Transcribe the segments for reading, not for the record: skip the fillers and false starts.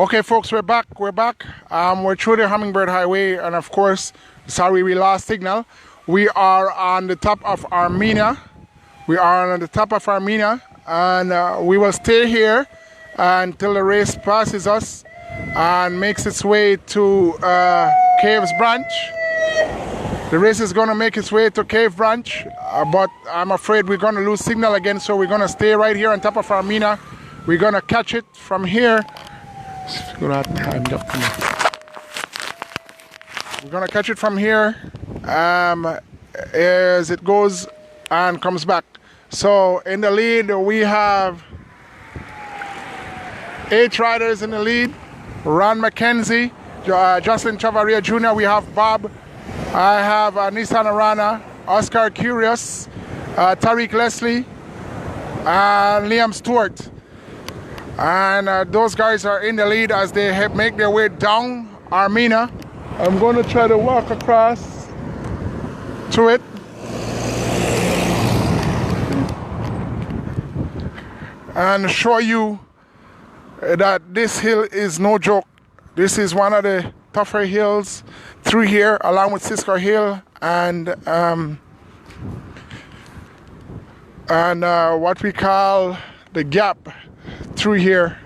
Okay, folks, we're back. We're through the Hummingbird Highway, and of course, sorry we lost signal. We are on the top of Armenia. And we will stay here until the race passes us and makes its way to Caves Branch. The race is going to make its way to Cave Branch, but I'm afraid we're going to lose signal again, so we're going to stay right here on top of Armenia. We're going to catch it from here. We're going to catch it from here as it goes and comes back. So in the lead we have 8 riders in the lead. Ron McKenzie, Justin Chavaria Jr. We have Bob. I have Nissan Arana, Oscar Curious, Tariq Leslie, and Liam Stewart. And those guys are in the lead as they make their way down Armenia. I'm going to try to walk across to it. And show you that this hill is no joke. This is one of the tougher hills through here, along with Cisco Hill and what we call the gap through here.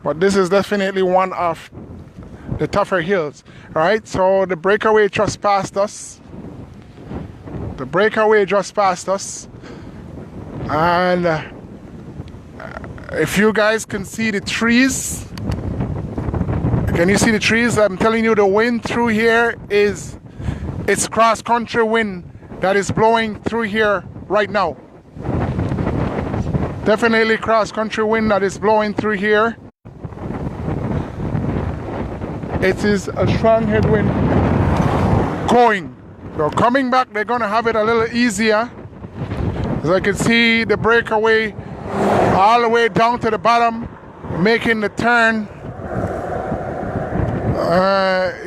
But this is definitely one of the tougher hills. All right, so the breakaway just passed us. And if you guys can see the trees, can you see the trees? I'm telling you, the wind through here it's cross-country wind that is blowing through here right now. Definitely cross-country wind that is blowing through here. It is a strong headwind going. So coming back, they're going to have it a little easier. As I can see the breakaway all the way down to the bottom, making the turn.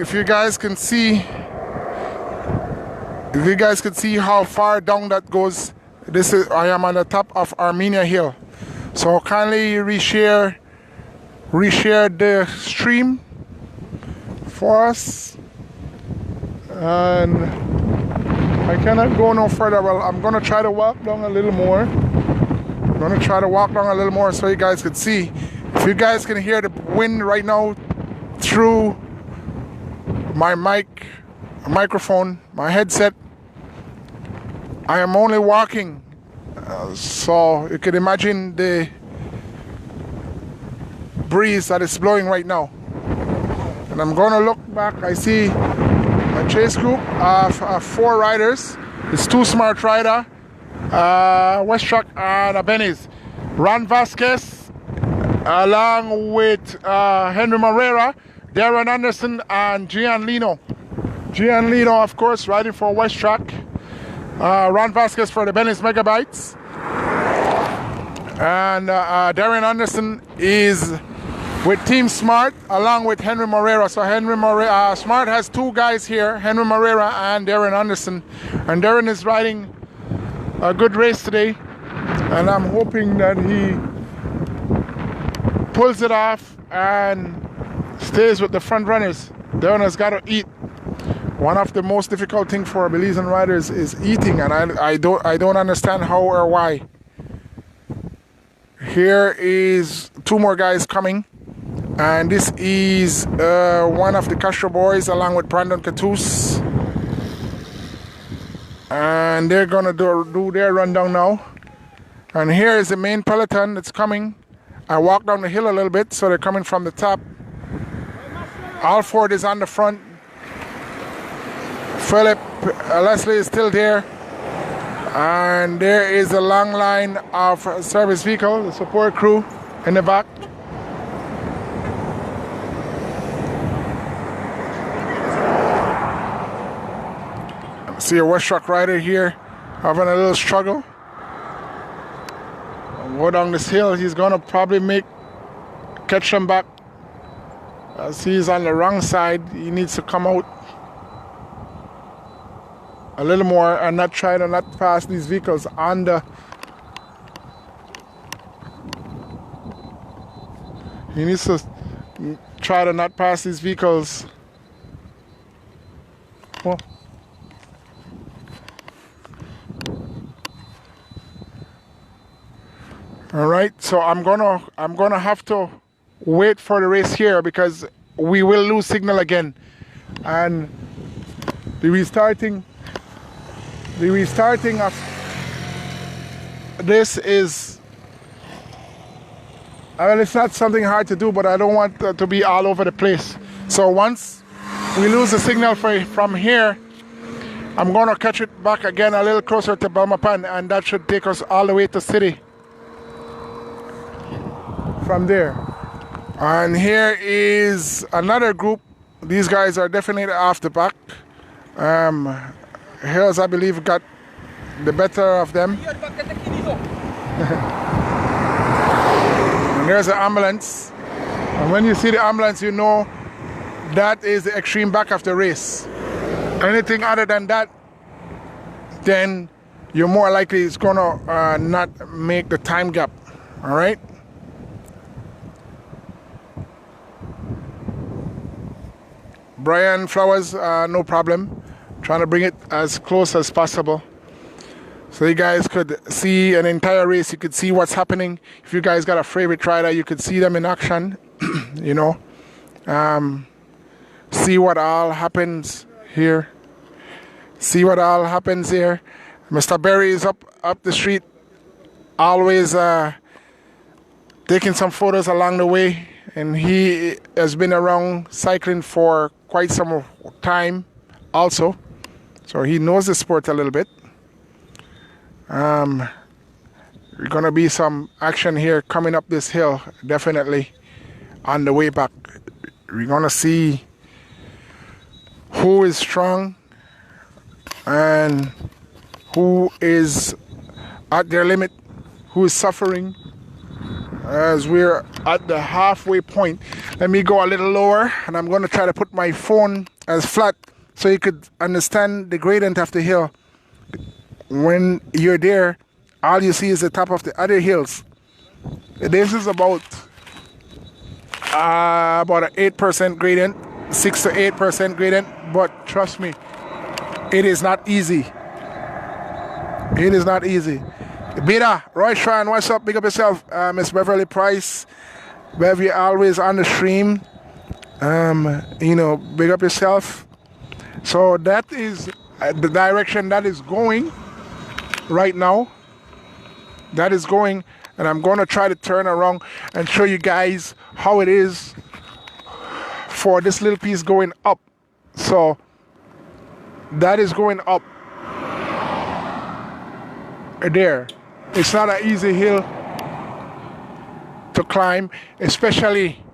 If you guys can see how far down that goes, I am on the top of Armenia Hill. So kindly reshare the stream for us. And I cannot go no further. Well, I'm gonna try to walk down a little more. So you guys can see. If you guys can hear the wind right now through my microphone, my headset, I am only walking. So you can imagine the breeze that is blowing right now. And I'm gonna look back. I see a chase group of 4 riders. It's 2 smart rider, West Truck and a Belize. Ron Vasquez, along with Henry Moreira, Darren Anderson, and Gian Lino. Gian Lino, of course, riding for West Truck. Ron Vasquez for the Belize Megabytes. And Darren Anderson is with Team Smart along with Henry Moreira. So Smart has 2 guys here, Henry Moreira and Darren Anderson. And Darren is riding a good race today. And I'm hoping that he pulls it off and stays with the front runners. Darren has got to eat. One of the most difficult things for Belizean riders is eating, and I don't understand how or why. Here is 2 more guys coming, and this is one of the Castro boys along with Brandon Catus, and they're gonna do their rundown now. And here is the main peloton that's coming. I walked down the hill a little bit, so they're coming from the top. Alford is on the front. Philip Leslie is still there, and there is a long line of service vehicle, the support crew in the back. I see a West Truck rider here having a little struggle. Go down this hill, he's gonna probably catch them back. As he's on the wrong side, he needs to come out a little more and not pass these vehicles on the He needs to try to not pass these vehicles. Oh. All right, so I'm gonna have to wait for the race here because we will lose signal again, and the restarting of this is, well, it's not something hard to do, but I don't want to be all over the place. So once we lose the signal from here, I'm gonna catch it back again a little closer to Belmopan, and that should take us all the way to city from there. And here is another group. These guys are definitely off the back. Hills, I believe, got the better of them. And there's the ambulance. And when you see the ambulance, you know that is the extreme back of the race. Anything other than that, then you're more likely it's gonna not make the time gap. All right. Brian Flowers, no problem. Trying to bring it as close as possible, so you guys could see an entire race. You could see what's happening. If you guys got a favorite rider, you could see them in action. You know, see what all happens here. See what all happens here. Mr. Berry is up the street, always taking some photos along the way, and he has been around cycling for quite some time also, so he knows the sport a little bit. There's gonna be some action here coming up this hill, definitely on the way back. We're gonna see who is strong and who is at their limit, who is suffering. As we're at the halfway point, let me go a little lower, and I'm going to try to put my phone as flat so you could understand the gradient of the hill. When you're there, all you see is the top of the other hills. This is about an 8% gradient, 6 to 8% gradient, but trust me, it is not easy. It is not easy. Beta, Roy Shrine, what's up? Big up yourself. Miss Beverly Price. Bev, you're always on the stream. You know, big up yourself. So that is the direction that is going right now. That is going, and I'm going to try to turn around and show you guys how it is for this little piece going up. So that is going up there. It's not an easy hill to climb, especially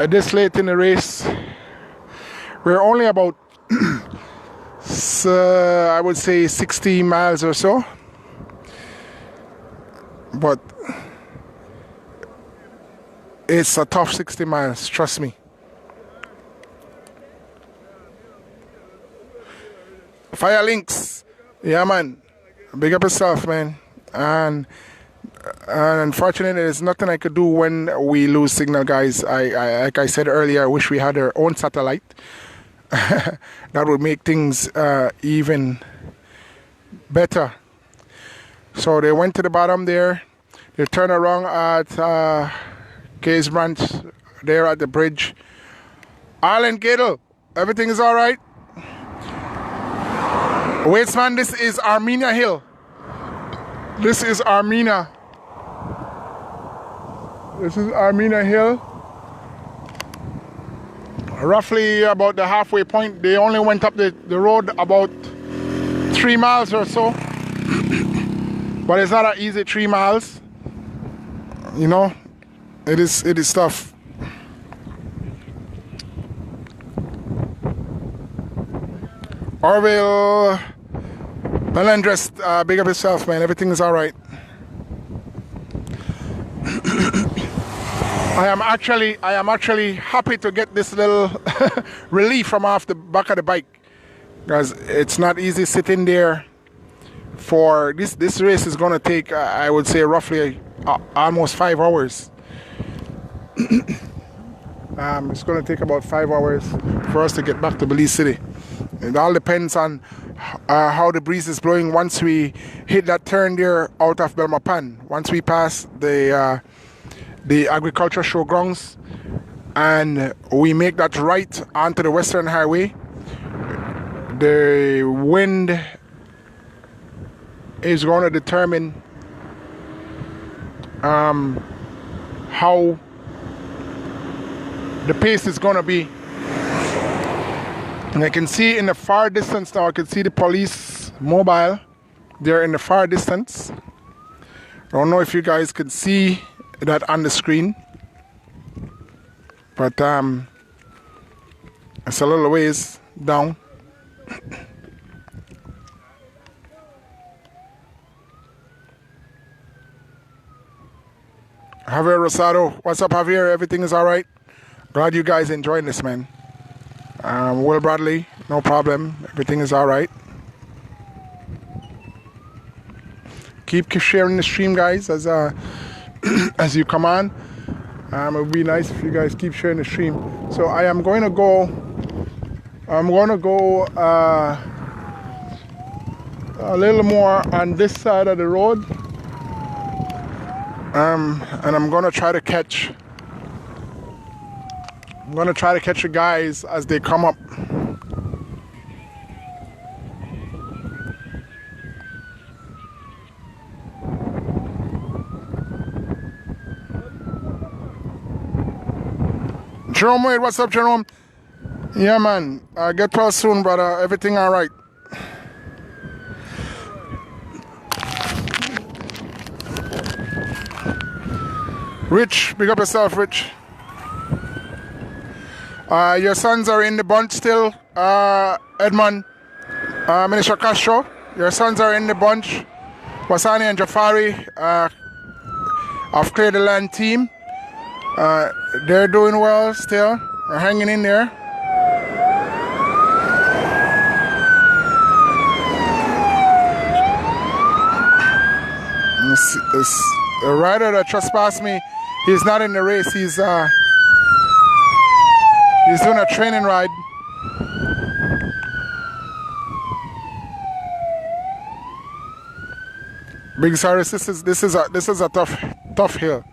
this late in the race. We're only about, I would say, 60 miles or so. But it's a tough 60 miles, trust me. Fire Links, yeah man. Big up yourself, man. And unfortunately, there's nothing I could do when we lose signal, guys. Like I said earlier, I wish we had our own satellite. That would make things even better. So they went to the bottom there. They turned around at Case Branch there at the bridge. Island Gadel, everything is all right? Wait, man, this is Armenia Hill. This is Armenia. This is Armenia Hill. Roughly about the halfway point. They only went up the road about 3 miles or so. But it's not an easy 3 miles. You know, it is tough. Orville Melendres, big up yourself, man. Everything is all right. I am actually happy to get this little relief from off the back of the bike, because it's not easy sitting there. For this race is going to take, I would say, roughly almost 5 hours. It's going to take about 5 hours for us to get back to Belize City. It all depends on how the breeze is blowing once we hit that turn there out of Belmopan. Once we pass the agriculture showgrounds and we make that right onto the Western Highway, the wind is going to determine how the pace is going to be. And I can see in the far distance now, I can see the police mobile. They're in the far distance. I don't know if you guys can see that on the screen. But it's a little ways down. Javier Rosado, what's up, Javier? Everything is all right? Glad you guys enjoying this, man. Will Bradley, no problem. Everything is all right. Keep sharing the stream, guys, as as you come on. It would be nice if you guys keep sharing the stream. So I am going to go. I'm going to go a little more on this side of the road. And I'm going to try to catch. I'm going to try to catch the guys as they come up. Jerome Wade, what's up, Jerome? Yeah, man. Get well soon, brother. Everything all right. Rich, big up yourself, Rich. Your sons are in the bunch still, Edmund, Minister Castro. Your sons are in the bunch. Wasani and Jafari of Clear the Land team. They're doing well still. They're hanging in there. This the rider that trespassed me, he's not in the race. He's doing a training ride. Big Cyrus, this is a tough hill.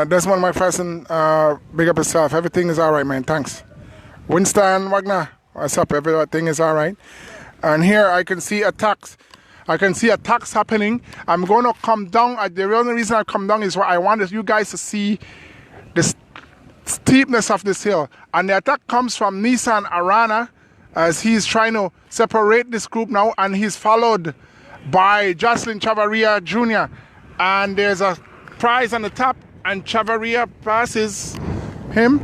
Desmond McPherson, big up yourself. Everything is all right, man. Thanks. Winston Wagner, what's up? Everything is all right. And here I can see attacks. I can see attacks happening. I'm going to come down. The only reason I come down is where I wanted you guys to see the steepness of this hill. And the attack comes from Nissan Arana as he's trying to separate this group now. And he's followed by Jocelyn Chavaria Jr. And there's a prize on the top and Chavaria passes him.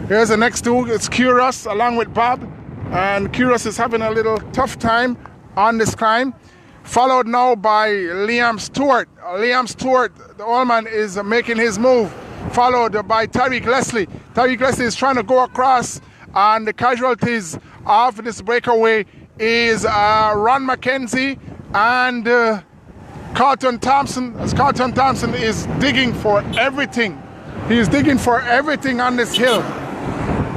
Here's the next two. It's Curious along with Bob. And Curious is having a little tough time on this climb. Followed now by Liam Stewart. Liam Stewart, the old man, is making his move. Followed by Tariq Leslie. Tariq Leslie is trying to go across. And the casualties of this breakaway is Ron McKenzie and Carlton Thompson. As Carlton Thompson is digging for everything. He's digging for everything on this hill.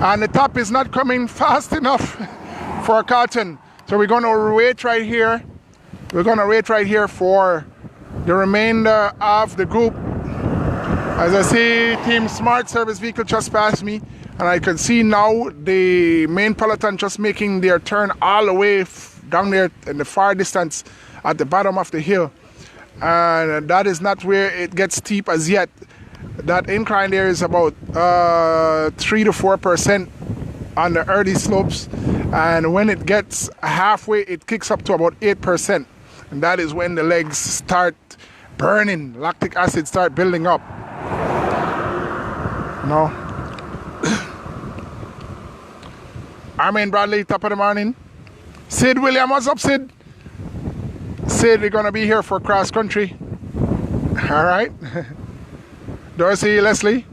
And the top is not coming fast enough for Carlton. So we're going to wait right here. We're going to wait right here for the remainder of the group. As I see Team Smart Service Vehicle just passed me. And I can see now the main peloton just making their turn all the way down there in the far distance at the bottom of the hill. And that is not where it gets steep as yet. That incline there is about 3 to 4% on the early slopes, and when it gets halfway it kicks up to about 8%, and that is when the legs start burning, lactic acid start building up. No. Armin Bradley, top of the morning. Sid William, what's up, Sid? Sid, we're gonna be here for cross country. All right. Dorsey Leslie,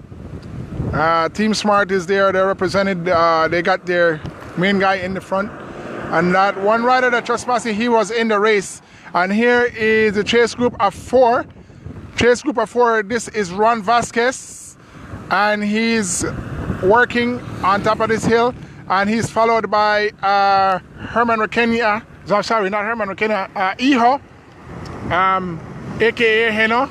Team Smart is there. They're represented. They got their main guy in the front. And that one rider that just passed me, he was in the race. And here is the chase group of 4. Chase group of 4, this is Ron Vasquez. And he's working on top of this hill. And he's followed by Herman Rakenya. Sorry, not Herman Rakenya. Iho, aka Heno.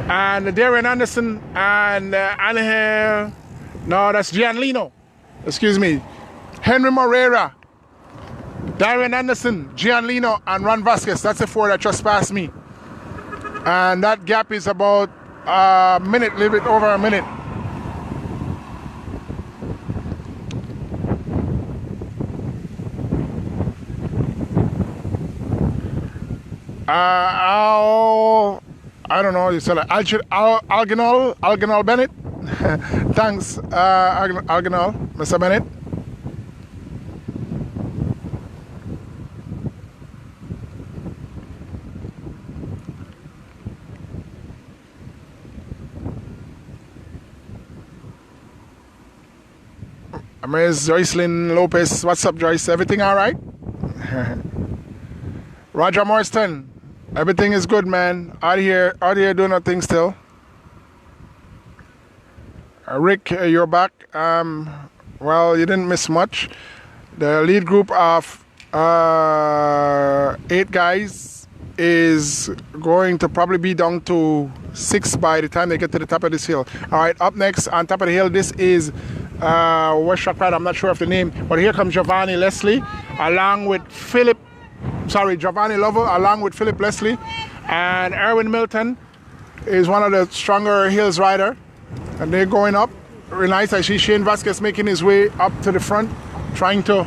And Darren Anderson and Angel. No, that's Gianlino. Excuse me. Henry Moreira, Darren Anderson, Gianlino, and Ron Vasquez. That's the 4 that just passed me. And that gap is about a minute, a little bit over a minute. I don't know. You said Algenol Bennett. Thanks, Algenol, Mr. Bennett. Ms. Joycelyn Lopez, what's up, Joyce? Everything all right? Roger Marston, everything is good, man. Out here doing our thing still. Rick, you're back. Well, you didn't miss much. The lead group of 8 guys is going to probably be down to 6 by the time they get to the top of this hill. All right, up next on top of the hill, this is West Shock Rider. I'm not sure of the name, but here comes Giovanni Leslie along with Giovanni Lovell along with Philip Leslie, and Erwin Milton is one of the stronger hills rider, and they're going up. Very nice. I see Shane Vasquez making his way up to the front, trying to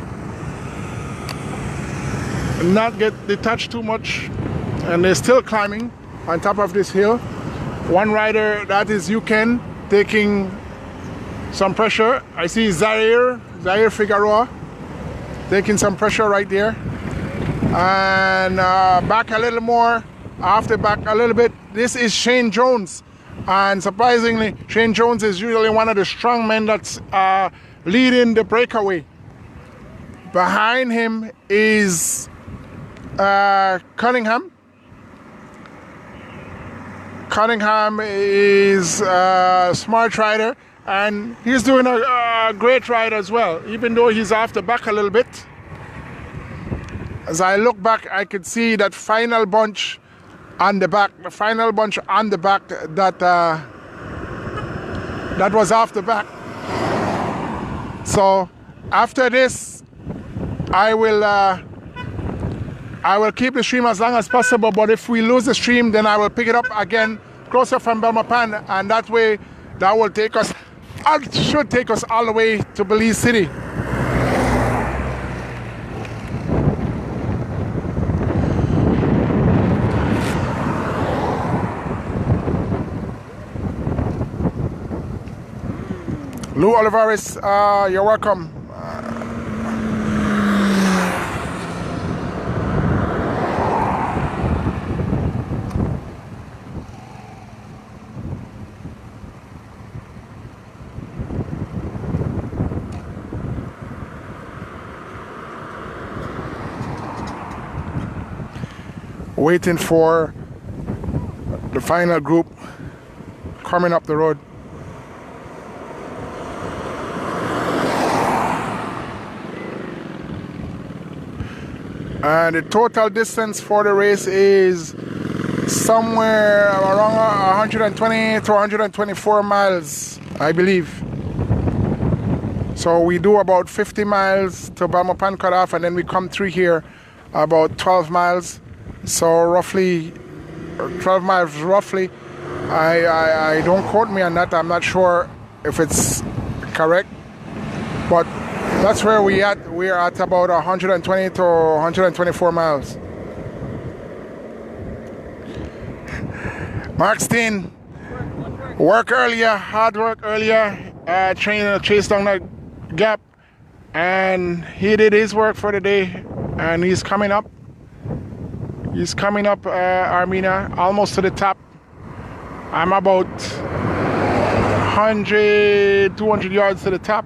not get detached too much, and they're still climbing on top of this hill. One rider, that is Yuken, taking some pressure. I see Zaire Figueroa taking some pressure right there. And back a little more, after back a little bit, this is Shane Jones. And surprisingly, Shane Jones is usually one of the strong men that's leading the breakaway. Behind him is Cunningham. Cunningham is a smart rider, and he's doing a great ride as well, even though he's off the back a little bit. As I look back, I could see that final bunch on the back, that was off the back. So after this, I will keep the stream as long as possible, but if we lose the stream, then I will pick it up again closer from Belmopan, and that way that will take us, should take us all the way to Belize City. Lou Olivares, you're welcome. Waiting for the final group coming up the road. And the total distance for the race is somewhere around 120 to 124 miles, I believe. So we do about 50 miles to Belmopan cutoff, and then we come through here about 12 miles. So roughly 12 miles roughly. I don't quote me on that. I'm not sure if it's correct, but that's where we at. We're at about 120 to 124 miles. Mark Steen, work earlier, hard work earlier, trying to chase down that gap, and he did his work for the day, and he's coming up. He's coming up Armenia, almost to the top. I'm about 100, 200 yards to the top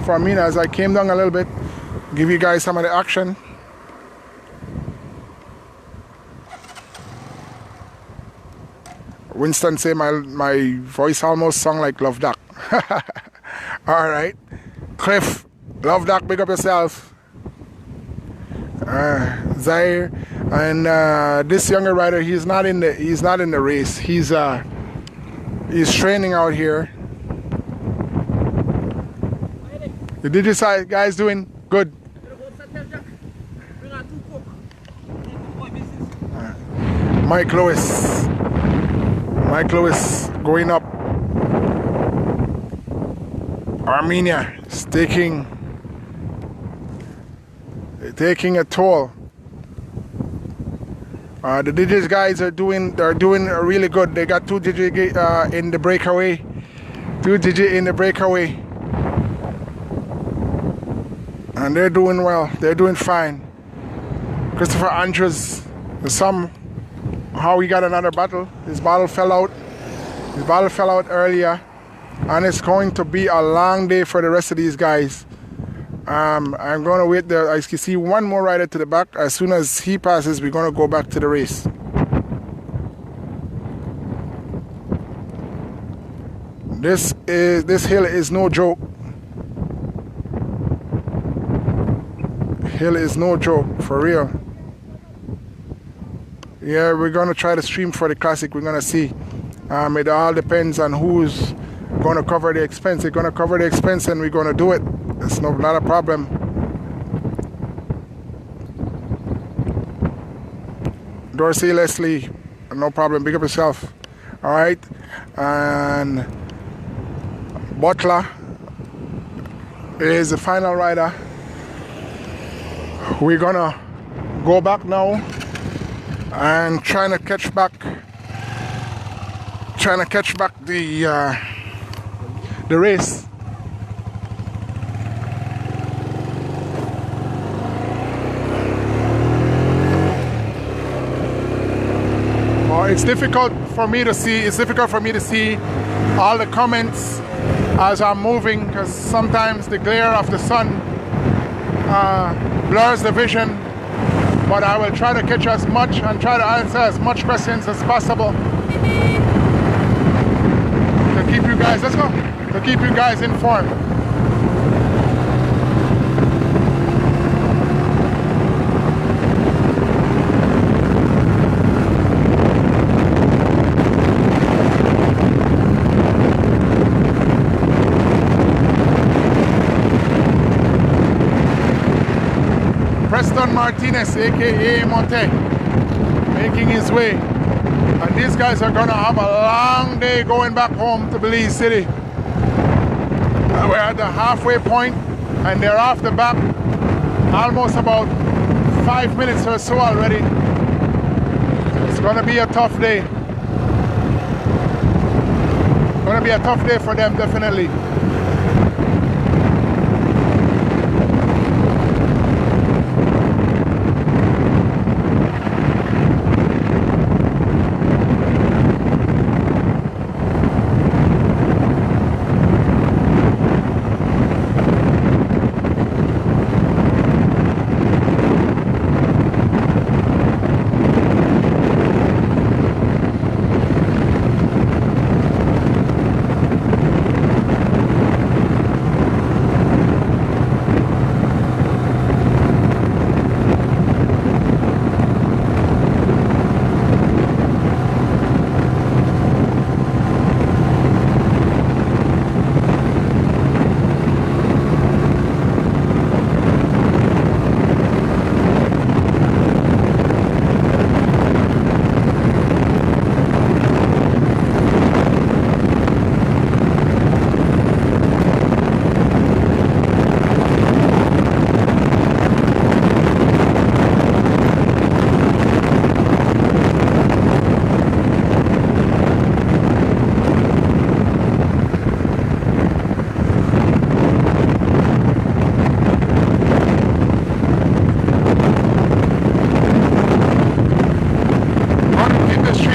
from Armenia as I came down a little bit. give you guys some of the action. Winston say my voice almost sound like Love Duck. All right, Cliff, Love Duck, big up yourself. Zaire, and this younger rider, he's not in the race. He's training out here. The Digicide guys doing good. Mike Lewis going up. Armenia is taking a toll. The Digits guys are doing really good. They got 2 digit in the breakaway. 2 digit in the breakaway. And they're doing well. They're doing fine. Christopher Andrews, somehow he got another battle. His battle fell out. His battle fell out earlier. And it's going to be a long day for the rest of these guys. I'm going to wait there. I can see one more rider to the back. As soon as he passes, we're going to go back to the race. This hill is no joke. Hill is no joke, for real. Yeah, we're going to try to stream for the classic. We're going to see. It all depends on who's going to cover the expense. They're going to cover the expense and we're going to do it. It's not a problem. Dorsey, Leslie, no problem. Big up yourself. All right. And Butler is the final rider. We're going to go back now and trying to catch back the race. It's difficult for me to see. It's difficult for me to see all the comments as I'm moving because sometimes the glare of the sun blurs the vision. But I will try to catch as much and try to answer as much questions as possible to keep you guys. Let's go. To keep you guys informed. Preston Martinez, aka Monte, making his way. And these guys are gonna have a long day going back home to Belize City. We're at the halfway point and they're off the back almost about 5 minutes or so already. It's gonna be a tough day. It's gonna be a tough day for them, definitely.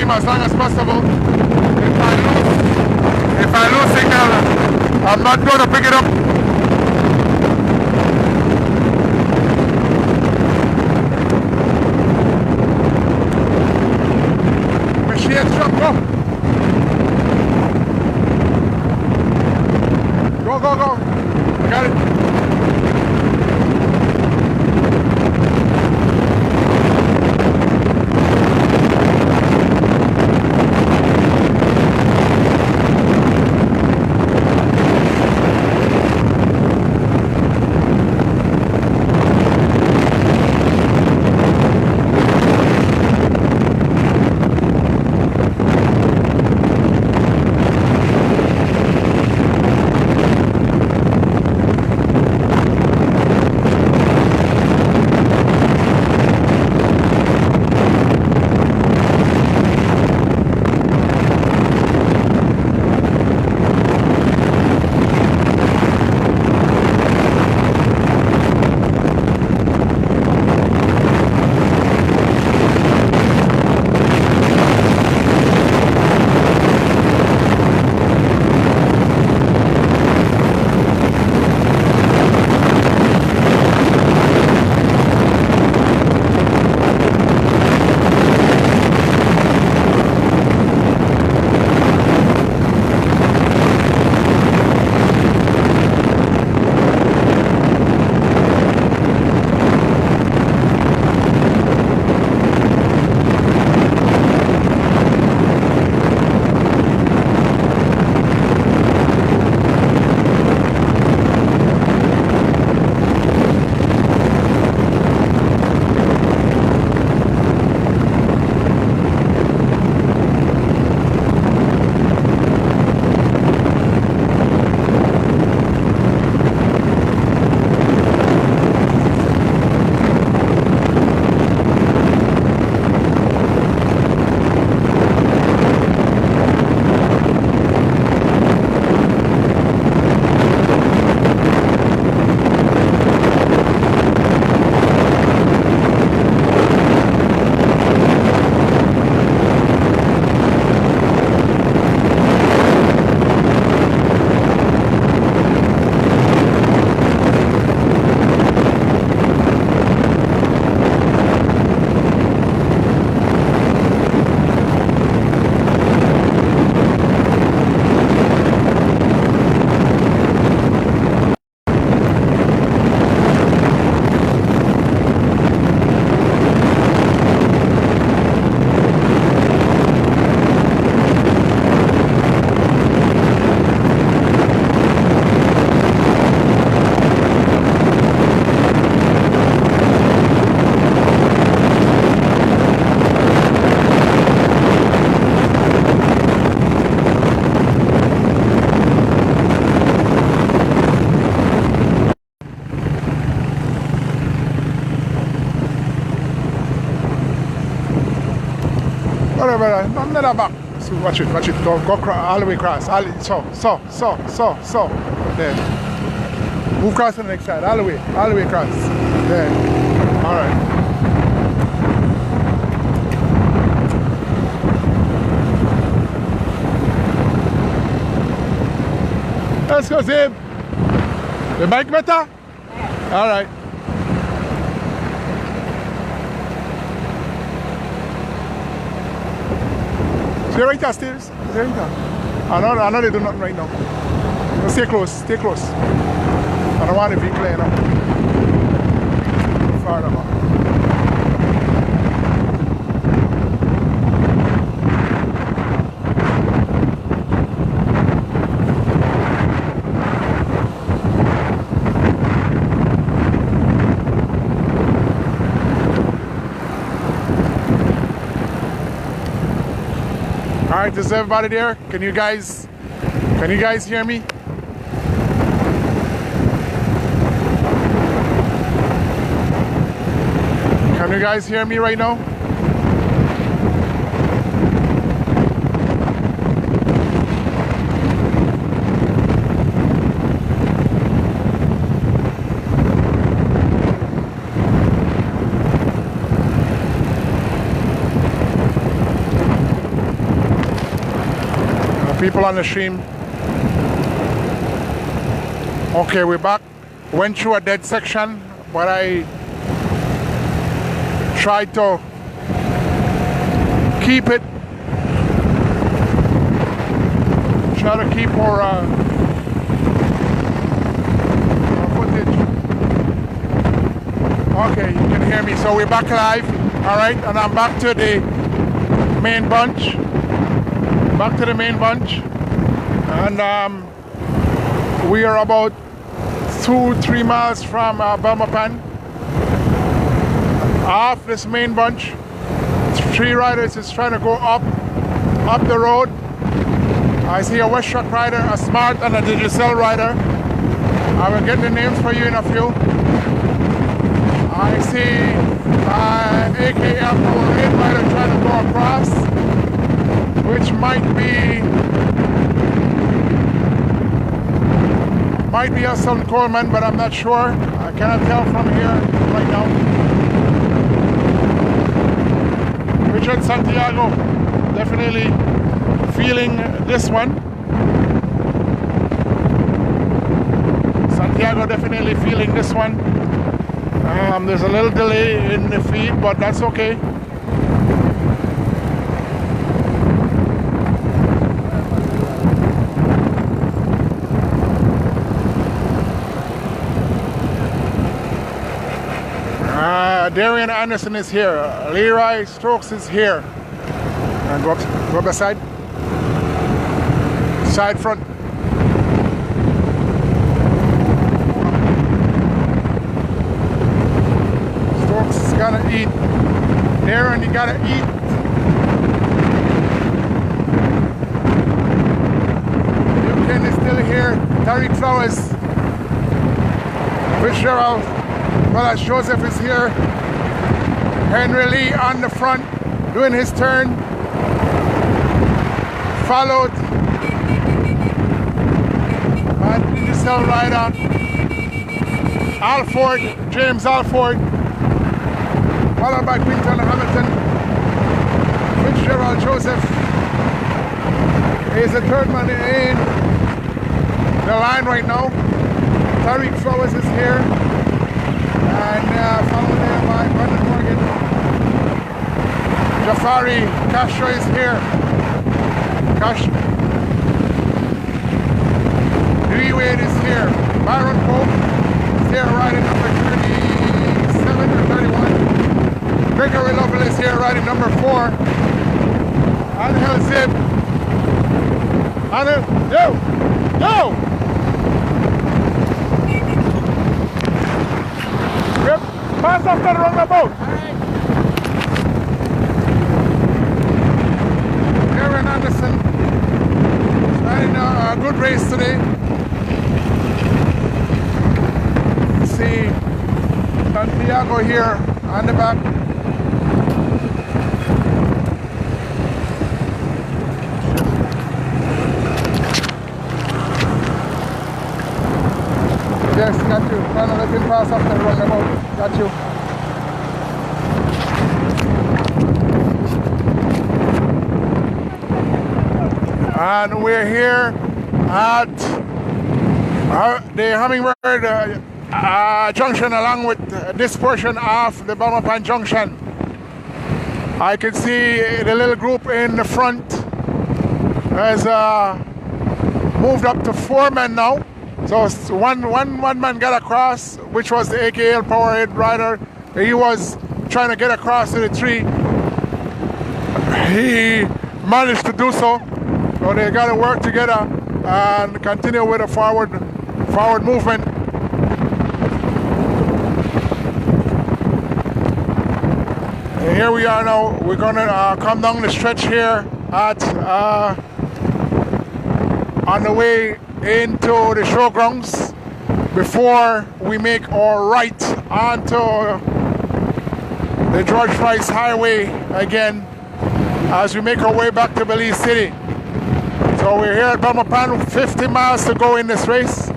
As long as possible. If I lose signal, I'm not going to pick it up. Whatever, I'm not back. So watch it. Go all the way across. So. There. Move across to the next side. All the way across. There. All right. Let's go, Zib. The bike better? All right. Stay right there, stay right there. I know they do nothing right now. But stay close. I don't want the vehicle laying up. Too far enough. All right, is everybody there? Can you guys hear me? Can you guys hear me right now? People on the stream. Okay, we're back. Went through a dead section, but I tried to keep it. Try to keep our footage. Okay, you can hear me. So we're back live. All right, and I'm back to the main bunch. And we are about 2-3 miles from Belmopan. Off this main bunch, 3 riders is trying to go up the road. I see a West Truck rider, a Smart, and a Digicel rider. I will get the names for you in a few. I see AKF 8 rider trying to go across, which might be a Sun Coleman, but I'm not sure. I cannot tell from here right now. Richard Santiago definitely feeling this one. There's a little delay in the feed, but that's okay. Darian Anderson is here. Leroy Stokes is here. And go up the side. Side front. Stokes is gonna eat. Darren, you gotta eat. Ken is still here. Tariq Flowers. Fitzgerald. Well, Joseph is here. Henry Lee on the front, doing his turn. Followed by the Digicel rider, James Alford. Followed by Quinton Hamilton. Fitzgerald Joseph is the third man in the line right now. Tariq Flowers is here. And followed there by Brendan Morgan. Jafari Castro is here. Dewey Wade is here. Byron Pope is here riding number 37 or 31. Gregory Lovell is here riding number 4. Angel Zib. Yo! Pass off that roundabout. Aaron Anderson is riding a good race today. See Santiago here on the back. got you. Trying to let him pass up the roundabout. Got you. And we're here at the Hummingbird Junction, along with this portion of the Belmopan Junction. I can see the little group in the front has moved up to 4 men now. So one man got across, which was the AKL Powerhead rider. He was trying to get across to the tree. He managed to do so. So they got to work together and continue with a forward movement. And here we are now. We're gonna come down the stretch here at on the way into the showgrounds before we make our right onto the George Price Highway again as we make our way back to Belize City. So we're here at Belmopan, 50 miles to go in this race.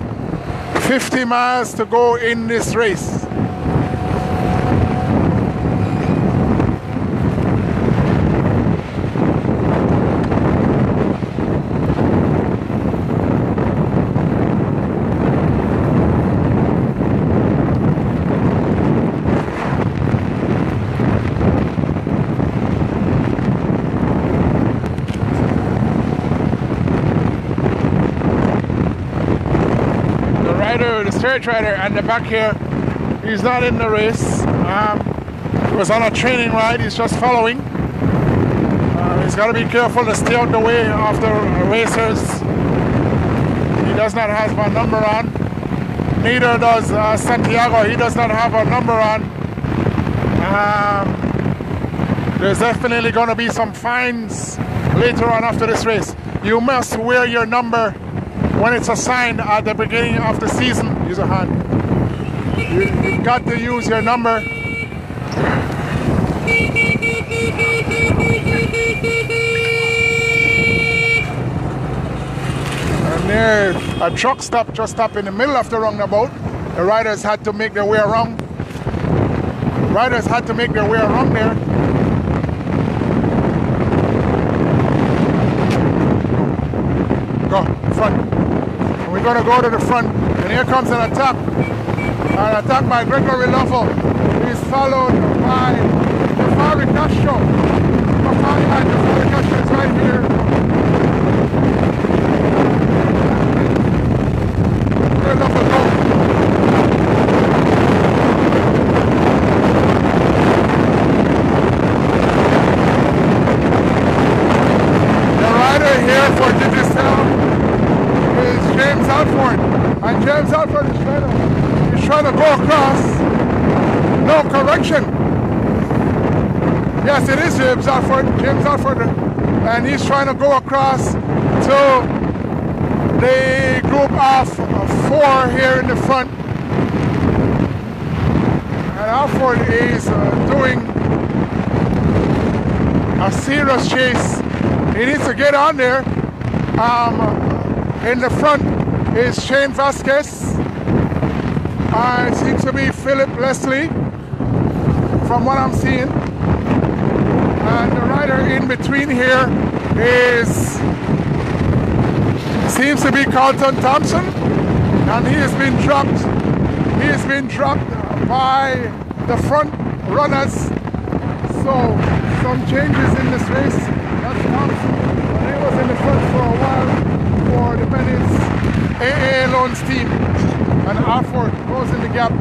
50 miles to go in this race. Stage rider and the back here, he's not in the race. He was on a training ride, he's just following. He's got to be careful to stay out the way of the racers. He does not have a number on. Neither does Santiago, he does not have a number on. There's definitely going to be some fines later on after this race. You must wear your number when it's assigned at the beginning of the season. Use a hand. You've got to use your number. And there, a truck stop just stopped in the middle of the roundabout. The riders had to make their way around. Riders had to make their way around there. Go, front. We're going to go to the front, and here comes an attack by Gregory Lovell. He's followed by Jafari Castro. Jafari Castro is right here. Where Lovell go? The rider here for Digicel is James Alford, and James Alford is trying to go across. No correction. Yes, it is James Alford, and he's trying to go across to the group of 4 here in the front. And Alford is doing a serious chase. He needs to get on there. In the front is Shane Vasquez. It seems to be Philip Leslie from what I'm seeing. And the rider in between here seems to be Carlton Thompson. And he has been dropped. He has been dropped by the front runners. So some changes in this race. That's Thompson. And he was in the front for a while for the Belize AA Loans team. And Alford closing the gap.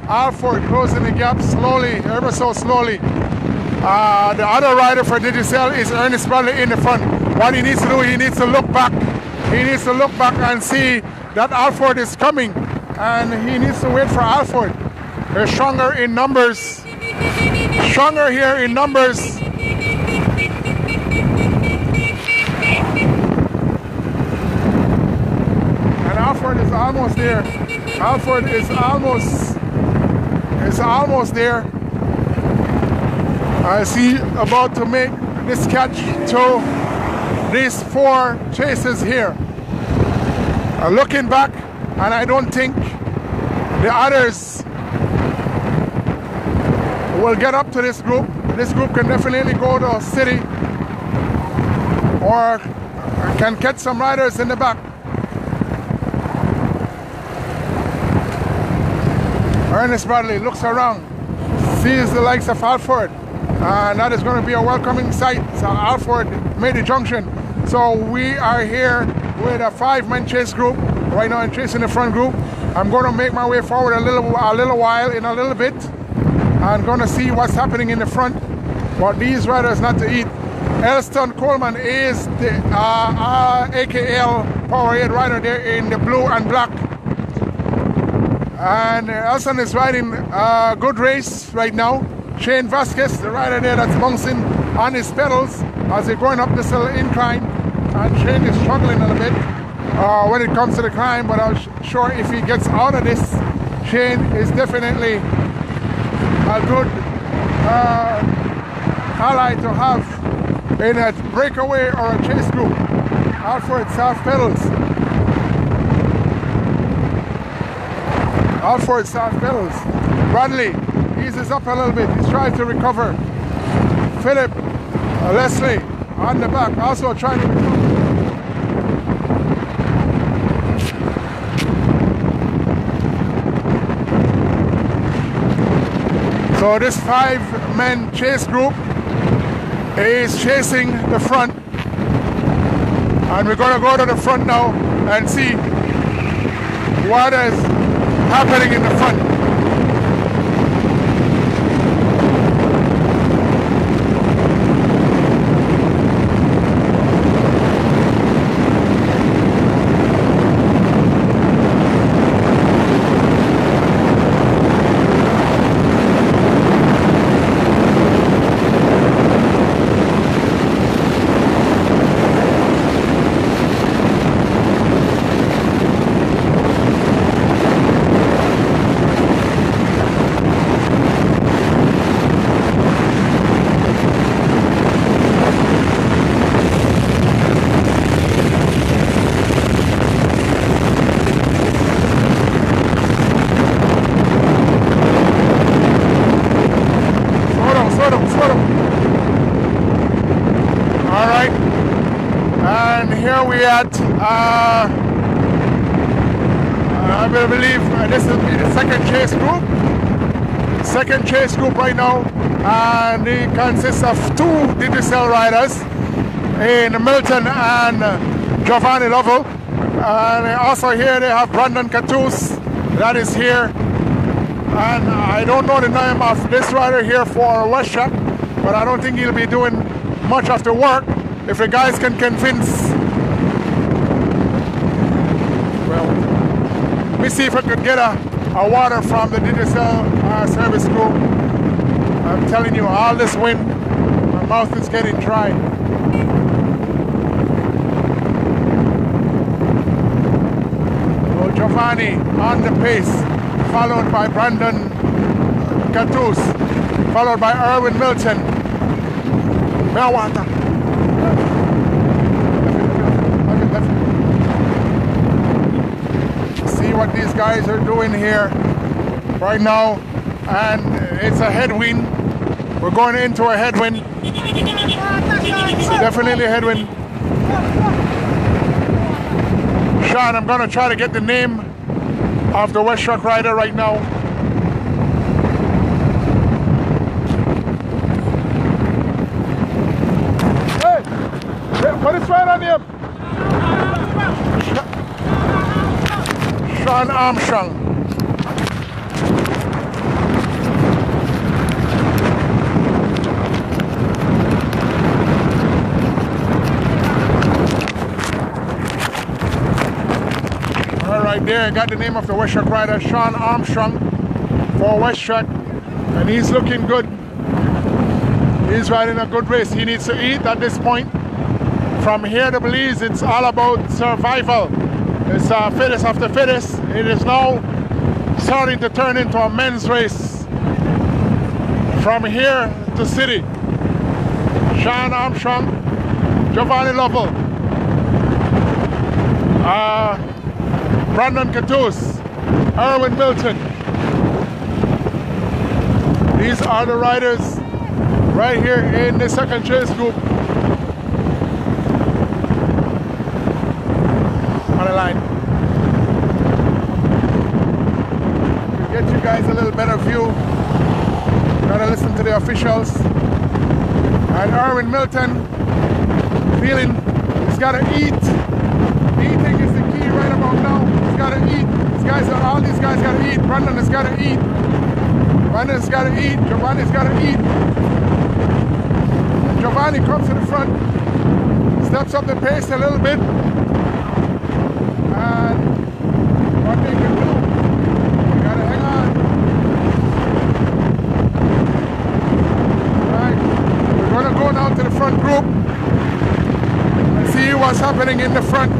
Alford closing the gap slowly, ever so slowly. The other rider for Digicel is Ernest Bradley in the front. What he needs to do, he needs to look back. He needs to look back and see that Alford is coming. And he needs to wait for Alford. They're stronger in numbers. Stronger here in numbers. Alford is almost there. Alford is almost there. Is he about to make this catch to these 4 chases here? Looking back, and I don't think the others will get up to this group. This group can definitely go to city or can catch some riders in the back. Ernest Bradley looks around, sees the likes of Alford, and that is going to be a welcoming sight. So Alford made the junction. So we are here with a 5-man chase group right now. I'm chasing the front group. I'm going to make my way forward a little while in a little bit. I'm going to see what's happening in the front, what these riders not to eat. Elston Coleman is the AKL Powerade rider there in the blue and black. And Elston is riding a good race right now. Shane Vasquez, the rider there that's bouncing on his pedals as they're going up this little incline. And Shane is struggling a little bit when it comes to the climb, but I'm sure if he gets out of this, Shane is definitely a good ally to have in a breakaway or a chase group. Alfred soft pedals. Alford soft pedals. Bradley eases up a little bit. He's trying to recover. Philip Leslie on the back also trying to recover. So this 5-man chase group is chasing the front, and we're going to go to the front now and see what is happening in the front. I believe this will be the second chase group right now, and it consists of 2 Digicel riders in Milton and Giovanni Lovell, and also here they have Brandon Catus that is here, and I don't know the name of this rider here for WestTrack, but I don't think he'll be doing much of the work if the guys can convince. Let me see if I could get a water from the Digicel service crew. I'm telling you, all this wind, my mouth is getting dry. So Giovanni on the pace, followed by Brandon Catus, followed by Erwin Milton. More water. What these guys are doing here right now, and it's a headwind. We're going into a headwind. It's definitely a headwind. Sean, I'm going to try to get the name of the WestTrack rider right now. Hey, what is right on him? Sean Armstrong. All right, there, I got the name of the WestTrack rider, Sean Armstrong, for WestTrack, and he's looking good. He's riding a good race. He needs to eat at this point. From here to Belize, it's all about survival. It's fittest of the fittest. It is now starting to turn into a men's race. From here to city. Sean Armstrong, Giovanni Lovell, Brandon Catus, Erwin Milton, These are the riders right here in the second chase group. On the line. To get you guys a little better view, gotta listen to the officials. And Erwin Milton feeling he's gotta eat. Eating is the key right about now. He's gotta eat. All these guys gotta eat. Brandon has gotta eat. Brandon's gotta eat. Giovanni's gotta eat. Giovanni comes to the front, steps up the pace a little bit, and what they can do, you gotta hang on. Right, we're gonna go now to the front group and see what's happening in the front.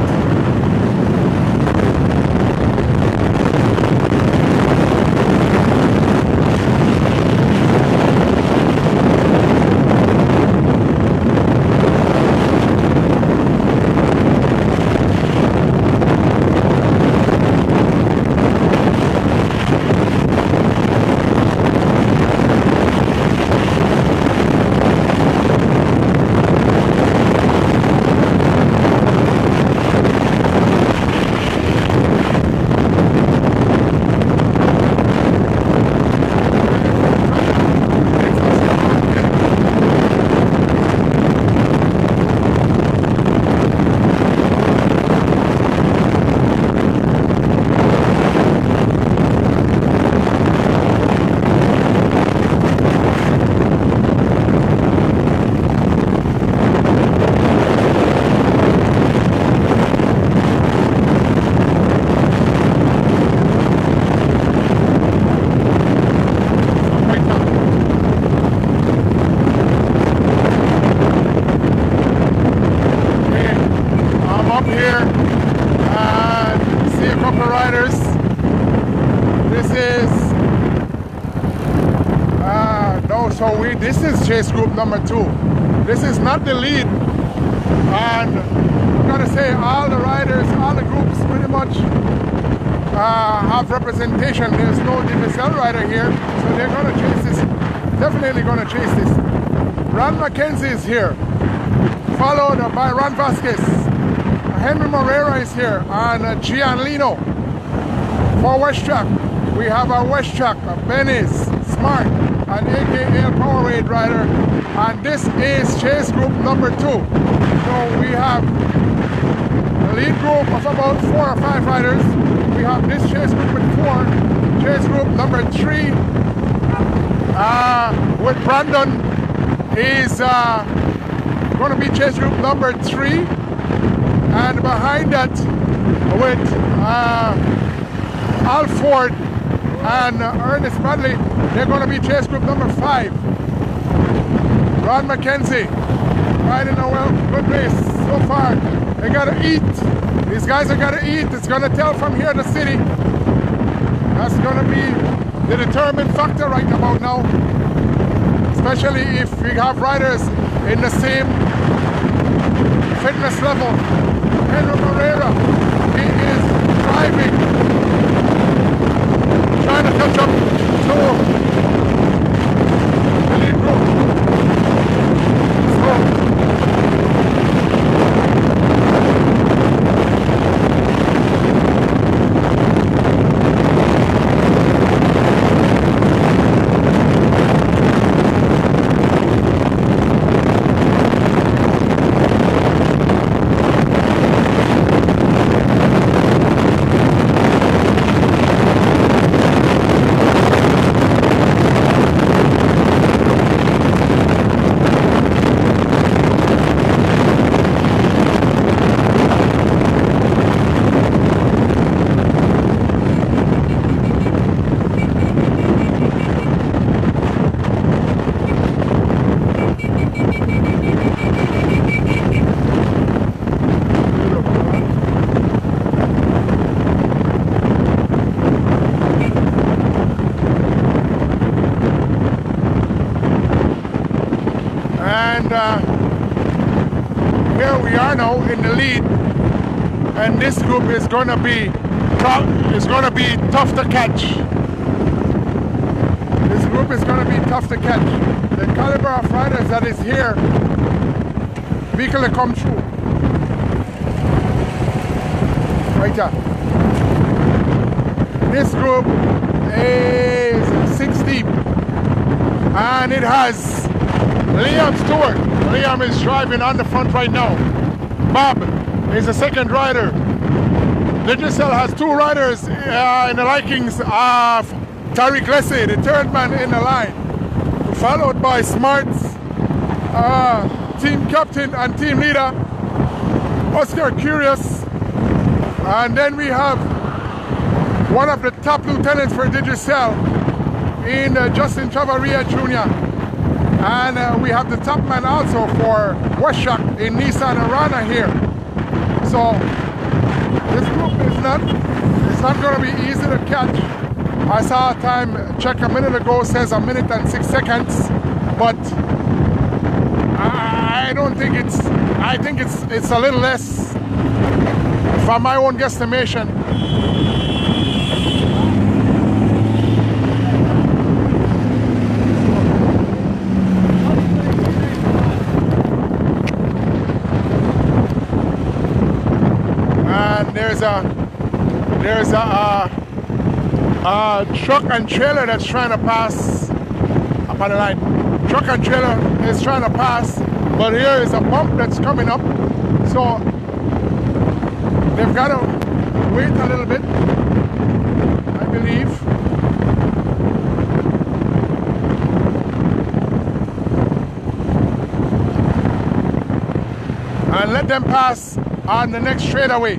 This is chase group number 2. This is not the lead, and I'm gonna say all the riders, all the groups pretty much have representation. There's no DVSL rider here, so they're gonna chase this. Definitely gonna chase this. Ron McKenzie is here, followed by Ron Vasquez. Henry Moreira is here, and Gian Lino. For West Track, we have a West Track, Benny's, Smart, an AKL Powerade rider, and this is chase group number 2. So we have a lead group of about 4 or 5 riders. We have this chase group with 4. Chase group number 3 with Brandon is going to be chase group number 3, and behind that with Alford and Ernest Bradley, they're going to be chase group number 5. Ron McKenzie riding a well, good pace so far. They gotta eat. These guys are gotta eat. It's gonna tell from here to city. That's gonna be the determined factor right about now. Especially if we have riders in the same fitness level. Henry Moreira, he is driving, trying to catch up to the lead group. Here we are now in the lead, and this group is gonna be tough to catch. This group is going to be tough to catch. The caliber of riders that is here, vehicle to come through. Right here. This group is 6 deep. And it has Liam Stewart. Liam is driving on the front right now. Bob is the second rider. Digicel has 2 riders in the likings of Tariq Lessie, the third man in the line, followed by Smart's team captain and team leader, Oscar Curious. And then we have one of the top lieutenants for Digicel in Justin Chavarria Jr. And we have the top man also for WestShock in Nissan Arana here. So this group it's not going to be easy to catch. I saw a time check a minute ago, says 1 minute and 6 seconds, but I don't think I think it's a little less from my own guesstimation. And there's a truck and trailer that's trying to pass up on the line. Truck and trailer is trying to pass, but here is a bump that's coming up, so they've got to wait a little bit, I believe. And let them pass on the next straightaway.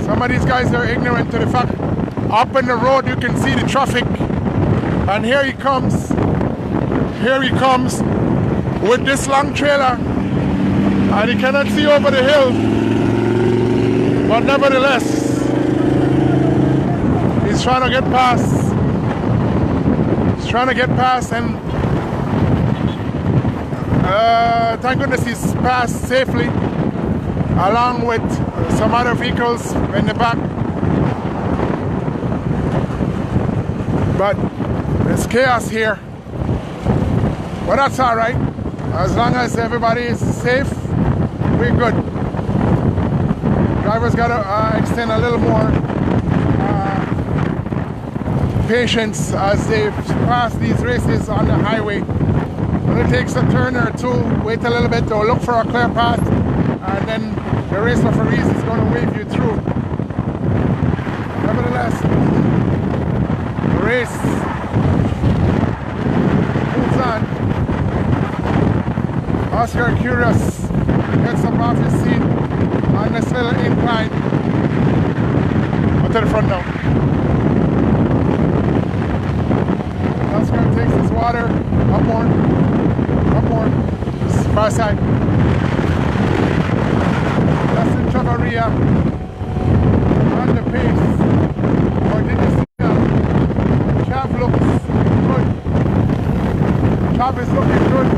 Some of these guys are ignorant to the fact up in the road you can see the traffic, and here he comes with this long trailer, and he cannot see over the hill, but nevertheless he's trying to get past, and thank goodness he's passed safely along with some other vehicles in the back. But there's chaos here, but that's all right. As long as everybody is safe, we're good. Drivers got to extend a little more patience as they pass these races on the highway. When it takes a turn or two, wait a little bit to look for a clear path, and then the race referee is going to wave you through. Nevertheless, the race moves on. Oscar Curious gets up off his seat on this little incline. Up to the front now. Oscar takes his water, up more, far side. Justin Chavarria on the pace. Or did you see that? Chav looks good. Chav is looking good.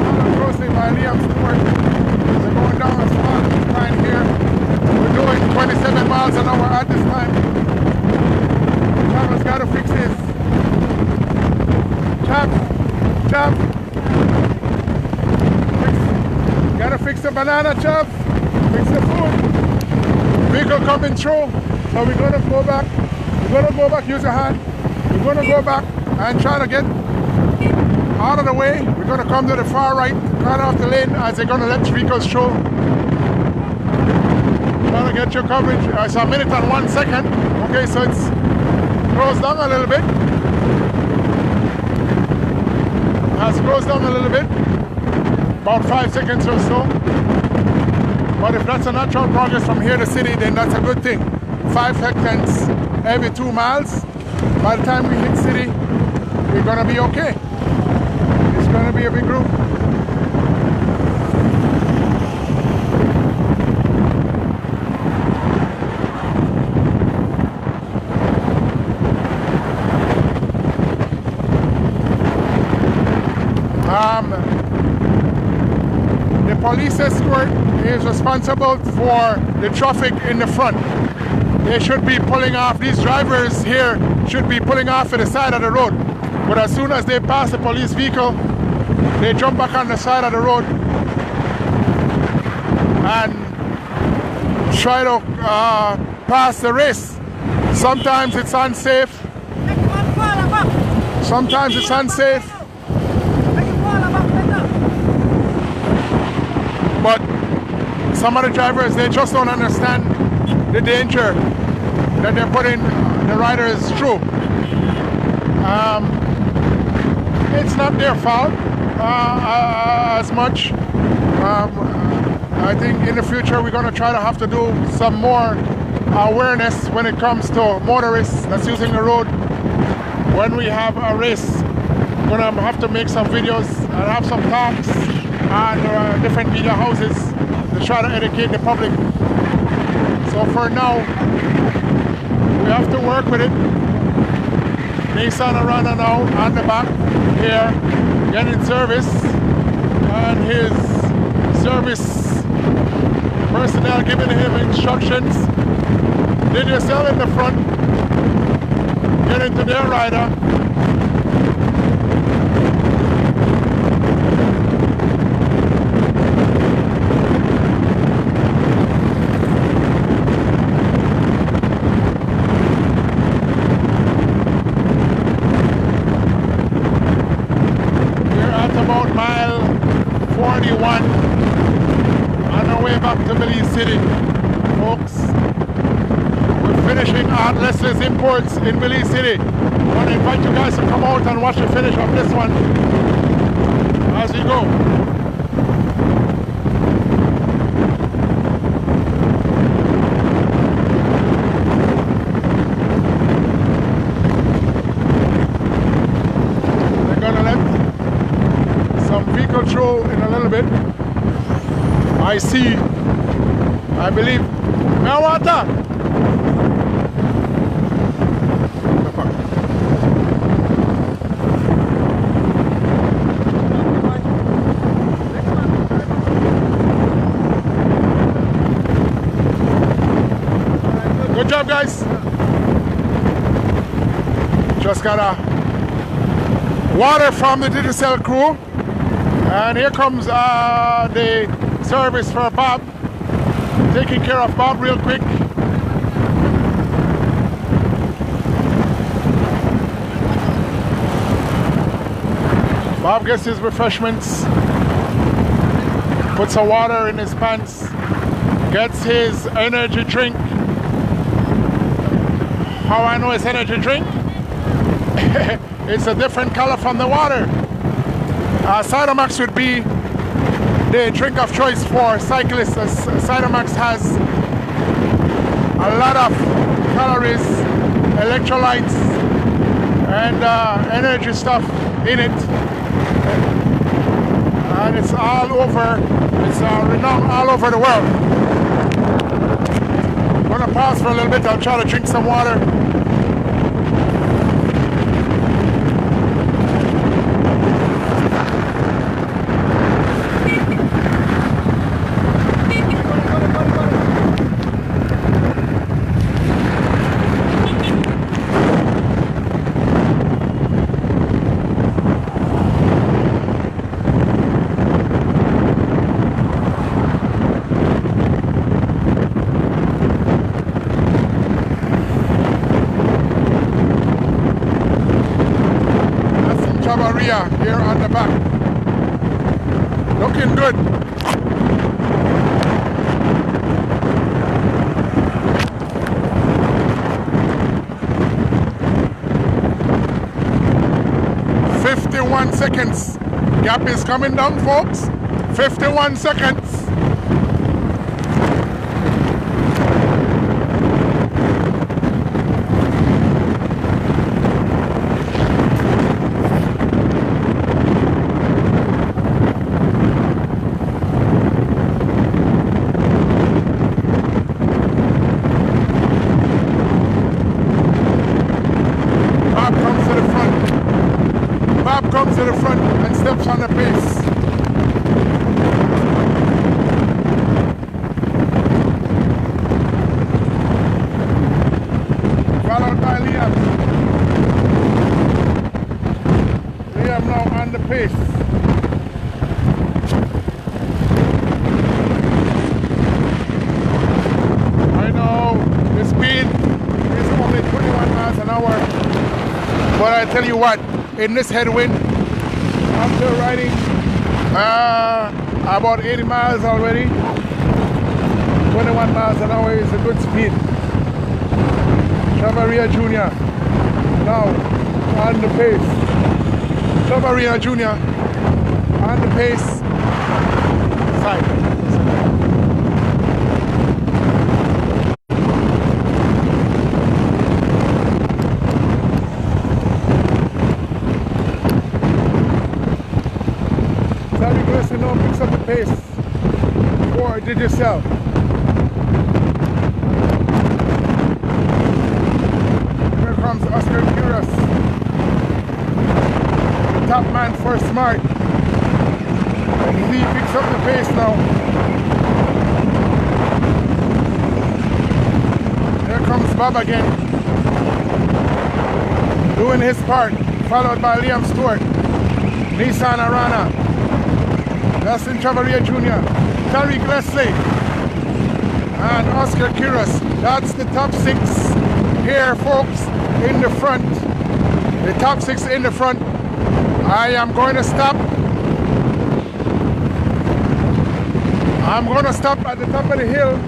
Followed closely by Liam Stewart. They're going down a small incline here. We're doing 27 miles an hour at this time. Chav has got to fix this. Chav. Gotta fix the banana, Chav. Fix the food. Vehicle coming through. So we're gonna go back. Use your hand. We're gonna go back and try to get out of the way. We're gonna come to the far right, cut off the lane as they're gonna let vehicles through. Trying to get your coverage. It's 1 minute and 1 second. Okay, so it's closed down a little bit. Has closed down a little bit. About 5 seconds or so. But if that's a natural progress from here to city, then that's a good thing. 5 seconds every 2 miles. By the time we hit city, we're gonna be okay. It's gonna be a big group. The police escort is responsible for the traffic in the front. they should be pulling off. These drivers here should be pulling off to the side of the road. But as soon as they pass the police vehicle, they jump back on the side of the road and try to pass the race. Sometimes it's unsafe. Sometimes it's unsafe. But some of the drivers, they just don't understand the danger that they're putting the riders through. It's not their fault as much. I think in the future we're going to try to have to do some more awareness when it comes to motorists that's using the road. When we have a race, we're going to have to make some videos and have some talks on different media houses to try to educate the public. So for now, we have to work with it. Nissan running out on the back here, getting service, and his service personnel giving him instructions. Did yourself in the front, get into their rider. To Belize City, folks. We're finishing Ernest's imports in Belize City. I want to invite you guys to come out and watch the finish of this one as we go. They're gonna let some vehicle through in a little bit. I see, I believe, now water. Good job, guys. Just got a water from the Digicel crew, and here comes the service for Bob. Taking care of Bob real quick. Bob gets his refreshments, puts some water in his pants, gets his energy drink. How I know it's energy drink? It's a different color from the water. Cytomax would be the drink of choice for cyclists. Cytomax has a lot of calories, electrolytes, and energy stuff in it. And it's all over, it's renowned all over the world. I'm gonna pause for a little bit, I'll try to drink some water. Here on the back. Looking good. "51 seconds. Gap is coming down, folks. 51 seconds. Comes to the front and steps on the pace. on the pace. I know the speed is only 21 miles an hour, but I tell you what, in this headwind, after riding about 80 miles already, 21 miles an hour is a good speed. Chavarria Jr. now on the pace. Chavarria Jr. on the pace. Side. Sally Glisson now picks up the pace for Digicel. Oscar Curas, the top man for Smart, and he picks up the pace now. Here comes Bob again, doing his part, followed by Liam Stewart, Nissan Arana, Dustin Chavarria Jr., Tariq Leslie, and Oscar Curas. That's the top 6 here, folks. In the front, the top 6 in the front. I am going to stop. I'm going to stop at the top of the hill.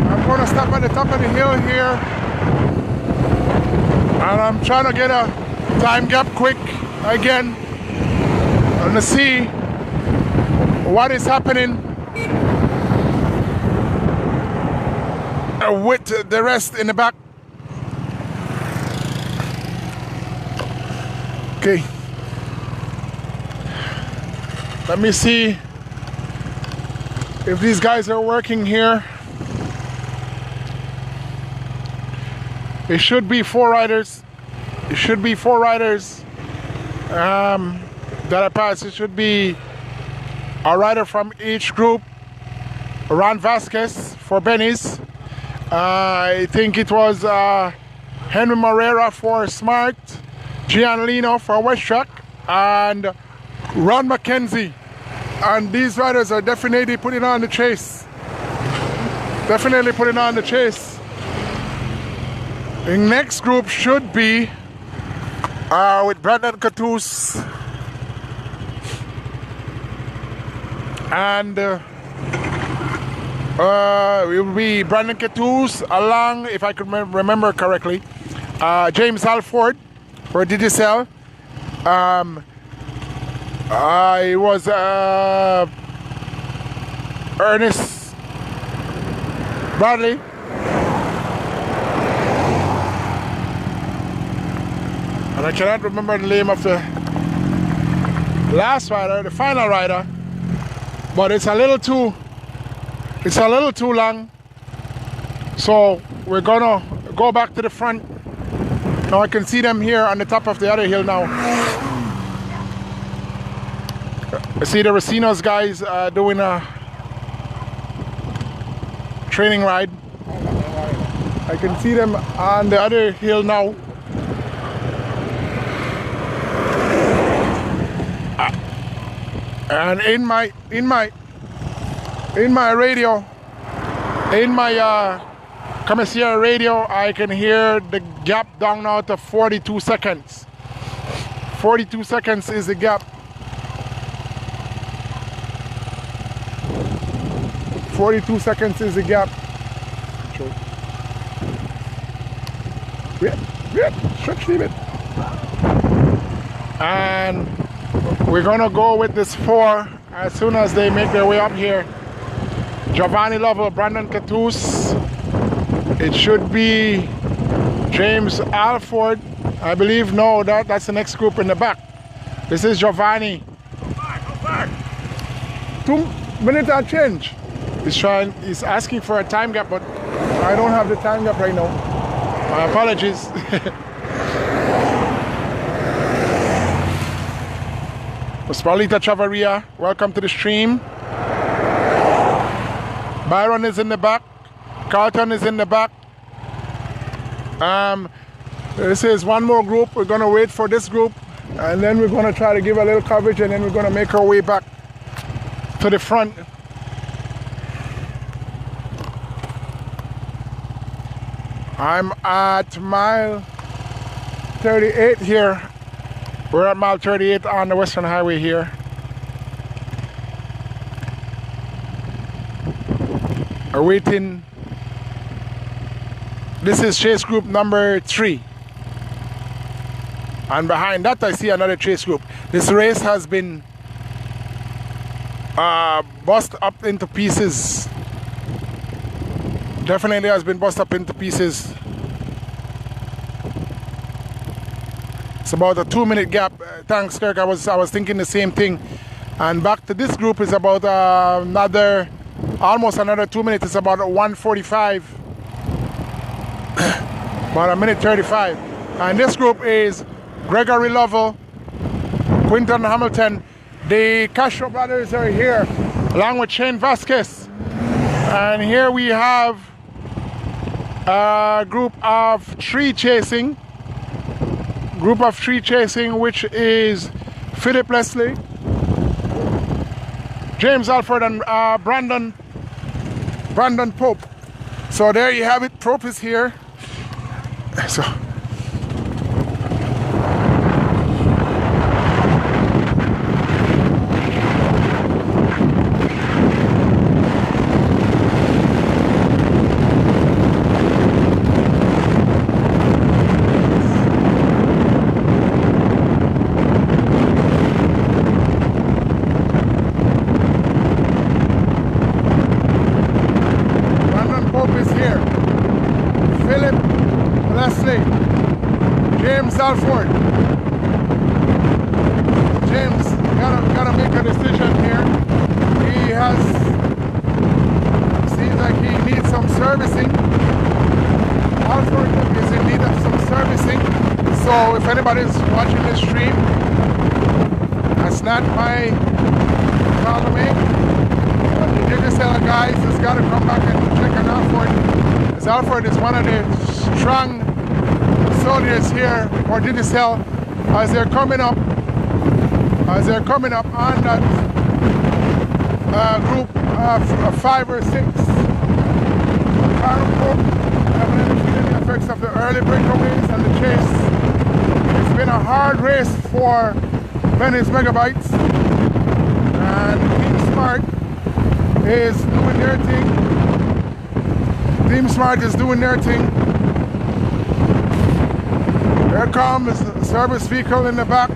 I'm going to stop at the top of the hill here, and I'm trying to get a time gap quick again and to see what is happening with the rest in the back. Okay, let me see if these guys are working here. It should be 4 riders. It should be 4 riders that I passed. It should be a rider from each group. Ron Vasquez for Benny's. I think it was Henry Morera for Smart, Gian Lino for West Track, and Ron McKenzie. And these riders are definitely putting on the chase. Definitely putting on the chase. The next group should be with Brandon Catus and it will be Brandon Catus along, if I could remember correctly, James Alford for Digicel. It was Ernest Bradley. And I cannot remember the name of the last rider, the final rider, but it's a little too long, so we're gonna go back to the front. Now I can see them here on the top of the other hill now. I see the Racinos guys doing a training ride. I can see them on the other hill now. And in my radio, in my Commissaire radio, I can hear the gap down now to 42 seconds. 42 seconds is the gap. 42 seconds is the gap. Stretch limit. And we're gonna go with this 4 as soon as they make their way up here. Giovanni Lovell, Brandon Catus. It should be James Alford, I believe. No, that's the next group in the back. This is Giovanni. Go back. 2 minutes and change. He's asking for a time gap, but I don't have the time gap right now. My apologies. Paulita Chavarria, welcome to the stream. Byron is in the back. Carlton is in the back. This is one more group. We're gonna wait for this group, and then we're gonna try to give a little coverage, and then we're gonna make our way back to the front. I'm at mile 38 here. We're at mile 38 on the Western Highway here. We're waiting. This is chase group number 3. And behind that I see another chase group. This race has been bust up into pieces. Definitely has been bust up into pieces. It's about a 2-minute gap. Thanks, Kirk. I was thinking the same thing. And back to this group is about almost another 2 minutes. It's about 1:45, about 1:35. And this group is Gregory Lovell, Quinton Hamilton. The Castro brothers are here, along with Shane Vasquez. And here we have a group of 3 chasing. Which is Philip Leslie, James Alford, and Brandon Pope. So there you have it. Pope is here. So Alford. James gotta make a decision here. He seems like he needs some servicing. Alford is in need of some servicing. So if anybody's watching this stream, that's not my call to make. But the Digicel guys has gotta come back and check on Alford. Because Alford is one of the strong soldiers here for Digicel as they're coming up on that group of 5 or 6. Evidently feeling the effects of the early breakaways and the chase. It's been a hard race for Venice Megabytes, and Team Smart is doing their thing. Team Smart is doing their thing. Here comes a service vehicle in the back.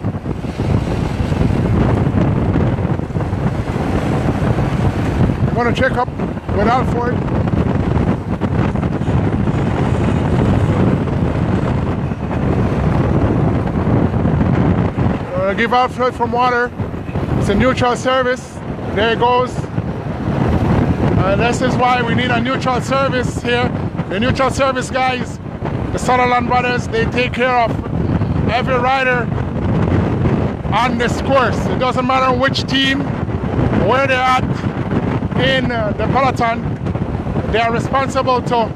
I'm going to check up with Alford. Give Alford some water. It's a neutral service. There it goes. This is why we need a neutral service here. The neutral service guys, the Sutherland brothers, they take care of every rider on this course. It doesn't matter which team, where they're at in the peloton, they are responsible to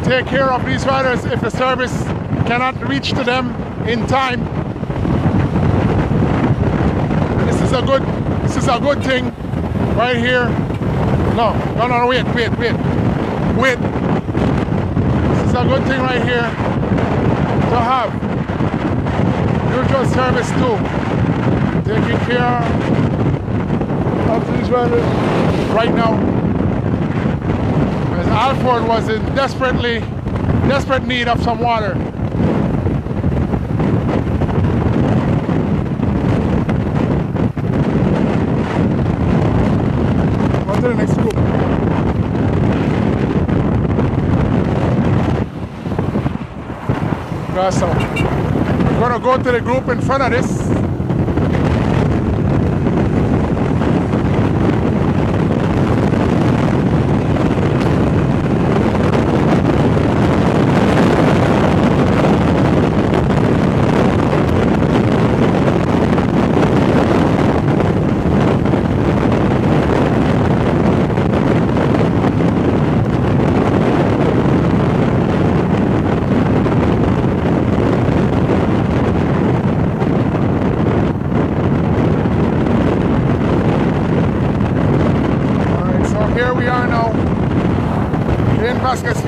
take care of these riders if the service cannot reach to them in time. This is a good thing right here. No, wait. This is a good thing right here to have neutral service too, taking care of these riders right now. As Alford was in desperate need of some water. On to the next group. So we're gonna go to the group in front of this.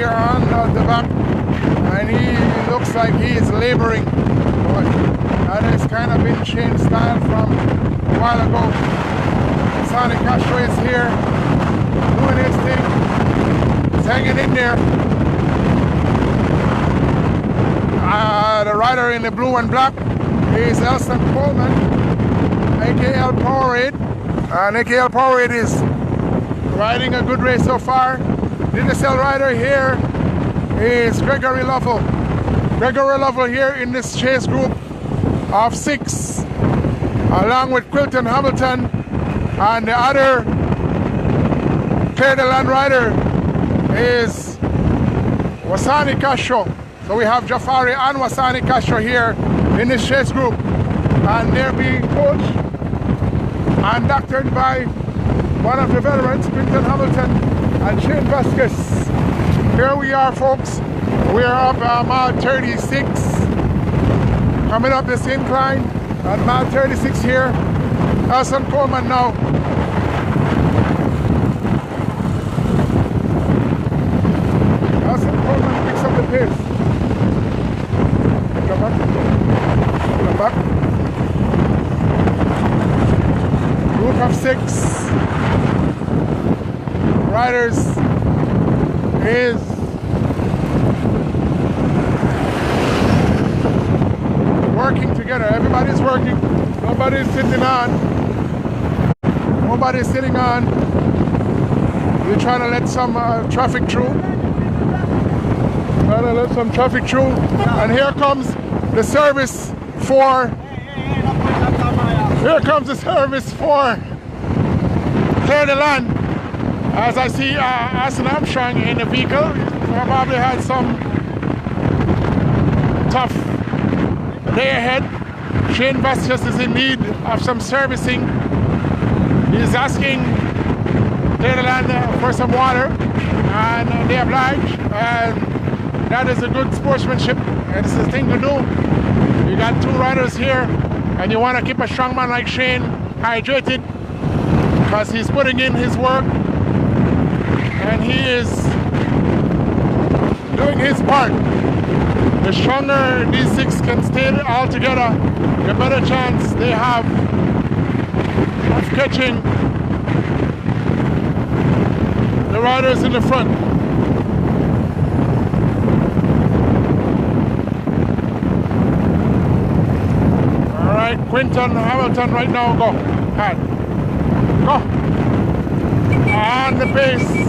here on the back, and he looks like he is laboring. But that has kind of been changed style from a while ago. Sonic Castro is here doing his thing. He's hanging in there. The rider in the blue and black is Elston Coleman, AKL Powerade. And AKL Powerade is riding a good race so far. The NSL rider here is Gregory Lovell. Gregory Lovell here in this chase group of 6, along with Quilton Hamilton, and the other Clear the Land rider is Wasani Castro. So we have Jafari and Wasani Castro here in this chase group, and they're being coached and doctored by one of the veterans, Quinton Hamilton and Shane Vasquez. Here we are, folks. We're up mile 36, coming up this incline at mile 36 here. Elson Coleman now. Elson Coleman picks up the pace. Come back. Group of 6 riders is working together. Everybody's working. Nobody's sitting on. Nobody's sitting on. We're trying to let some traffic through. And here comes the service for. Here comes the service for Clear the Land. As I see Aston Armstrong in the vehicle, probably had some tough day ahead. Shane Vasquez is in need of some servicing. He's asking Clear the Land for some water, and they oblige. And that is a good sportsmanship, and it's the thing to do. You got 2 riders here, and you want to keep a strong man like Shane hydrated, because he's putting in his work and he is doing his part. The stronger these 6 can stay all together, the better chance they have of catching the riders in the front. Alright, Quinton Hamilton right now, go. Hard. Go. On the pace.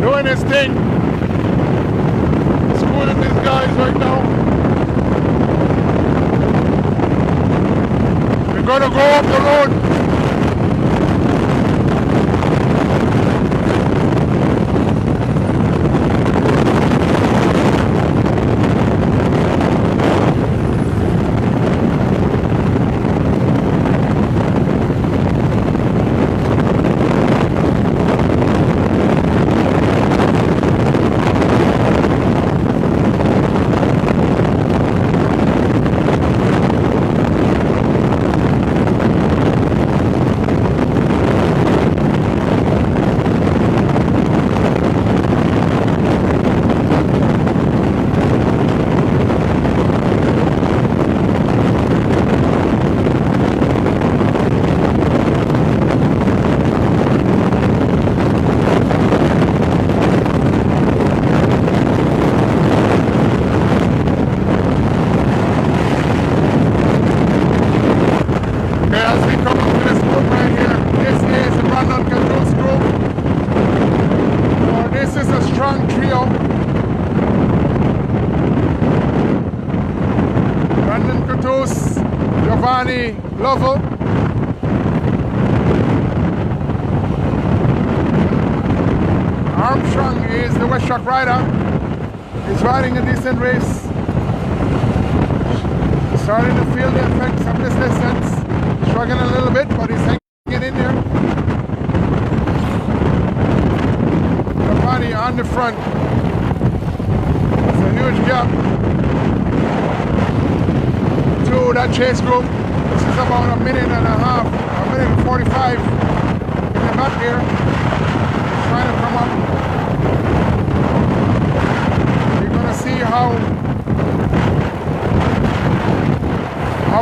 Doing his thing. Schooling these guys right now. We're gonna go up the road. Lovell. Armstrong is the West Truck rider. He's riding a decent race. Starting to feel the effects of this distance. Struggling a little bit, but he's hanging in there. The body on the front. It's a huge gap to that chase group. This is about a minute and a half, a minute and 45 in the back here. Trying to come up. see how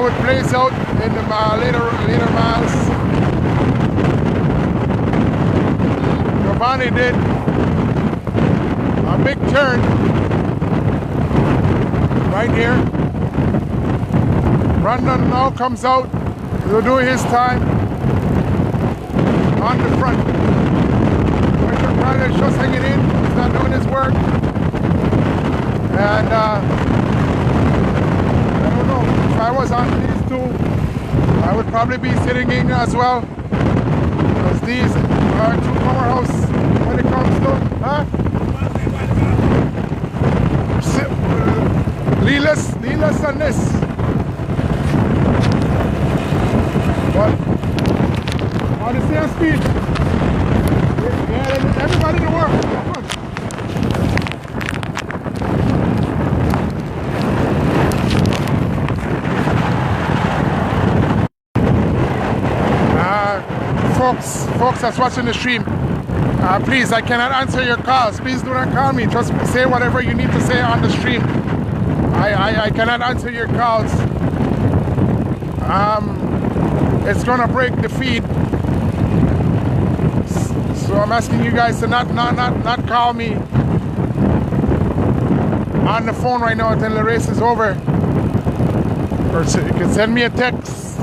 it plays out in the later miles. Jawmaine did a big turn right here. Brandon now comes out to do his time on the front. Brandon is just hanging in, he's not doing his work. And I don't know, if I was on these two, I would probably be sitting in as well. Because these are two powerhouse when it comes to, Leeless on this. But on the same speed. Yeah, everybody to work. Come on. Folks that's watching the stream, please, I cannot answer your calls. Please do not call me. Just say whatever you need to say on the stream. I cannot answer your calls. It's gonna break the feed. So I'm asking you guys to not call me on the phone right now until the race is over. Or you can send me a text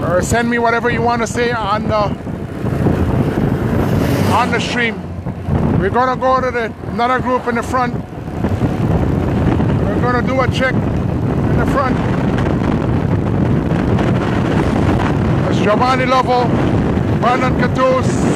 or send me whatever you want to say on the stream. We're gonna go to another group in the front. We're gonna do a check in the front. That's Jawmaine Lovell, Brandon Catus.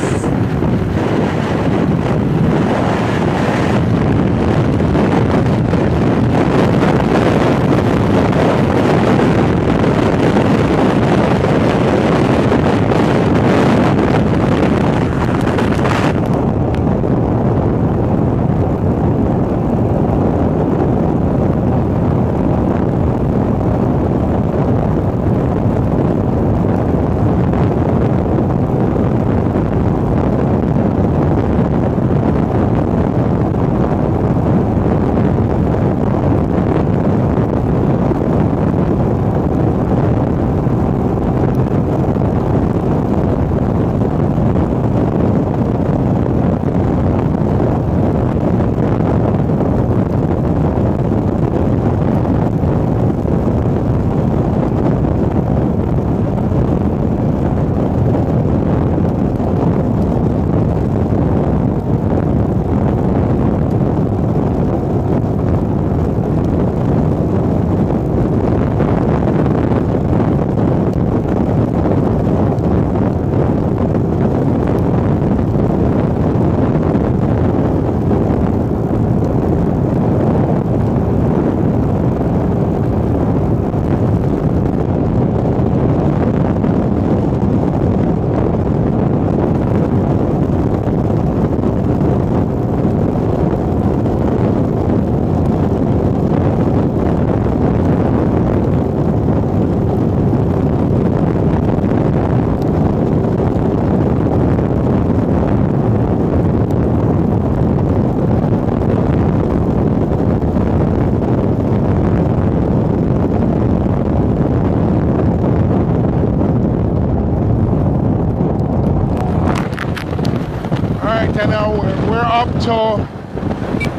And now we're up to,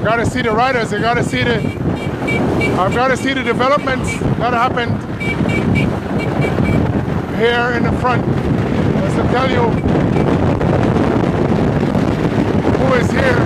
gotta see the riders, I've gotta see the developments that happened here in the front. Just to tell you who is here.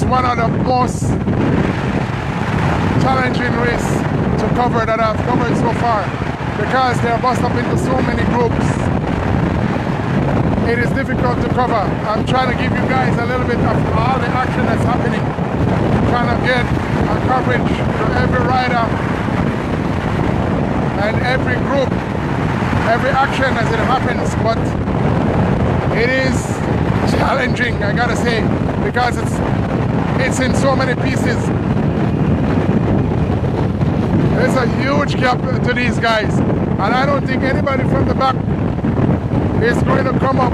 One of the most challenging races to cover that I've covered so far, because they're bust up into so many groups. It is difficult to cover. I'm trying to give you guys a little bit of all the action that's happening, trying to get a coverage every rider and every group, every action as it happens, but it is challenging, I gotta say, because it's in so many pieces. There's a huge gap to these guys, and I don't think anybody from the back is going to come up.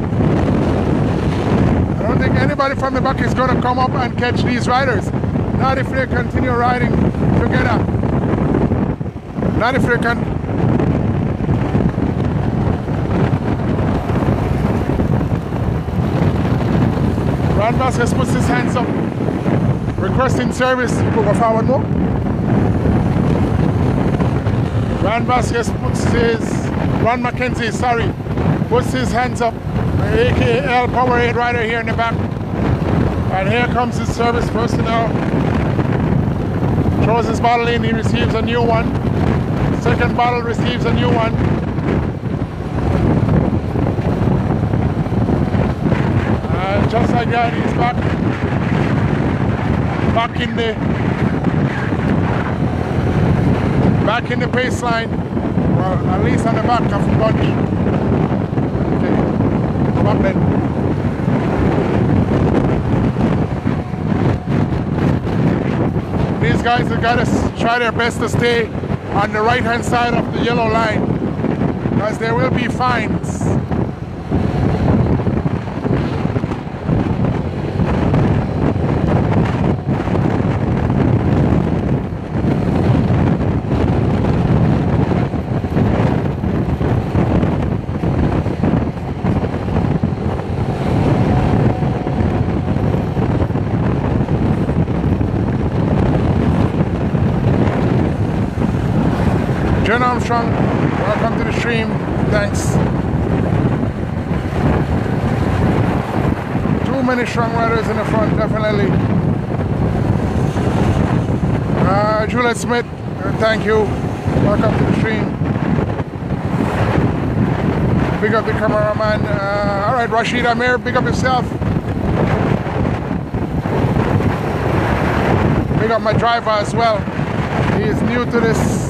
I don't think anybody from the back is going to come up and catch these riders. Not if they continue riding together. Not if they can. Ron Vasquez puts his hands up, requesting service. You go forward more. Ron Vasquez puts his, Ron McKenzie, sorry, puts his hands up. AKL Powerade rider here in the back. And here comes his service personnel. Throws his bottle in, he receives a new one. Second bottle receives a new one. And just like that, he's back in the baseline. Well, at least on the back of the bunch. Okay, come up then. These guys have got to try their best to stay on the right hand side of the yellow line, because there will be fines. John Armstrong, welcome to the stream. Thanks. Too many strong riders in the front, definitely. Juliet Smith, thank you. Welcome to the stream. Big up the cameraman. All right, Rashid Amir, big up yourself. Big up my driver as well. He is new to this.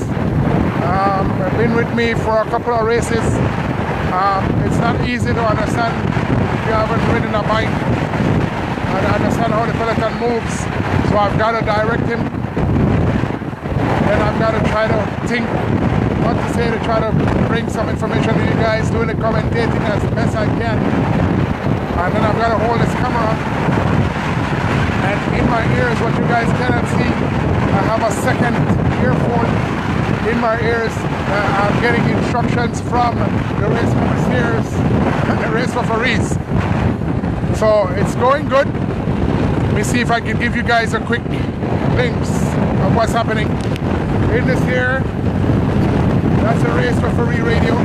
Been with me for a couple of races. It's not easy to understand if you haven't ridden a bike and understand how the peloton moves. So I've got to direct him, and I've got to try to think what to say to try to bring some information to you guys, doing the commentating as best I can. And then I've got to hold this camera, and in my ears, what you guys cannot see, I have a second earphone in my ears. I'm getting instructions from the race overseers and the race referees. So it's going good. Let me see if I can give you guys a quick glimpse of what's happening. In this here, that's the race referee radio.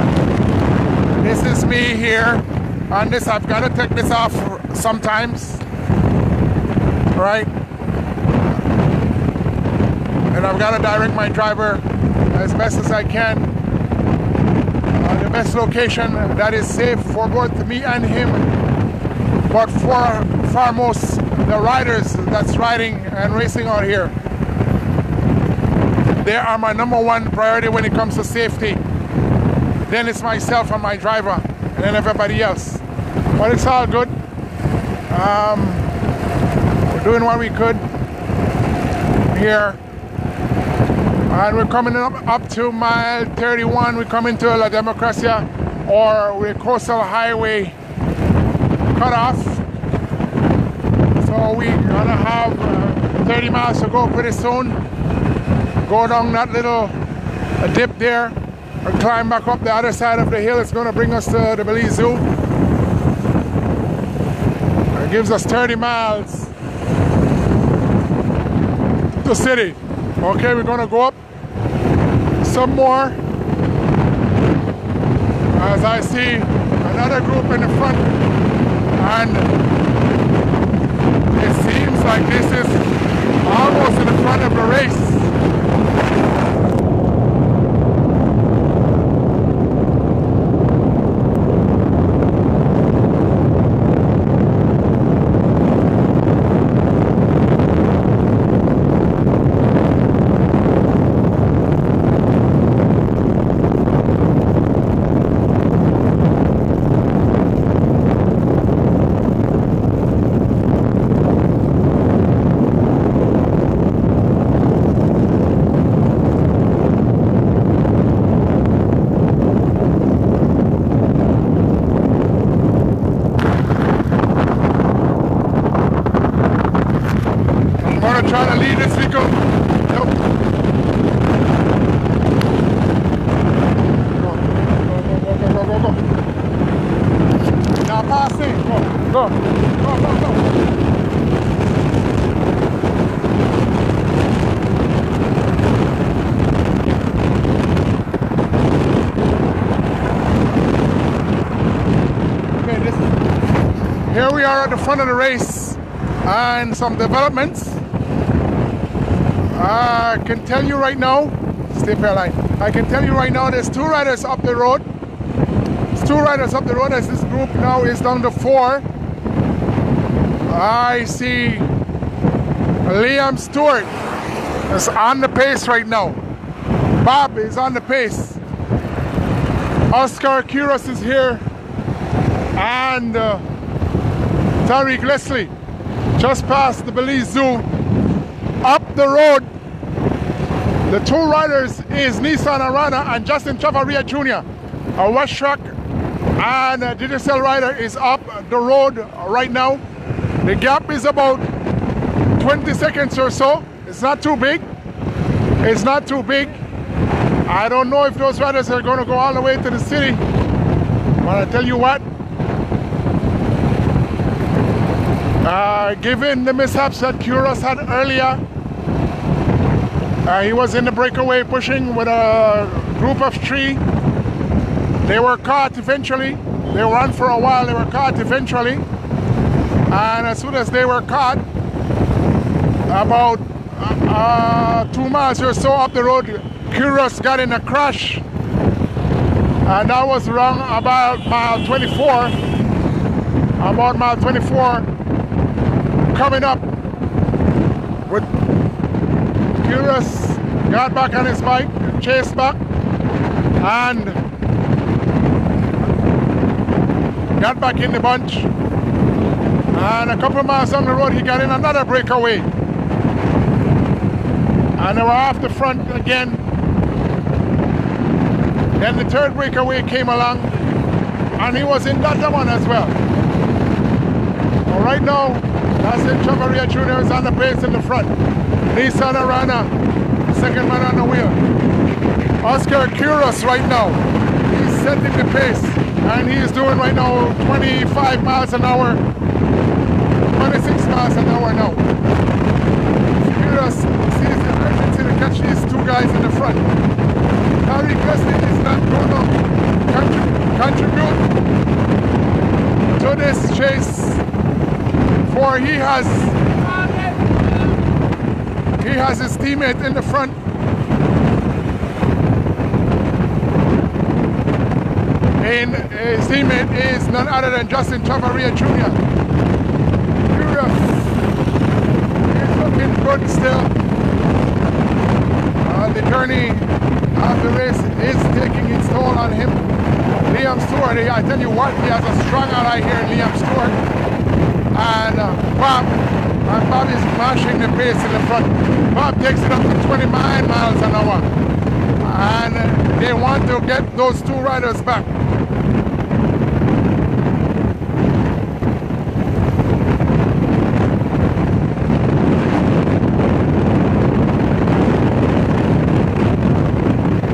This is me here. On this, I've got to take this off sometimes. Right? And I've got to direct my driver as best as I can on the best location that is safe for both me and him, but for foremost the riders that's riding and racing out here. They are my number one priority when it comes to safety. Then it's myself and my driver, and then everybody else. But it's all good. We're doing what we could here. And we're coming up to mile 31. We're coming to La Democracia, or the coastal highway cutoff. So we're gonna have 30 miles to go pretty soon. Go down that little dip there and climb back up the other side of the hill. It's gonna bring us to the Belize Zoo. It gives us 30 miles to city. Okay, we're gonna go up some more as I see another group in the front, and it seems like this is almost in the front of the race. trying to lead this vehicle. Nope. Go. Now pass it. Go. Here we are at the front of the race and some developments. I can tell you right now, stay fair line. I can tell you right now there's 2 riders up the road. There's 2 riders up the road as this group now is down to 4. I see Liam Stewart is on the pace right now. Bob is on the pace. Oscar Kuros is here. And Tariq Leslie just past the Belize Zoo. Up the road, the 2 riders is Nissan Arana and Justin Chavaria Jr. A West Truck and a Digicel rider is up the road right now. The gap is about 20 seconds or so. It's not too big. It's not too big. I don't know if those riders are going to go all the way to the city, but I tell you what, given the mishaps that Kuros had earlier, he was in the breakaway pushing with a group of 3. They were caught eventually. They were on for a while, they were caught eventually. And as soon as they were caught, about 2 miles or so up the road, Kuros got in a crash. And that was around about mile 24. About mile 24. Coming up with Kuros got back on his bike, chased back, and got back in the bunch. And a couple of miles down the road, he got in another breakaway. And they were off the front again. Then the 3rd breakaway came along, and he was in that one as well. Well, right now, Justin Chavaria Jr. is on the pace in the front. Nissan Arana, 2nd man on the wheel. Oscar Kuros right now, he's setting the pace, and he is doing right now 25 miles an hour, 26 miles an hour now. Kuros sees the urgency to catch these 2 guys in the front. Harry Wesley is not going to contribute to this chase, for he has his teammate in the front. And his teammate is none other than Justin Chavaria Jr. Kuros is looking good still. The journey of the race is taking its toll on him. Liam Stewart, I tell you what, he has a strong ally here in Liam Stewart. And Bob is mashing the pace in the front. Bob takes it up to 29 miles an hour. And they want to get those 2 riders back.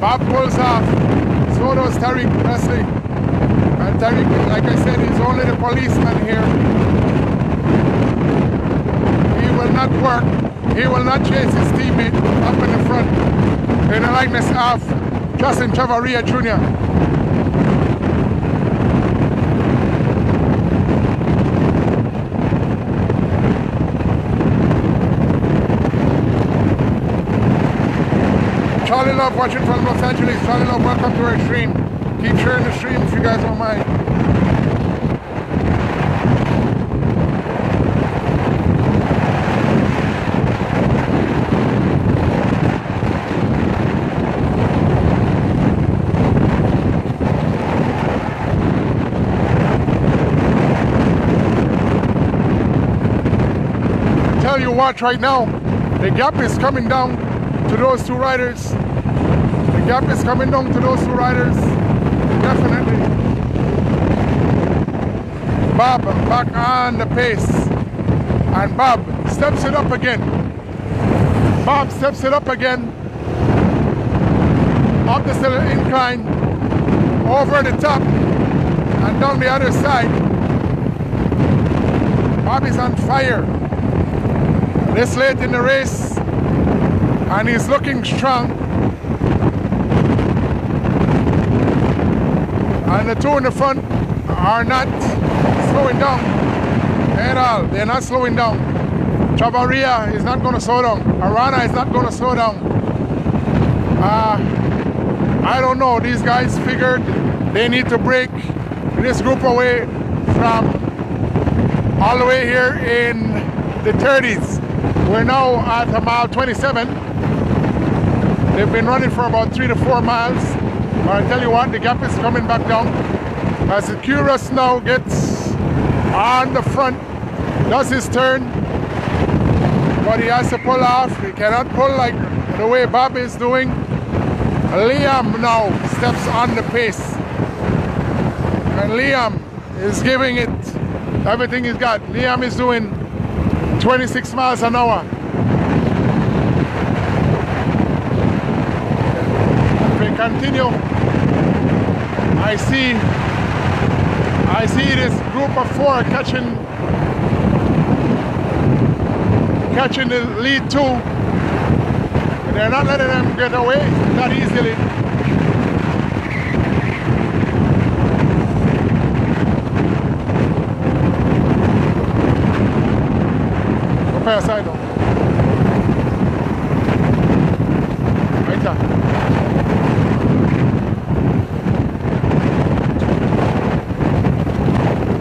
Bob pulls off, so does Tariq Leslie. And Tariq, like I said, is only the policeman here. He will not work, he will not chase his teammate up in the front in the likeness of Justin Chavaria Jr. Charlie Love watching from Los Angeles. Charlie Love, welcome to our stream. Keep sharing the stream if you guys don't mind. Tell you what, right now, the gap is coming down to those 2 riders. The gap is coming down to those 2 riders. Definitely. Bob back on the pace. And Bob steps it up again. Bob steps it up again, up this little incline, over the top, and down the other side. Bob is on fire this late in the race, and he's looking strong. And the two in the front are not slowing down at all. They're not slowing down. Jawmaine is not going to slow down. Armenia is not going to slow down. I don't know. These guys figured they need to break this group away from all the way here in the 30s. We're now at a mile 27. They've been running for about 3 to 4 miles. But I tell you what, the gap is coming back down. As the Curious now gets on the front, does his turn, but he has to pull off. He cannot pull like the way Bob is doing. Liam now steps on the pace. And Liam is giving it everything he's got. Liam is doing 26 miles an hour. If we continue, I see this group of 4 catching the lead 2. They're not letting them get away that easily. Go past side though. Right there.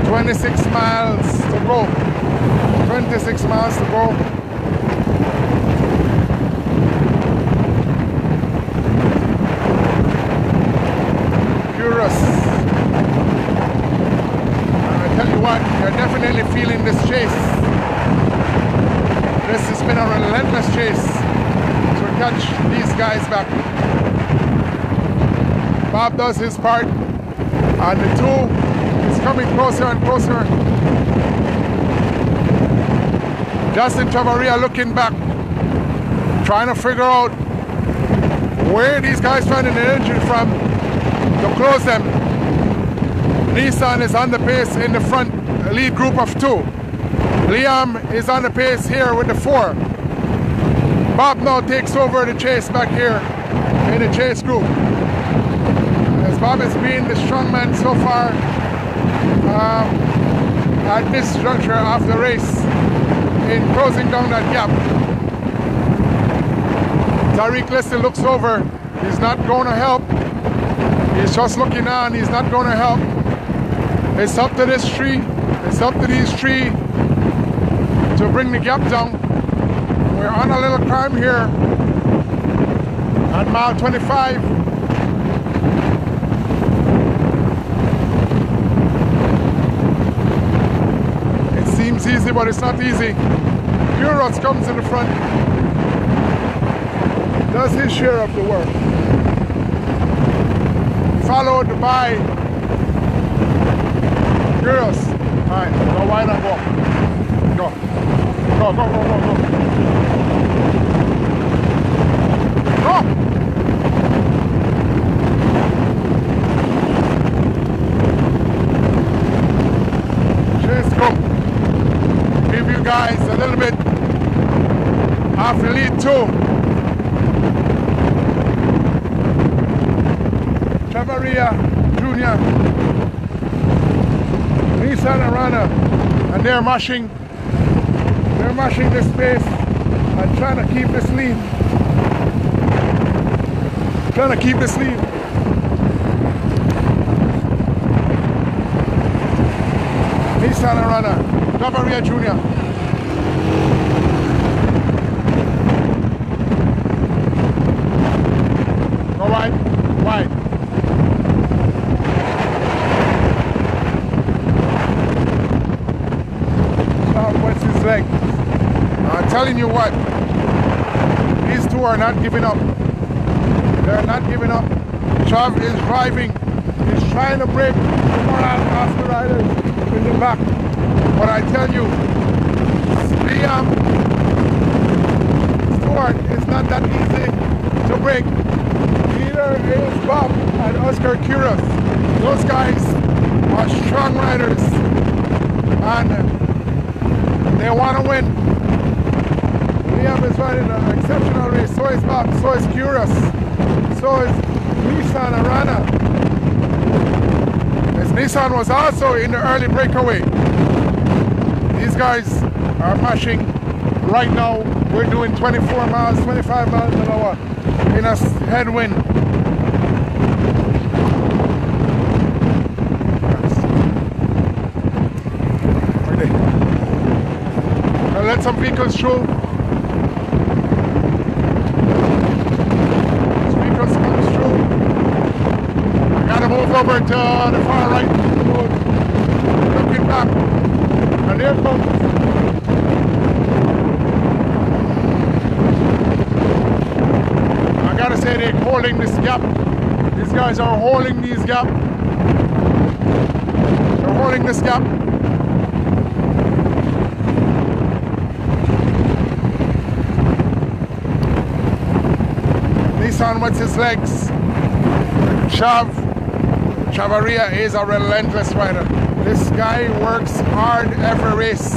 26 miles to go. 26 miles to go. Curious. I tell you what, you're definitely feeling this chase. This has been a relentless chase to catch these guys back. Bob does his part, and the two is coming closer and closer. Justin Jawmaine looking back, trying to figure out where these guys finding the energy from to close them. Meighan is on the pace in the front, a lead group of 2. Liam is on the pace here with the 4. Bob now takes over the chase back here in the chase group. As Bob has been the strongman so far at this juncture of the race in closing down that gap. Tariq Lester looks over. He's not going to help. He's just looking on. He's not going to help. It's up to this tree. It's up to these 3 to bring the gap down. We're on a little climb here on mile 25. Seems easy, but it's not easy. Curious comes in the front, does his share of the work, followed by Curious. Alright, go wide and go. Go. Go, go, go, go, go. Go! Chase, go. Give you guys a little bit of the lead 2. Jawmaine Jr., Meighan and Rana, and they're mashing this pace and trying to keep this lead. Trying to keep this lead. Meighan and Rana. Jawmaine Jr. Go wide, wide. What's his leg? I'm telling you what, these 2 are not giving up. They're not giving up. Chav is driving. He's trying to break the morale off the riders in the back. But I tell you, Liam Stewart is not that easy to break. Neither is Bob and Oscar Curious. Those guys are strong riders and they want to win. Liam is riding an exceptional race. So is Bob. So is Curious. So is Nissan Arana. As Nissan was also in the early breakaway. These guys are mashing. Right now, we're doing 24 miles, 25 miles an hour in a headwind. Now let some vehicles through. As vehicles comes through, I gotta move over to the far right road. Looking back, and there comes. I gotta say they're holding this gap. These guys are holding these gap. They're holding this gap. Nissan with his legs. Chavarria is a relentless rider. This guy works hard every race.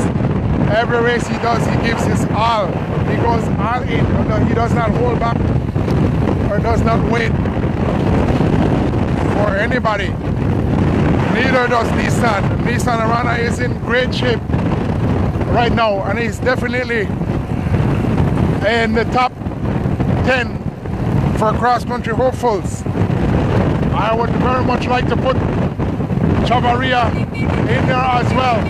Every race he does, he gives his all. He goes all in. He does not hold back or does not wait for anybody. Neither does Nissan. Nissan Arana is in great shape right now, and he's definitely in the top 10 for cross-country hopefuls. I would very much like to put Chavarria in there as well.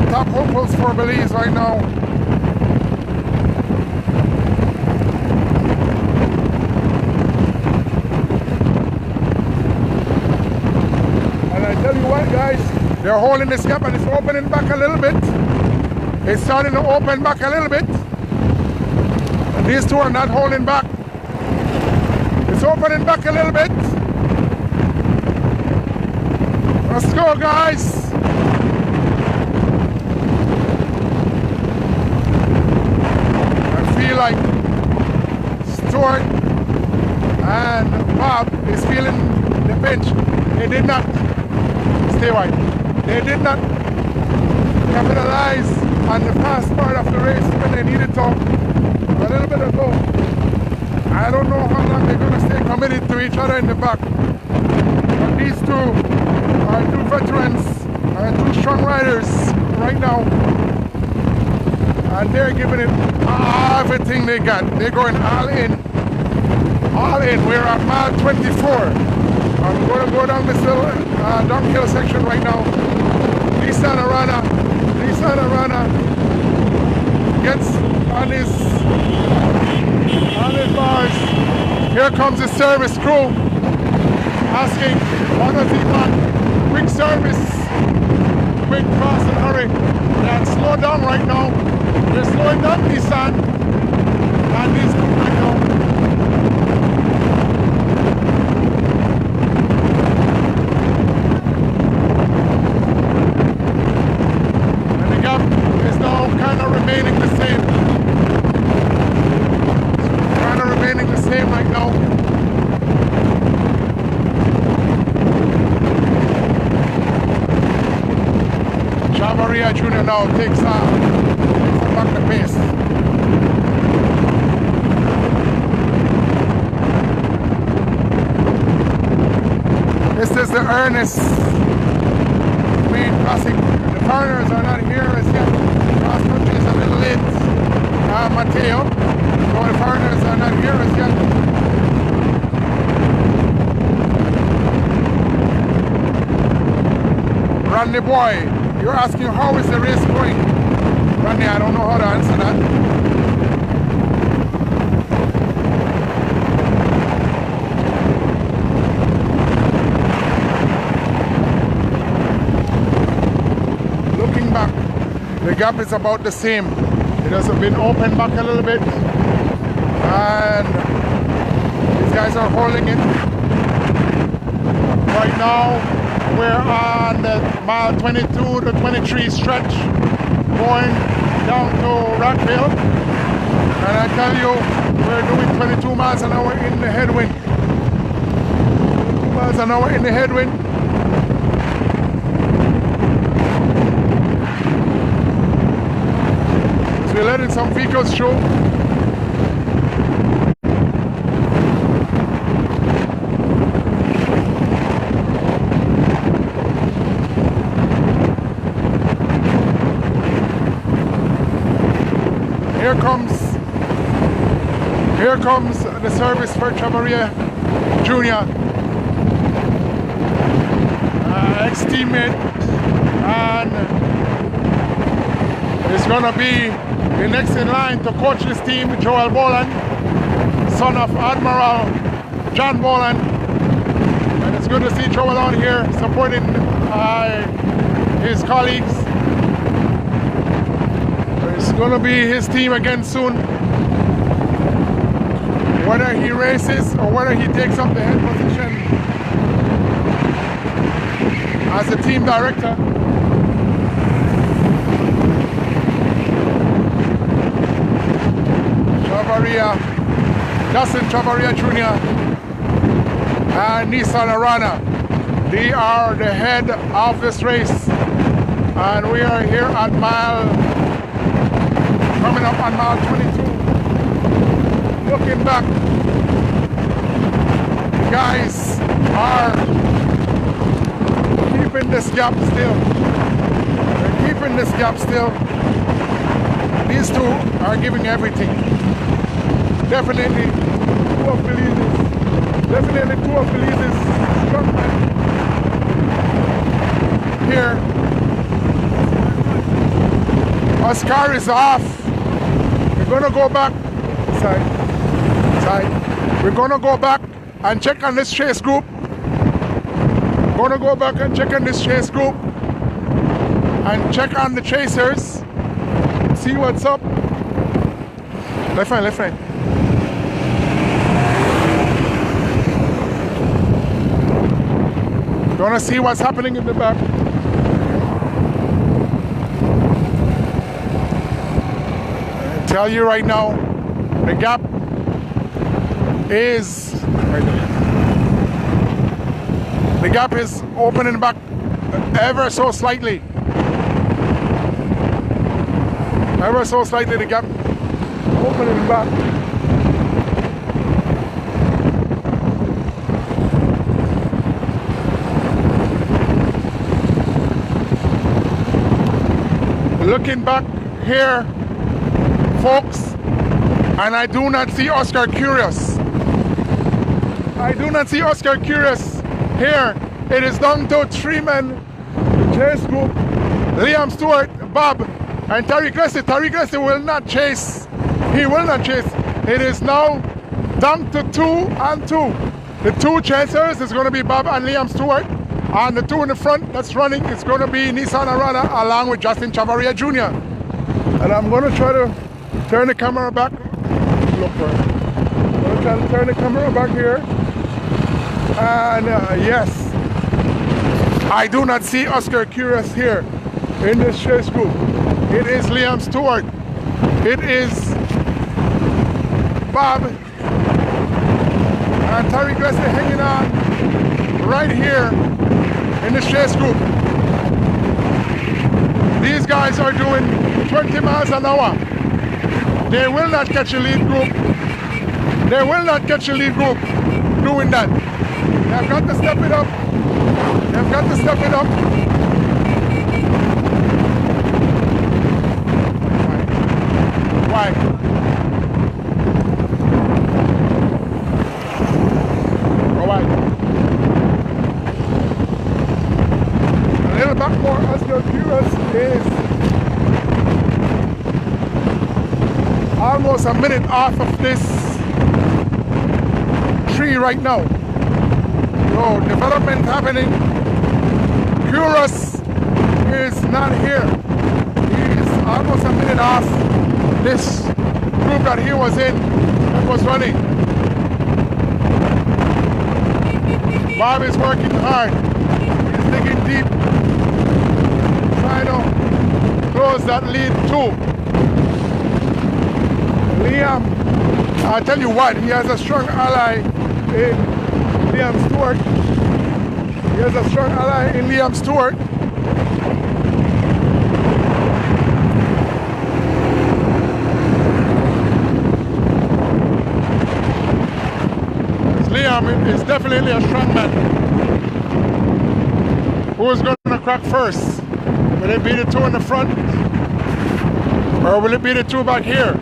Top hopefuls for Belize right now. And I tell you what, guys, they're holding this gap and it's opening back a little bit. It's starting to open back a little bit. And these two are not holding back. It's opening back a little bit. Let's go, guys. Like Stuart and Bob is feeling the pinch. They did not stay wide. They did not capitalize on the fast part of the race when they needed to a little bit ago. I don't know how long they're going to stay committed to each other in the back. But these two are two veterans and two strong riders right now. And they're giving it everything they got. They're going all in. All in. We're at mile 24. I'm going to go down this little downhill section right now. Nissan Arana gets on his bars. Here comes the service crew asking, what does he want? Quick service. Quick, fast and hurry. And slow down right now. They're slowing down Nissan and these two right now. And the gap is now kind of remaining the same. Kind of remaining the same right now. Chavarria Jr. now takes back the pace. This is the Ernest Main Classic. The foreigners are not here as yet. Cross country is a little late. Mateo. So the foreigners are not here as yet. Randy boy, you're asking how is the race going? Randy, I don't know how to answer that. Looking back, the gap is about the same. It has been opened back a little bit. And these guys are holding it. Right now, we're on the mile 22 to 23 stretch, going down to Rockville. And I tell you, we're doing 22 miles an hour in the headwind. 22 miles an hour in the headwind. So we're letting some vehicles through. Here comes the service for Chavaria Jr. Ex-teammate, and is going to be the next in line to coach this team, Joel Boland, son of Admiral John Boland. And it's good to see Joel out here supporting his colleagues. It's going to be his team again soon. Whether he races or whether he takes up the head position as the team director. Justin Chavaria Jr. and Nissan Arana. They are the head of this race. And we are here at coming up on mile 22. Looking back, the guys are keeping this gap still. They're keeping this gap still. These two are giving everything. Definitely two of Belize's. Definitely two of Belize's strongmen here. Oscar is off. We're gonna go back. Side. We're gonna go back and check on this chase group. Gonna go back and check on this chase group and check on the chasers. See what's up. Left right. Gonna see what's happening in the back. I tell you right now, the gap is right there. The gap is opening back ever so slightly. Ever so slightly, the gap opening back. Looking back here, folks, and I do not see Oscar Curious. I do not see Oscar Curious here. It is down to three men, the chase group, Liam Stewart, Bob, and Tariq Leslie. Tariq Leslie will not chase. He will not chase. It is now down to 2 and 2. The two chasers is going to be Bob and Liam Stewart. And the two in the front that's running is going to be Nissan Arana along with Justin Chavaria Jr. And I'm going to try to turn the camera back. Look for it. I'm going to try to turn the camera back here. And yes, I do not see Oscar Curious here in this chase group. It is Liam Stewart. It is Bob and Tariq Leslie hanging on right here in this chase group. These guys are doing 20 miles an hour. They will not catch a lead group. They will not catch a lead group doing that. They've got to step it up. They've got to step it up. Why? Go wide. A little back more as your Curious is almost a minute off of this tree right now. So development happening. Curious is not here. He's almost a minute off this group that he was in and was running. Bob is working hard. He's digging deep. Trying to close that lead too. Liam, I tell you what, he has a strong ally in Liam Stewart. He has a strong ally in Liam Stewart. Liam is definitely a strong man. Who is going to crack first? Will it be the two in the front? Or will it be the two back here?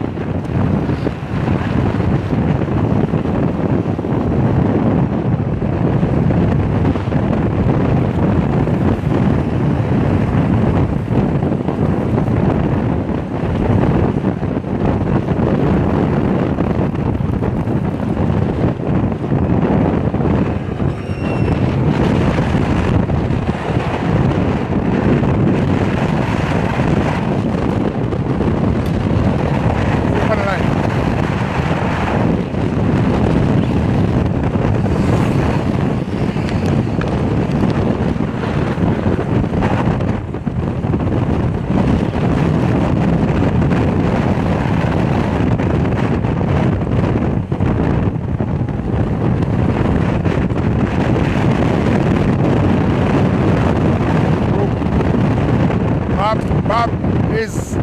Bob is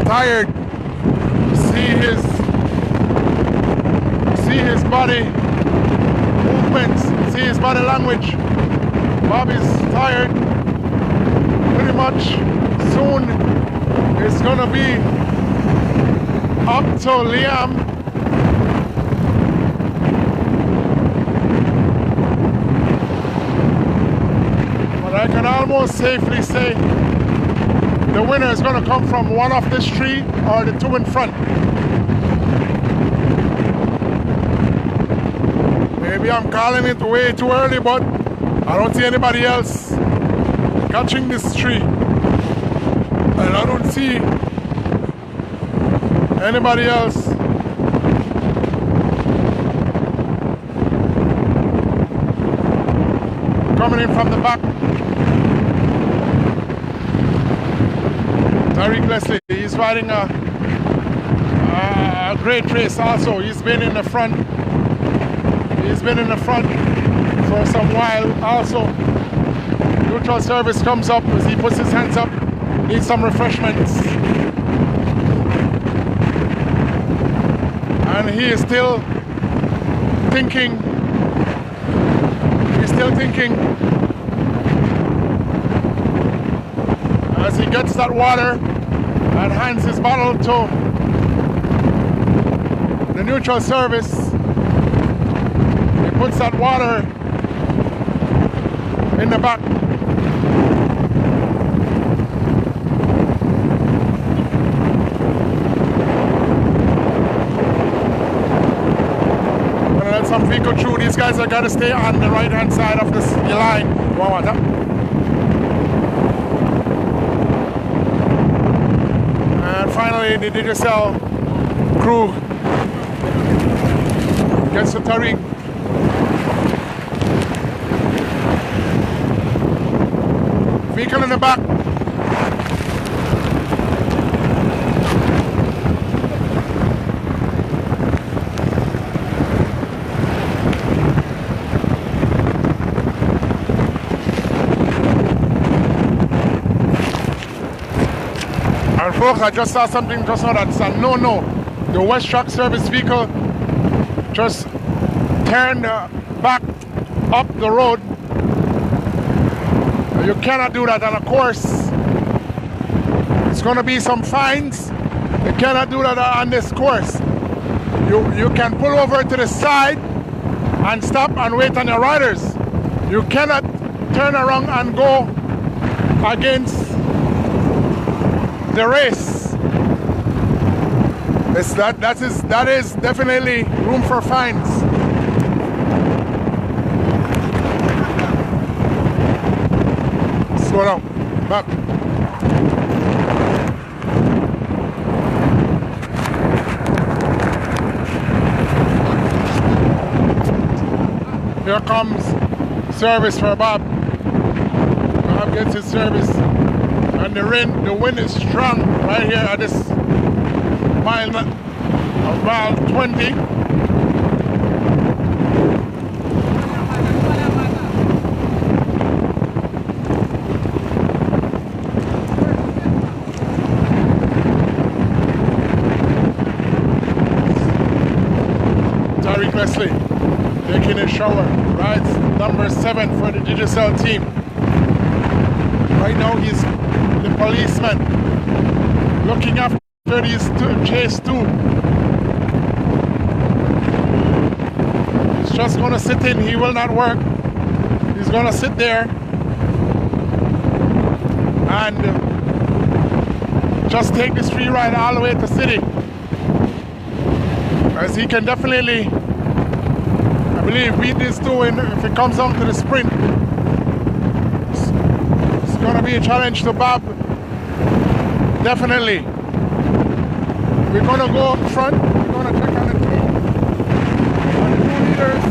tired. See his body movements, see his body language. Bob is tired. Pretty much soon it's gonna be up to Liam. But I can almost safely say the winner is going to come from one off this tree or the two in front. Maybe I'm calling it way too early, but I don't see anybody else catching this tree. And I don't see anybody else coming in from the back. Tariq Leslie, he's riding a great race also. He's been in the front. He's been in the front for some while also. Neutral service comes up as he puts his hands up. Needs some refreshments. And he is still thinking. He's still thinking. As he gets that water and hands his bottle to the neutral service, he puts that water in the back. I'm gonna let some vehicle through. These guys are gonna stay on the right hand side of this line. And finally, the Digicel crew gets to Tariq. Vehicle in the back. And folks, I just saw something just now that's a no-no. The West Track Service vehicle just turned back up the road. You cannot do that, and of course, it's going to be some fines. You cannot do that on this course. You can pull over to the side and stop and wait on your riders. You cannot turn around and go against the race. That is definitely room for fines. Slow down. Back. Here comes service for Bob. Bob gets his service. And the wind is strong right here at this mile 20. Wesley taking a shower, rides number 7 for the Digicel team. Right now he's the policeman looking after these chase 2. He's just gonna sit in, he will not work. He's gonna sit there and just take this free ride all the way to city. As he can definitely, I believe, beat this 2 if it comes down to the sprint. It's going to be a challenge to Bob. Definitely. We're going to go up front. We're going to check on the 2 leaders.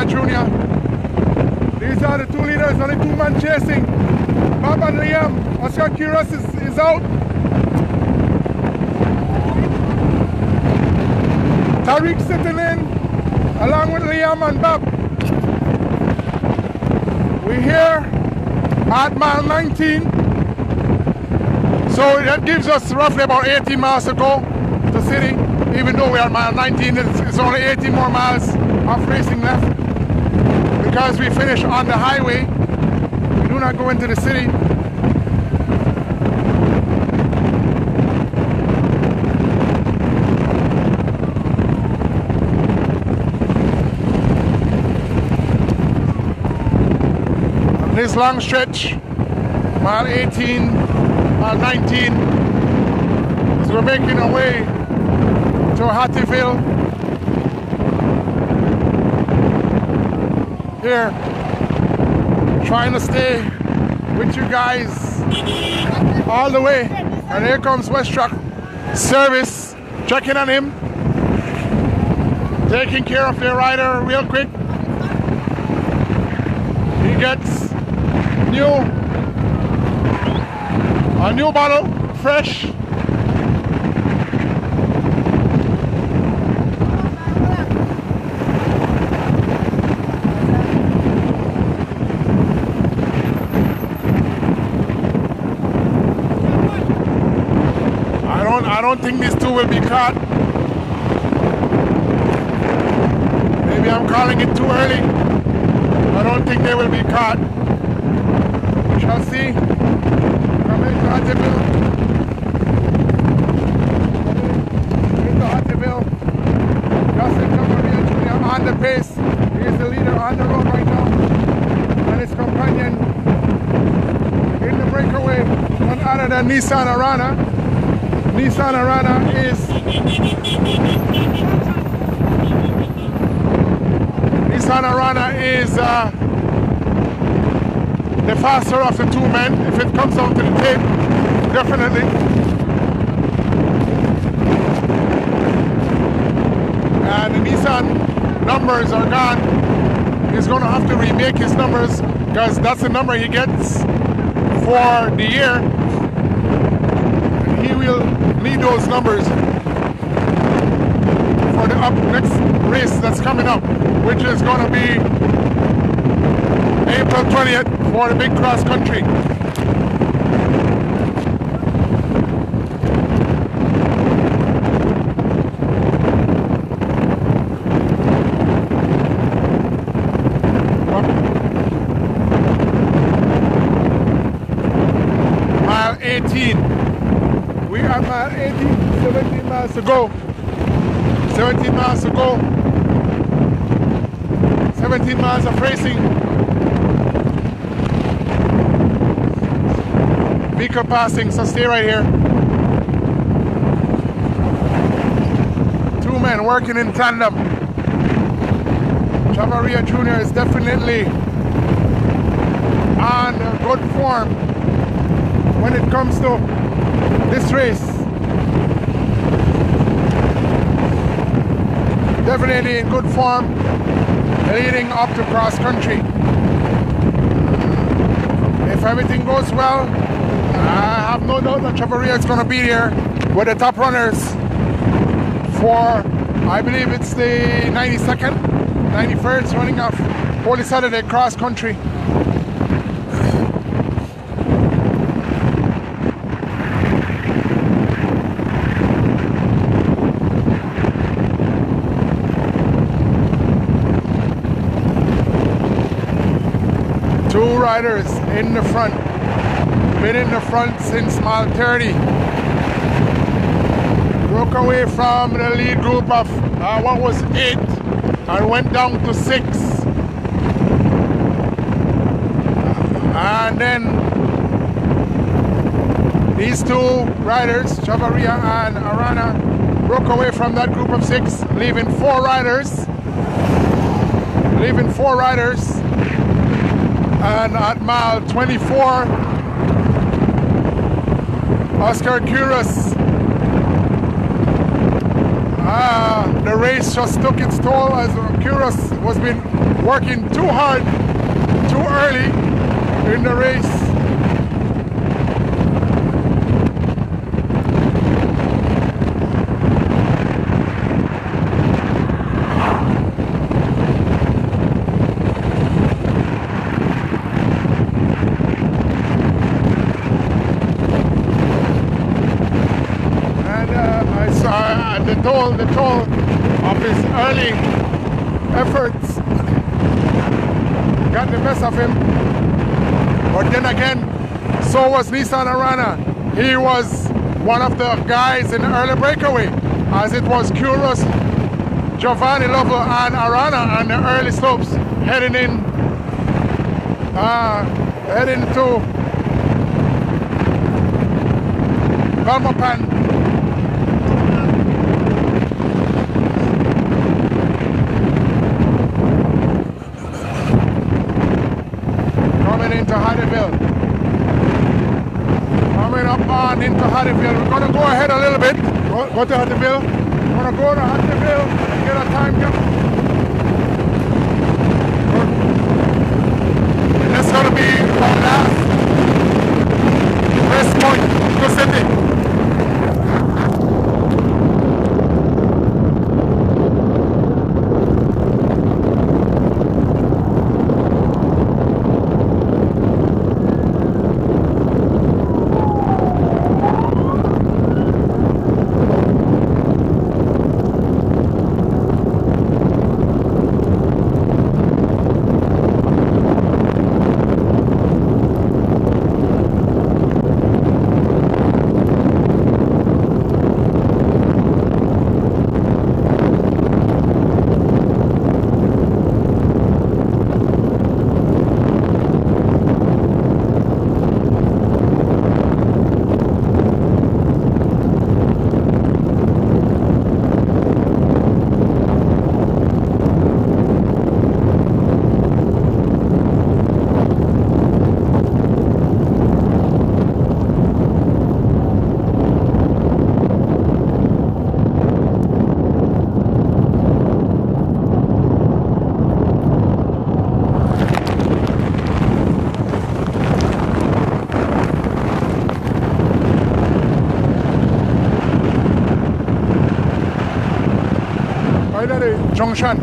Jr. These are the 2 leaders, only 2 men chasing. Bob and Liam. Oscar Kiros is out. Tariq sitting in along with Liam and Bob. We're here at mile 19. So that gives us roughly about 18 miles to go to city. Even though we are at mile 19, it's only 18 more miles of racing left. Because we finish on the highway, we do not go into the city. On this long stretch, mile 18, mile 19, as we're making our way to Hattieville. Here, trying to stay with you guys all the way. And here comes West Truck Service, checking on him, taking care of their rider real quick. He gets a new bottle, fresh. I don't think these 2 will be caught. Maybe I'm calling it too early. I don't think they will be caught. We shall see. Coming to Hattieville. Into Hattieville. Justin Jawmaine Jr. on the pace. He is the leader on the road right now. And his companion in the breakaway, none other than Nissan Arana. Nissan Arana is the faster of the 2 men. If it comes down to the tape, definitely. And the Nissan numbers are gone. He's going to have to remake his numbers because that's the number he gets for the year. He will need those numbers for the next race that's coming up, which is going to be April 20th for the big cross country. Mile 18. We are mile 18, 17 miles to go. 17 miles to go. 17 miles of racing. Vehicle passing, so stay right here. Two men working in tandem. Chavarria Jr. is definitely on good form when it comes to this race. Definitely in good form leading up to cross country. If everything goes well, I have no doubt that Chavarria is going to be there with the top runners for, I believe it's the 92nd, 91st running of Holy Saturday cross country. Two riders in the front. Been in the front since mile 30. Broke away from the lead group of what was 8 and went down to 6. And then these two riders, Chavarria and Arana, broke away from that group of 6, leaving 4 riders. And at mile 24, Oscar Curious, the race just took its toll as Curious was been working too hard, too early in the race. The toll of his early efforts got the best of him. But then again, so was Nissan Arana. He was one of the guys in the early breakaway, as it was Curious, Giovanni Lovell and Arana on the early slopes heading to Belmopan. Into Hardyville. Coming up on into Hardyville. We're going to go ahead a little bit. Go to Hardyville. We're going to go to Hardyville and get a time gap. That's going to be our last rest point to City. junction.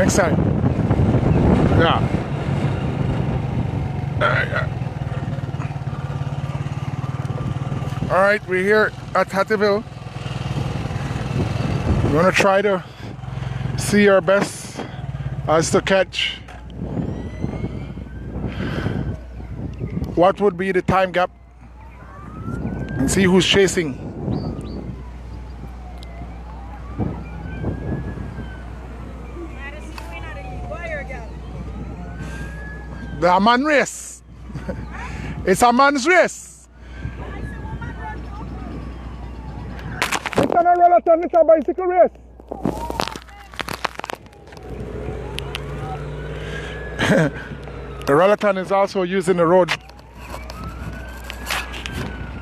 next time. Yeah. All right, we're here at Hattieville. We're gonna try to see our best as to catch what would be the time gap and see who's chasing. The man race. It's a man's race. It's not a relaton, it's a bicycle race. The relaton is also using the road.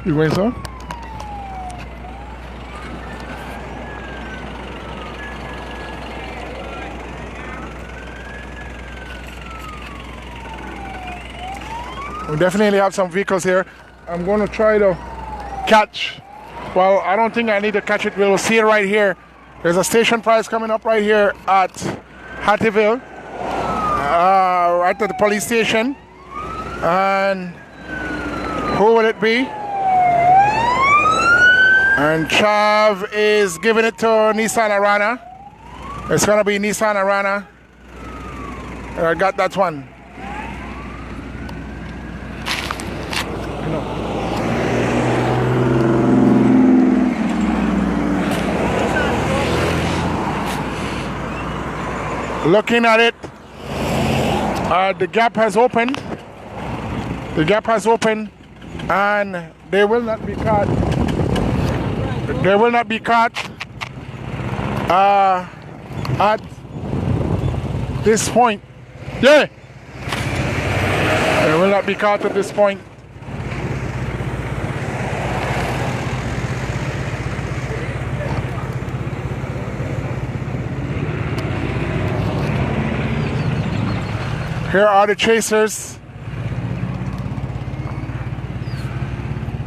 You going, sir? We definitely have some vehicles here. I'm going to try to catch. Well, I don't think I need to catch it. We'll see it right here. There's a station price coming up right here at Hattieville, right at the police station. And who will it be? And Chav is giving it to Nissan Arana. It's going to be Nissan Arana. I got that one. Looking at it, the gap has opened. The gap has opened, and they will not be caught. They will not be caught at this point. Yeah, they will not be caught at this point. Here are the chasers.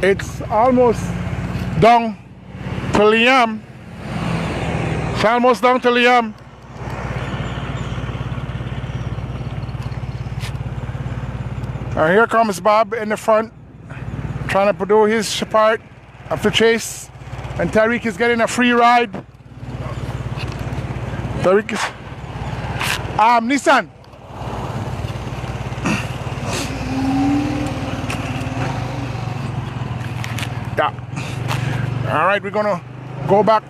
It's almost down to Liam. It's almost down to Liam. Here comes Bob in the front, trying to do his part of the chase. And Tariq is getting a free ride. Tariq is... Nissan. All right, we're gonna go back.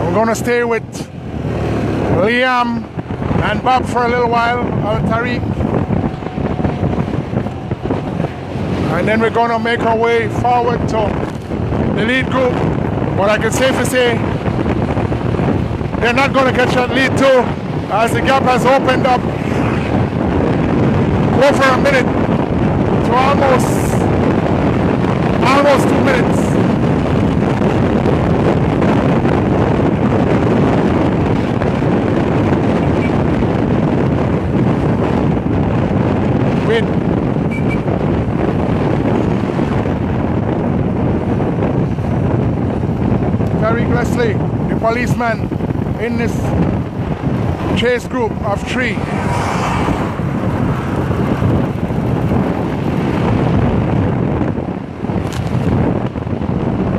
We're gonna stay with Liam and Bob for a little while, Tariq. And then we're gonna make our way forward to the lead group. But I can safely say they're not gonna catch that lead too, as the gap has opened up. Go for a minute to almost 2 minutes. Tariq Leslie, the policeman in this chase group of 3.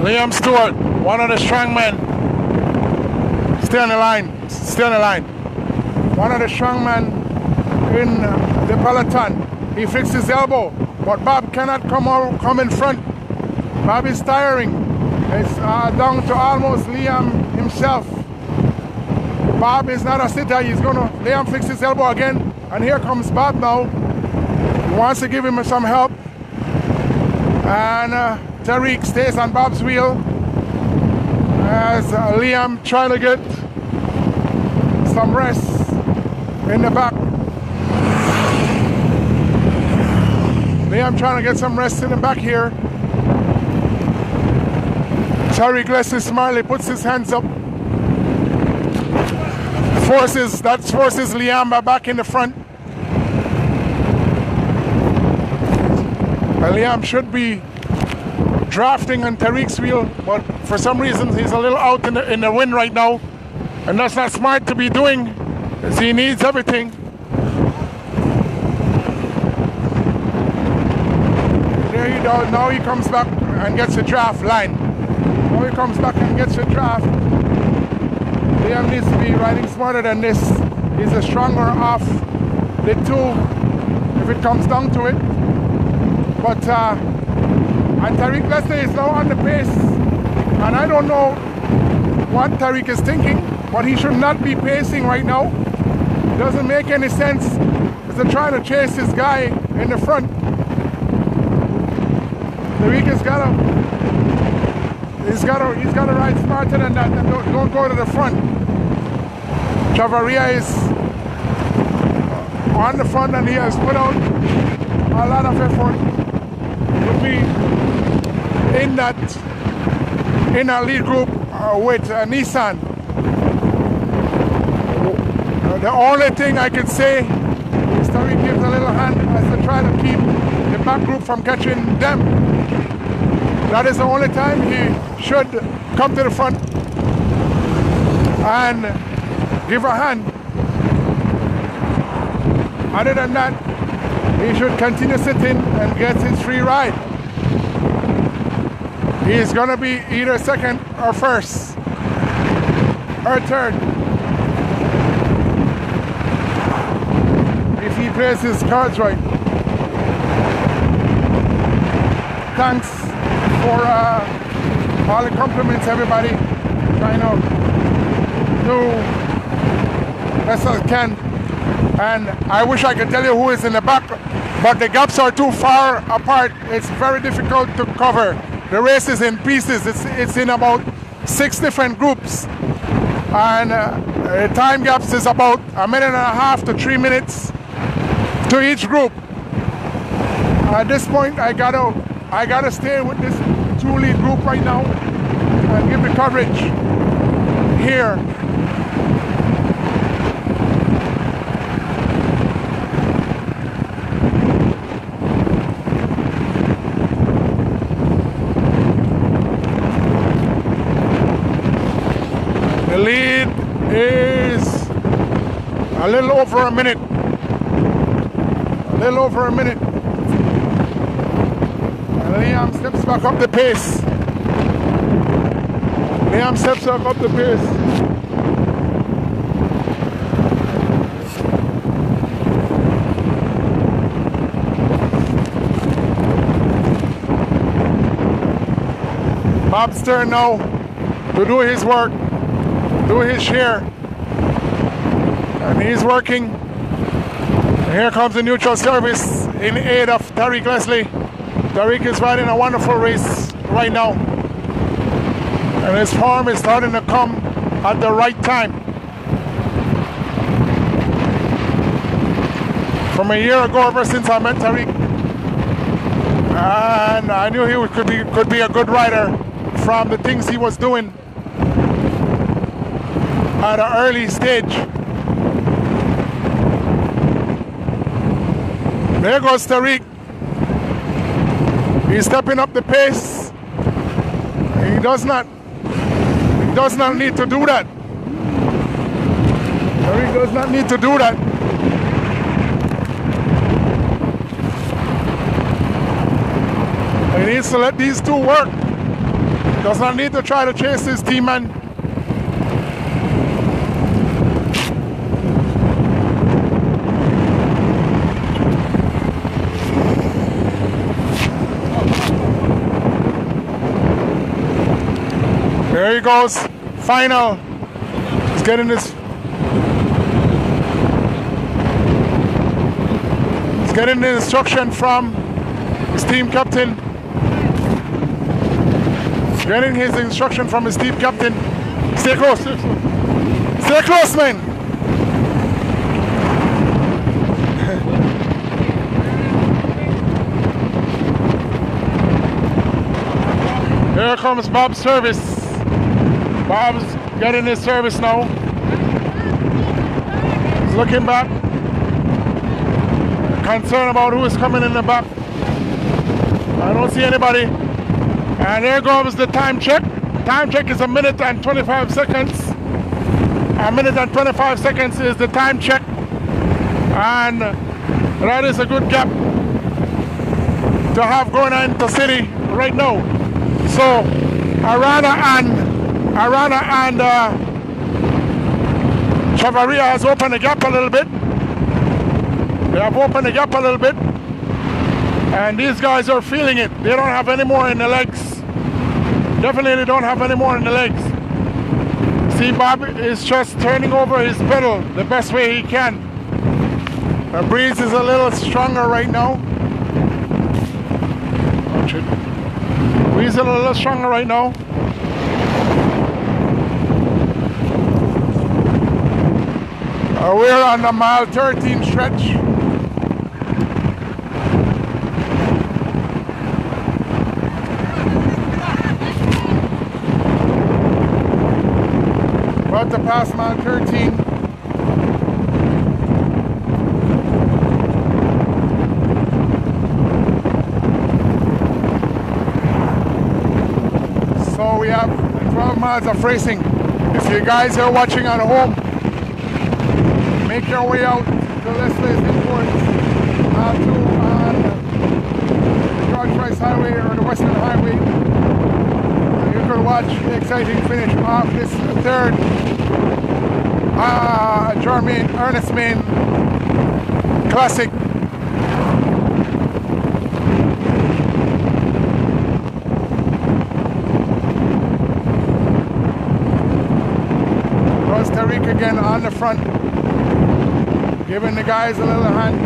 Liam Stewart, one of the strong men. Stay on the line. Stay on the line. One of the strong men in the peloton. He fixed his elbow, but Bob cannot come in front. Bob is tiring. It's down to almost Liam himself. Bob is not a sitter. Liam fix his elbow again. And here comes Bob now. He wants to give him some help. And Tariq stays on Bob's wheel as Liam trying to get some rest in the back. Liam trying to get some rest in the back here. Tariq Leslie smartly puts his hands up. Forces Liam back in the front. And Liam should be drafting on Tariq's wheel, but for some reason he's a little out in the wind right now, and that's not smart to be doing 'cause he needs everything. There he does. Now he comes back and gets the draft line. Now he comes back and gets the draft. Liam needs to be riding smarter than this. He's a stronger off the two if it comes down to it. But and Tariq Leslie is now on the pace. And I don't know what Tariq is thinking, but he should not be pacing right now. It doesn't make any sense as they're trying to chase this guy in the front. Tariq has gotta ride smarter than that and don't go to the front. Chavaria is on the front and he has put out a lot of effort to be in our lead group with Nissan. The only thing I could say is Tariq gives a little hand as they try to keep the back group from catching them. That is the only time he should come to the front and give a hand. Other than that, he should continue sitting and get his free ride. He's gonna be either second or first or third if he plays his cards right. Thanks for all the compliments, everybody. Trying to do best I can. And I wish I could tell you who is in the back, but the gaps are too far apart. It's very difficult to cover. The race is in pieces. It's in about 6 different groups. And the time gaps is about 1.5 to 3 minutes to each group. At this point, I gotta stay with this 2 lead group right now and give the coverage here. The lead is a little over a minute. A little over a minute. Liam steps back up the pace. Liam steps back up the pace. Bob's turn now to do his work, do his share. And he's working. And here comes the neutral service in aid of Tariq Leslie. Tariq is riding a wonderful race right now. And his form is starting to come at the right time. From a year ago, ever since I met Tariq, and I knew he could be a good rider from the things he was doing at an early stage. There goes Tariq. He's stepping up the pace. He does not need to do that. Tariq does not need to do that. He needs to let these two work. Does not need to try to chase his teamman. There he goes. Final. He's getting this. He's getting the instruction from his team captain. Getting his instruction from his team captain. Stay close. Stay close, man. Here comes Bob's service. Bob's getting his service now. He's looking back. Concerned about who is coming in the back. I don't see anybody. And there goes the time check. Time check is 1 minute and 25 seconds. A minute and 25 seconds is the time check, and that is a good gap to have going into city right now. So Arana and Chavaria has opened the gap a little bit. They have opened the gap a little bit, and these guys are feeling it. They don't have any more in the legs. Definitely don't have any more in the legs. See, Bob is just turning over his pedal the best way he can. The breeze is a little stronger right now. Watch it. Breeze is a little stronger right now. We're on the mile 13 stretch. About to pass mile 13. So we have 12 miles of racing. If you guys are watching at home, make your way out to Leslie's Imports to on the George Rice Highway or the Western Highway. You could watch the exciting finish off this third Jawmaine, Ernest Meighan Classic. Costa Rica again on the front, giving the guys a little hand.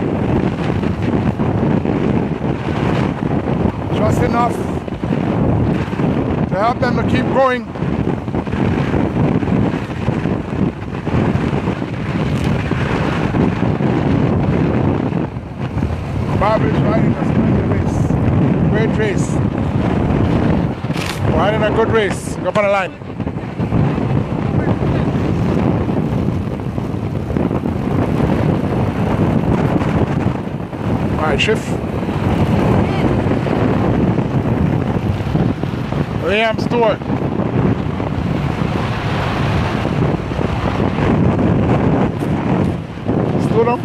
Just enough to help them to keep going. Bob is riding a splendid race. Great race. Riding a good race. Go up on the line. Alright, shift. Liam Stewart. Slow down.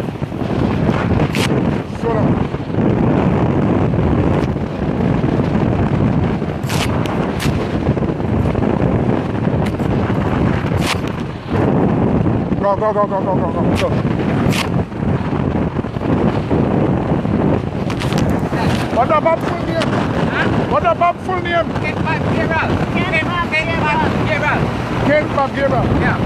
Slow down. Go. What about full name? Huh? What about full name? Ken Bob Gabriel. Yeah.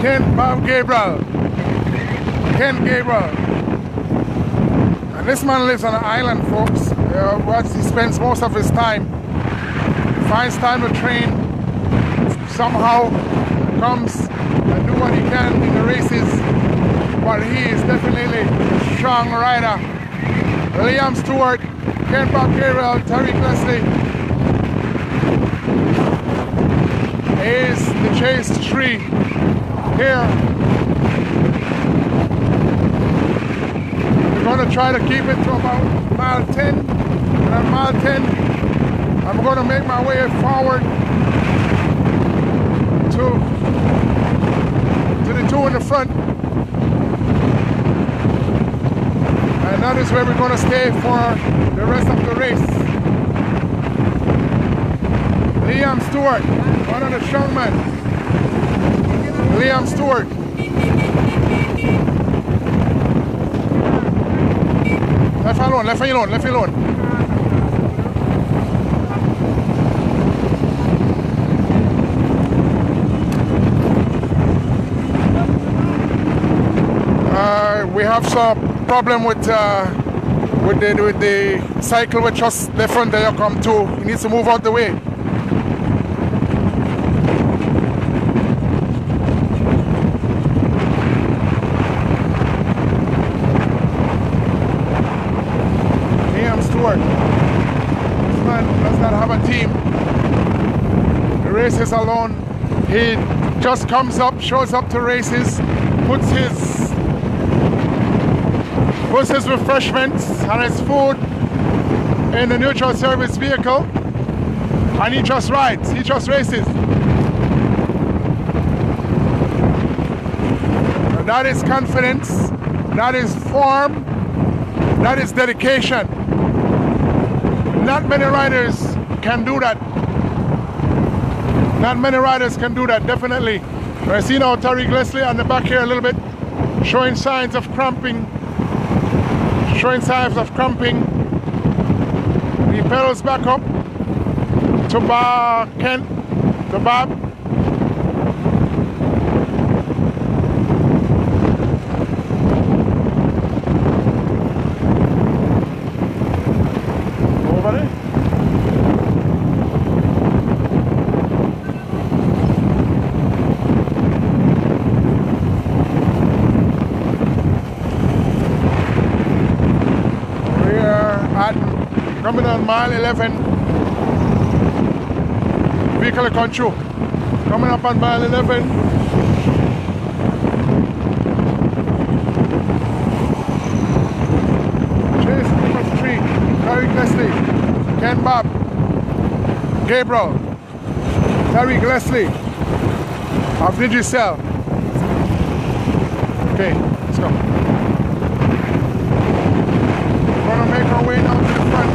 Ken Bob Gabriel. Ken Gabriel. And this man lives on an island, folks. Where he spends most of his time. Finds time to train, somehow comes and do what he can in the races, but he is definitely a strong rider. Liam Stewart, Ken Bob Gabriel, Tariq Leslie is the chase tree here. We're going to try to keep it to about mile 10, and at mile 10 I'm going to make my way forward to the two in the front. And that is where we're going to stay for the rest of the race. Liam Stewart, one of the strongmen. Liam Stewart. Left alone. We have some problem with the cycle which just the front there come to. He needs to move out the way. Liam Stewart. This man does not have a team. The races alone. He just comes up, shows up to races, puts puts his refreshments and his food in the neutral service vehicle, and he just rides, he just races. That is confidence, that is form, that is dedication. Not many riders can do that. Not many riders can do that, definitely. I see now Tariq Leslie on the back here a little bit, showing signs of cramping. Showing signs of cramping. He pedals back up to Kent, to Bob. Over there. Coming on mile 11, vehicle control. Coming up on mile 11. Chase number 3, Tariq Leslie, Ken Bob, Gabriel, Tariq Leslie of Digicel. Okay, let's go. We're gonna make our way down to the front.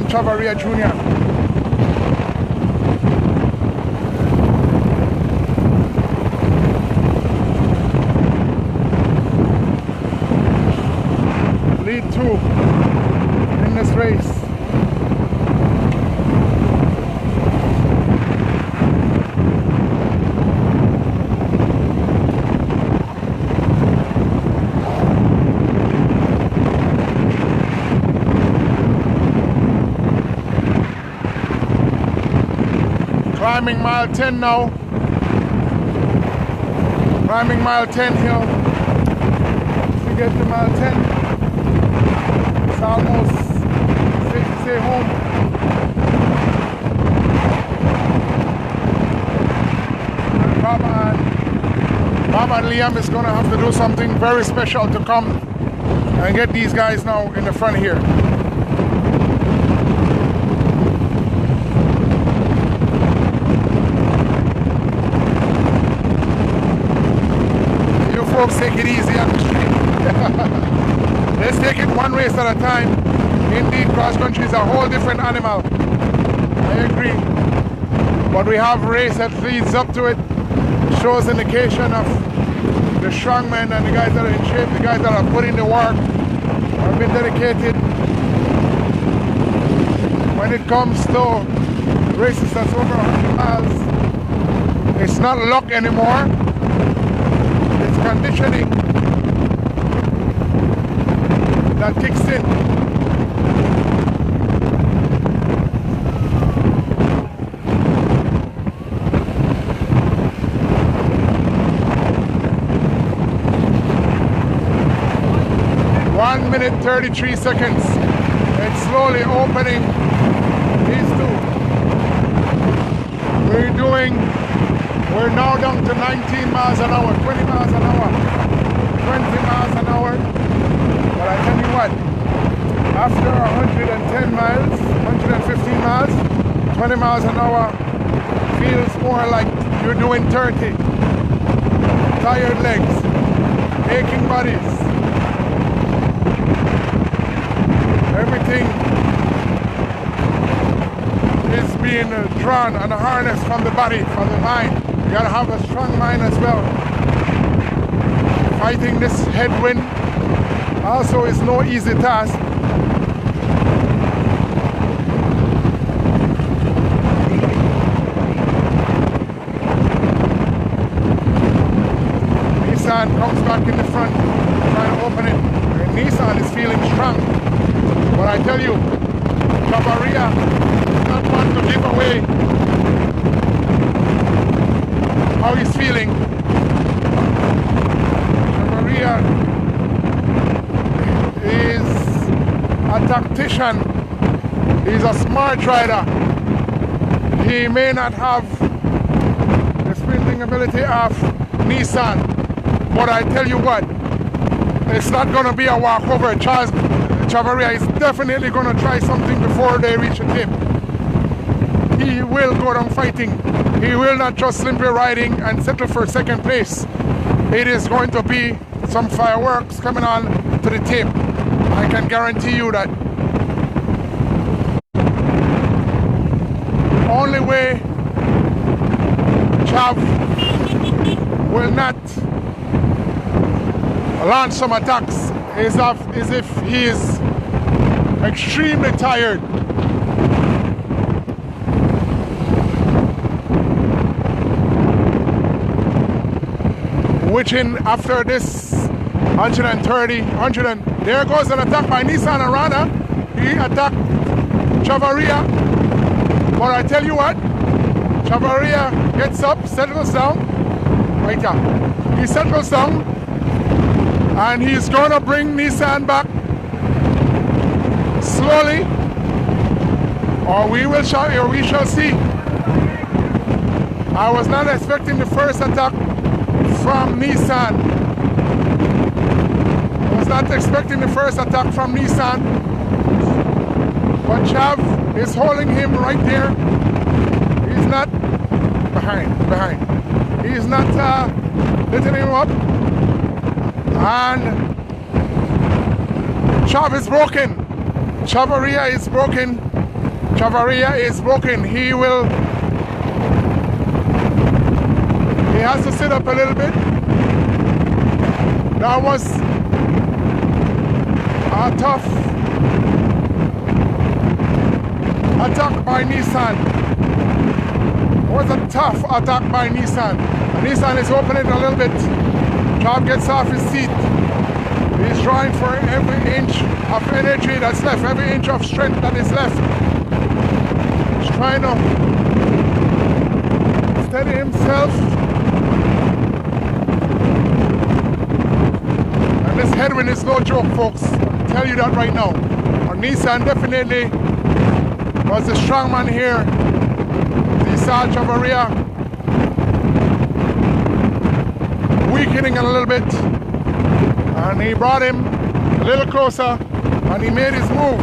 Chavaria Jr. Lead 2 in this race. Climbing mile 10 now. Climbing mile 10 hill. To get to mile 10. It's almost safe to say home. Bob and Liam is going to have to do something very special to come and get these guys now in the front here. Folks, take it easy on the street. Let's take it one race at a time. Indeed, cross country is a whole different animal. I agree. But we have a race that leads up to it. Shows indication of the strongmen and the guys that are in shape, the guys that are putting the work, have been dedicated. When it comes to races that's over 100 miles, it's not luck anymore. It's conditioning that kicks in. minute 33 seconds. It's slowly opening these two. We're now down to 19 miles an hour, 20 miles an hour, 20 miles an hour. But I tell you what, after 110 miles, 115 miles, 20 miles an hour feels more like you're doing 30. Tired legs, aching bodies. Everything is being drawn and harnessed from the body, from the mind. You gotta have a strong mind as well. Fighting this headwind also is no easy task. Nissan comes back in the front, trying to open it. And Nissan is feeling strong. But I tell you, Jawmaine does not want to give away how he's feeling. Jawmaine is a tactician. He's a smart rider. He may not have the sprinting ability of Nissan, but I tell you what, it's not going to be a walkover. Jawmaine is definitely going to try something before they reach a tip. He will go down fighting. He will not just simply riding and settle for second place. It is going to be some fireworks coming on to the tip. I can guarantee you that. Only way Chav will not launch some attacks is if he is extremely tired. Which after this 130, there goes an attack by Nissan Arana. He attacked Jawmaine. But I tell you what, Jawmaine gets up, settles down. Right here. He settles down. And he's gonna bring Nissan back slowly, or we shall see. I was not expecting the first attack from Nissan. I was not expecting the first attack from Nissan, but Chav is holding him right there. He's not behind. He's not letting him up. And Chav is broken. Jawmaine is broken. Jawmaine is broken. He has to sit up a little bit. That was a tough attack by Nissan. It was a tough attack by Nissan. And Nissan is opening a little bit. Chav gets off his seat. He's trying for every inch of energy that's left, every inch of strength that is left. He's trying to steady himself. And this headwind is no joke, folks. I'll tell you that right now. Our Nissan definitely was the strong man here. He saw Jawmaine weakening a little bit, and he brought him a little closer, and he made his move.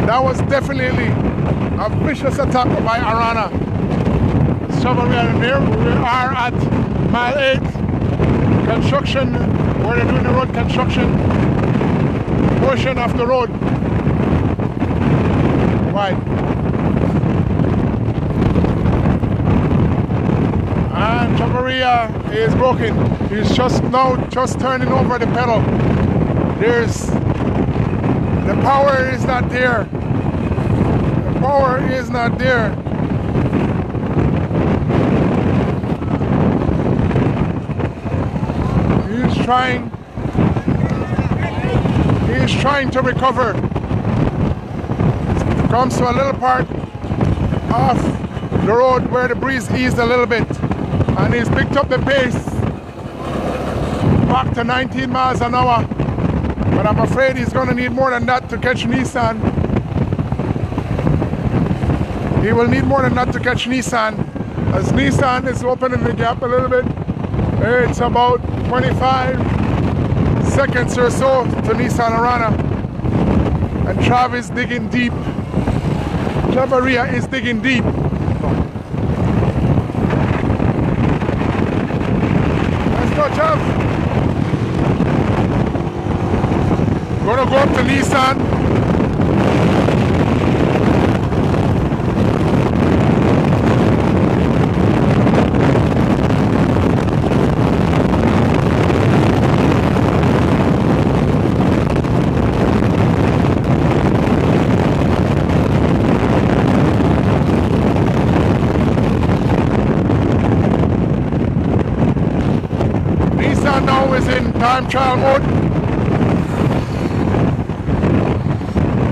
That was definitely a vicious attack by Arana. Jawmaine, here we are at mile 8 construction, where they're doing the road construction portion of the road. Right. And Jawmaine is broken. He's just turning over the pedal. The power is not there. The power is not there. He's trying to recover. Comes to a little part of the road where the breeze eased a little bit, and he's picked up the pace. back to 19 miles an hour. But I'm afraid he's going to need more than that to catch Nissan. He will need more than that to catch Nissan. As Nissan is opening the gap a little bit, it's about 25 seconds or so to Nissan Arana. And Trav is digging deep. Chavaria is digging deep. Let's go, Chav. Gonna go up to Nissan. Now is in time trial mode.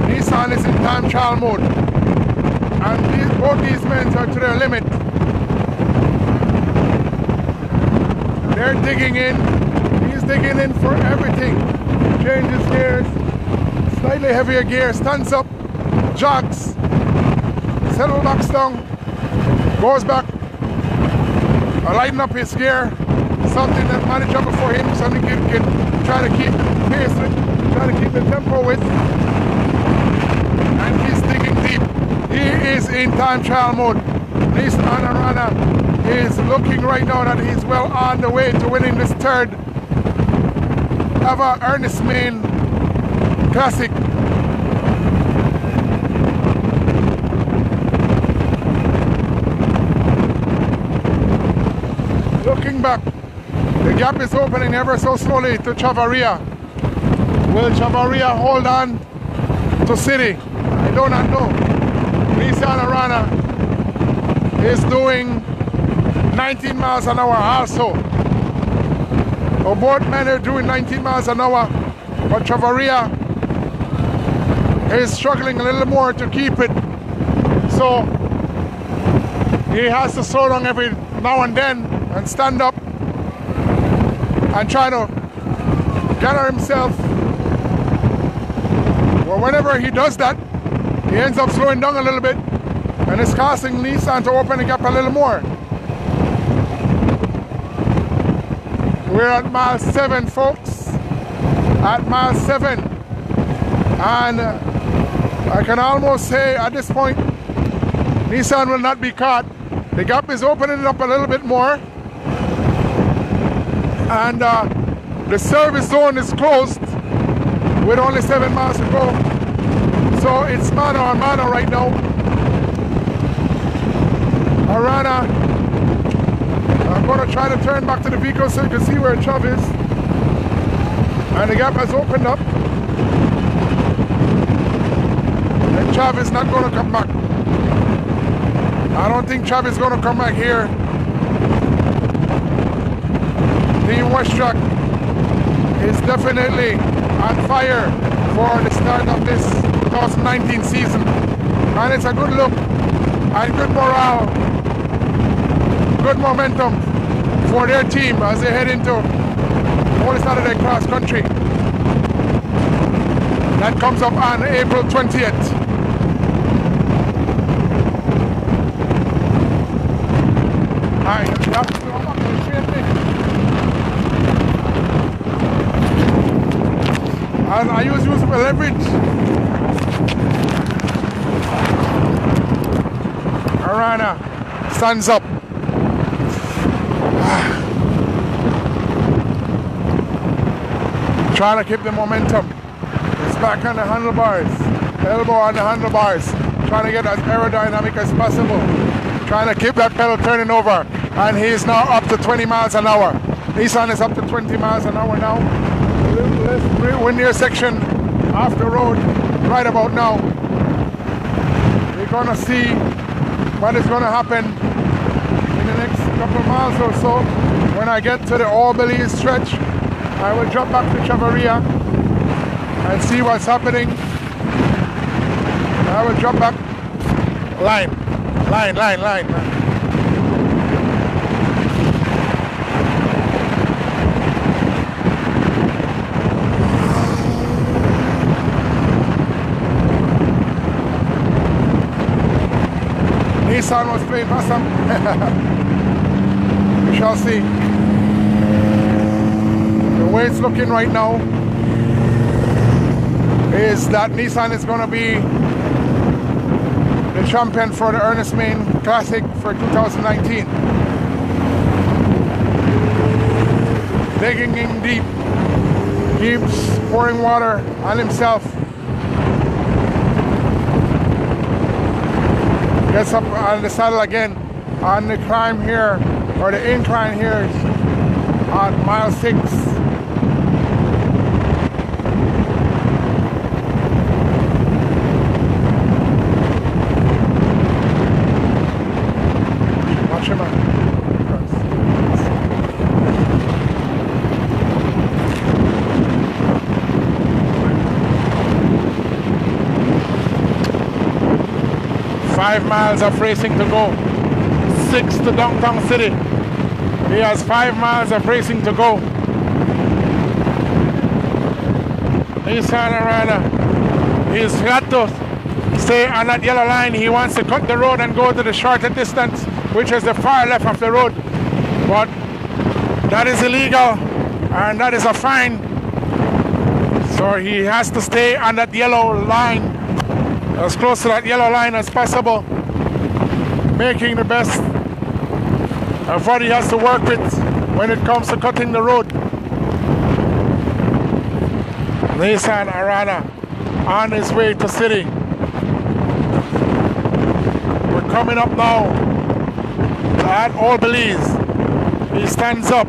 Nissan is in time trial mode. And both these men are to their limit. They're digging in. He's digging in for everything. Changes gears. Slightly heavier gear. Stands up. Jogs. Settle backs down. Goes back. Lighten up his gear. Something that manageable for him, something he can try to keep pace with, try to keep the tempo with. And he's digging deep. He is in time trial mode. Nissan Arana is looking right now that he's well on the way to winning this third ever Ernest Meighan Classic. Looking back. The gap is opening ever so slowly to Chavaria. Will Chavaria hold on to City? I do not know. Nissan Arana is doing 19 miles an hour also. So both men are doing 19 miles an hour, but Chavaria is struggling a little more to keep it. So he has to slow down every now and then and stand up and try to gather himself. Well, whenever he does that, he ends up slowing down a little bit, and it's causing Nissan to open the gap a little more. We're at mile 7, folks. At mile 7. And I can almost say at this point, Nissan will not be caught. The gap is opening up a little bit more. And the service zone is closed with only 7 miles to go. So it's mano a mano right now. Arana, I'm going to try to turn back to the vehicle so you can see where Chav is. And the gap has opened up. And Chav is not going to come back. I don't think Chav is going to come back here. Team WestTrac is definitely on fire for the start of this 2019 season. And it's a good look and good morale, good momentum for their team as they head into Holy Saturday Cross Country. That comes up on April 20th. And I use leverage. Arana stands up. Trying to keep the momentum. It's back on the handlebars. Elbow on the handlebars. Trying to get as aerodynamic as possible. Trying to keep that pedal turning over. And he is now up to 20 miles an hour. Nissan is up to 20 miles an hour now. A little less windier section off the road right about now. We're going to see what is going to happen in the next couple of miles or so. When I get to the Belize stretch, I will drop back to Chavaria and see what's happening. I will drop back. Line. Nissan was playing possum. We shall see. The way it's looking right now is that Nissan is going to be the champion for the Ernest Meighan Classic for 2019. Digging in deep, keeps pouring water on himself. Gets up on the saddle again on the climb here, or the incline here on mile 6. Watch him out. 5 miles of racing to go. 6 to downtown city. He has 5 miles of racing to go. Nissan Armenia. He's got to stay on that yellow line. He wants to cut the road and go to the shorter distance, which is the far left of the road. But that is illegal and that is a fine. So he has to stay on that yellow line, as close to that yellow line as possible, making the best of what he has to work with when it comes to cutting the road. Nissan Armenia on his way to city. We're coming up now at Old Belize. He stands up.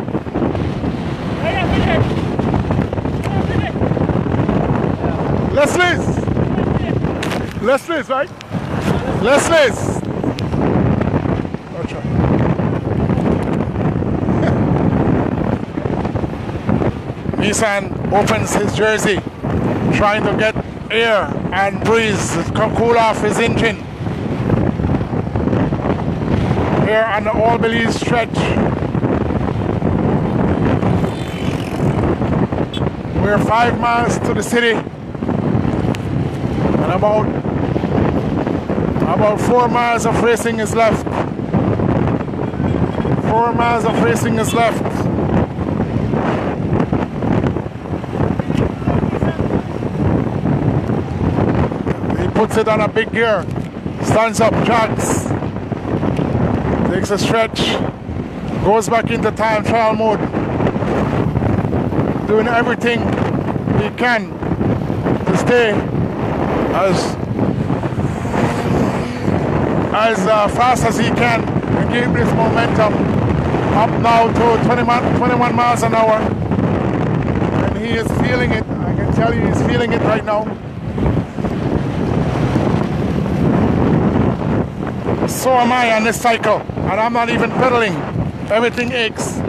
Leslie's, right? Leslie's. Meighan opens his jersey, trying to get air and breeze to cool off his engine. Here on the Old Belize stretch. We're 5 miles to the city, and about 4 miles of racing is left. 4 miles of racing is left. He puts it on a big gear, stands up, jogs, takes a stretch, goes back into time trial mode, doing everything he can to stay as fast as he can and keep this momentum up now to 21 miles an hour. And he is feeling it. I can tell you he's feeling it right now. So am I on this cycle, and I'm not even pedaling. Everything aches.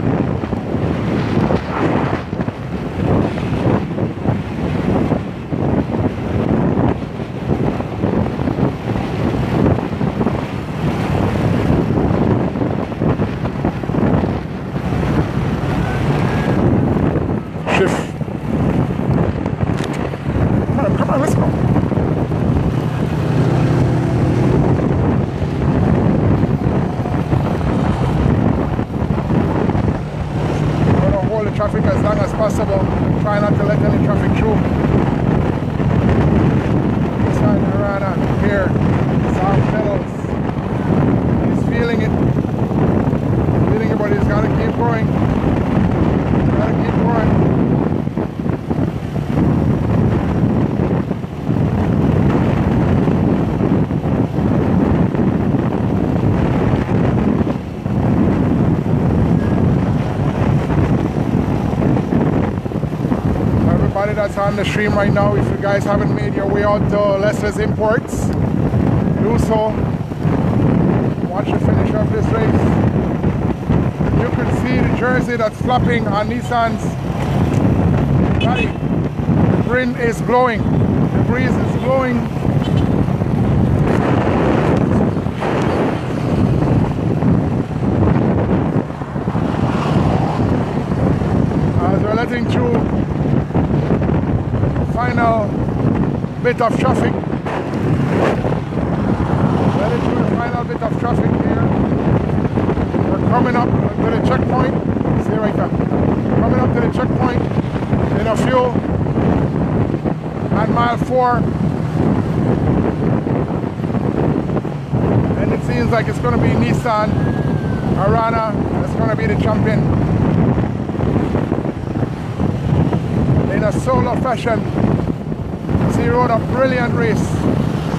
Come on, let's go. We're gonna hold the traffic as long as possible. Try not to let any traffic through. Nissan Armenia here, soft pedals. He's feeling it. Feeling it, but he's gotta keep going. Gotta keep going. That's on the stream right now. If you guys haven't made your way out to Leslie's Imports, do so. Watch the finish of this race. You can see the jersey that's flapping on Nissan's body. The wind is blowing. The breeze is blowing. As we're letting through final bit of traffic. Well, it's the final bit of traffic. traffic here. We're coming up to the checkpoint. See right there. Coming up to the checkpoint in a few. At mile 4. And it seems like it's going to be Nissan Armenia that's going to be the champion. In a solo fashion. He rode a brilliant race.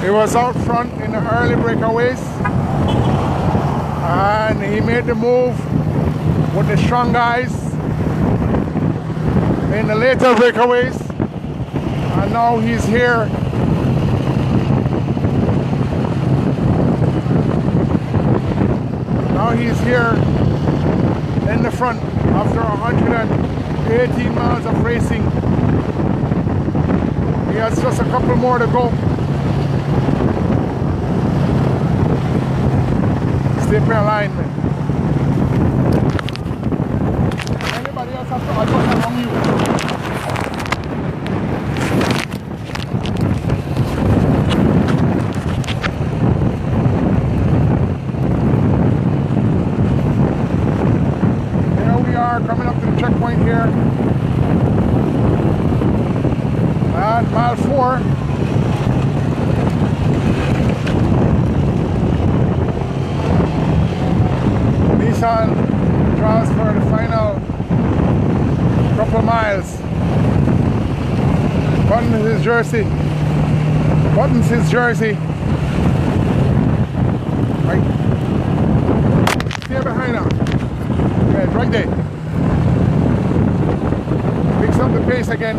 He was out front in the early breakaways. And he made the move with the strong guys in the later breakaways. And now he's here. Now he's here in the front after 118 miles of racing. He has just a couple more to go. Stay per alignment. Anybody else have to adjust along you? Here we are coming up to the checkpoint here. At mile 4. Nissan draws for the final couple miles. Buttons his jersey. Buttons his jersey. Right. Stay behind now. Okay, right there. Picks up the pace again.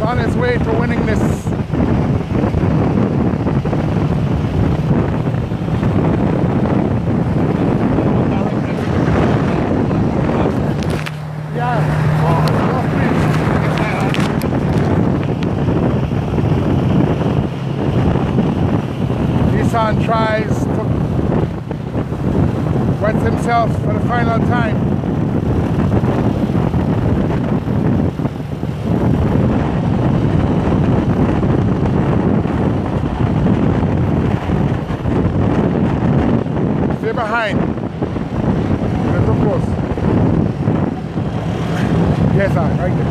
On his way to winning this. Yeah. Nissan tries to wet himself for the final time. Behind. Let's go close. Yes, sir, right there.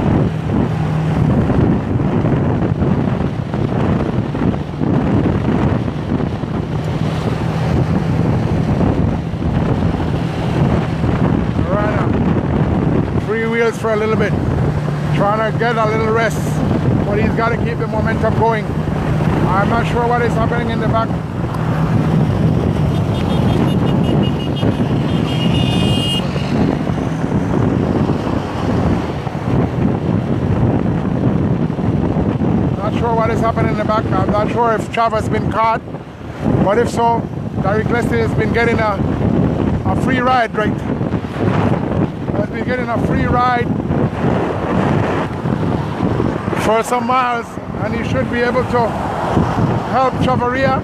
Armenia. 3 wheels for a little bit. Trying to get a little rest. But he's got to keep the momentum going. I'm not sure what is happening in the back. What is happening in the back. I'm not sure if Trav has been caught, but if so, Derek Leslie has been getting a free ride, right? Has been getting a free ride for some miles, and he should be able to help Chavaria,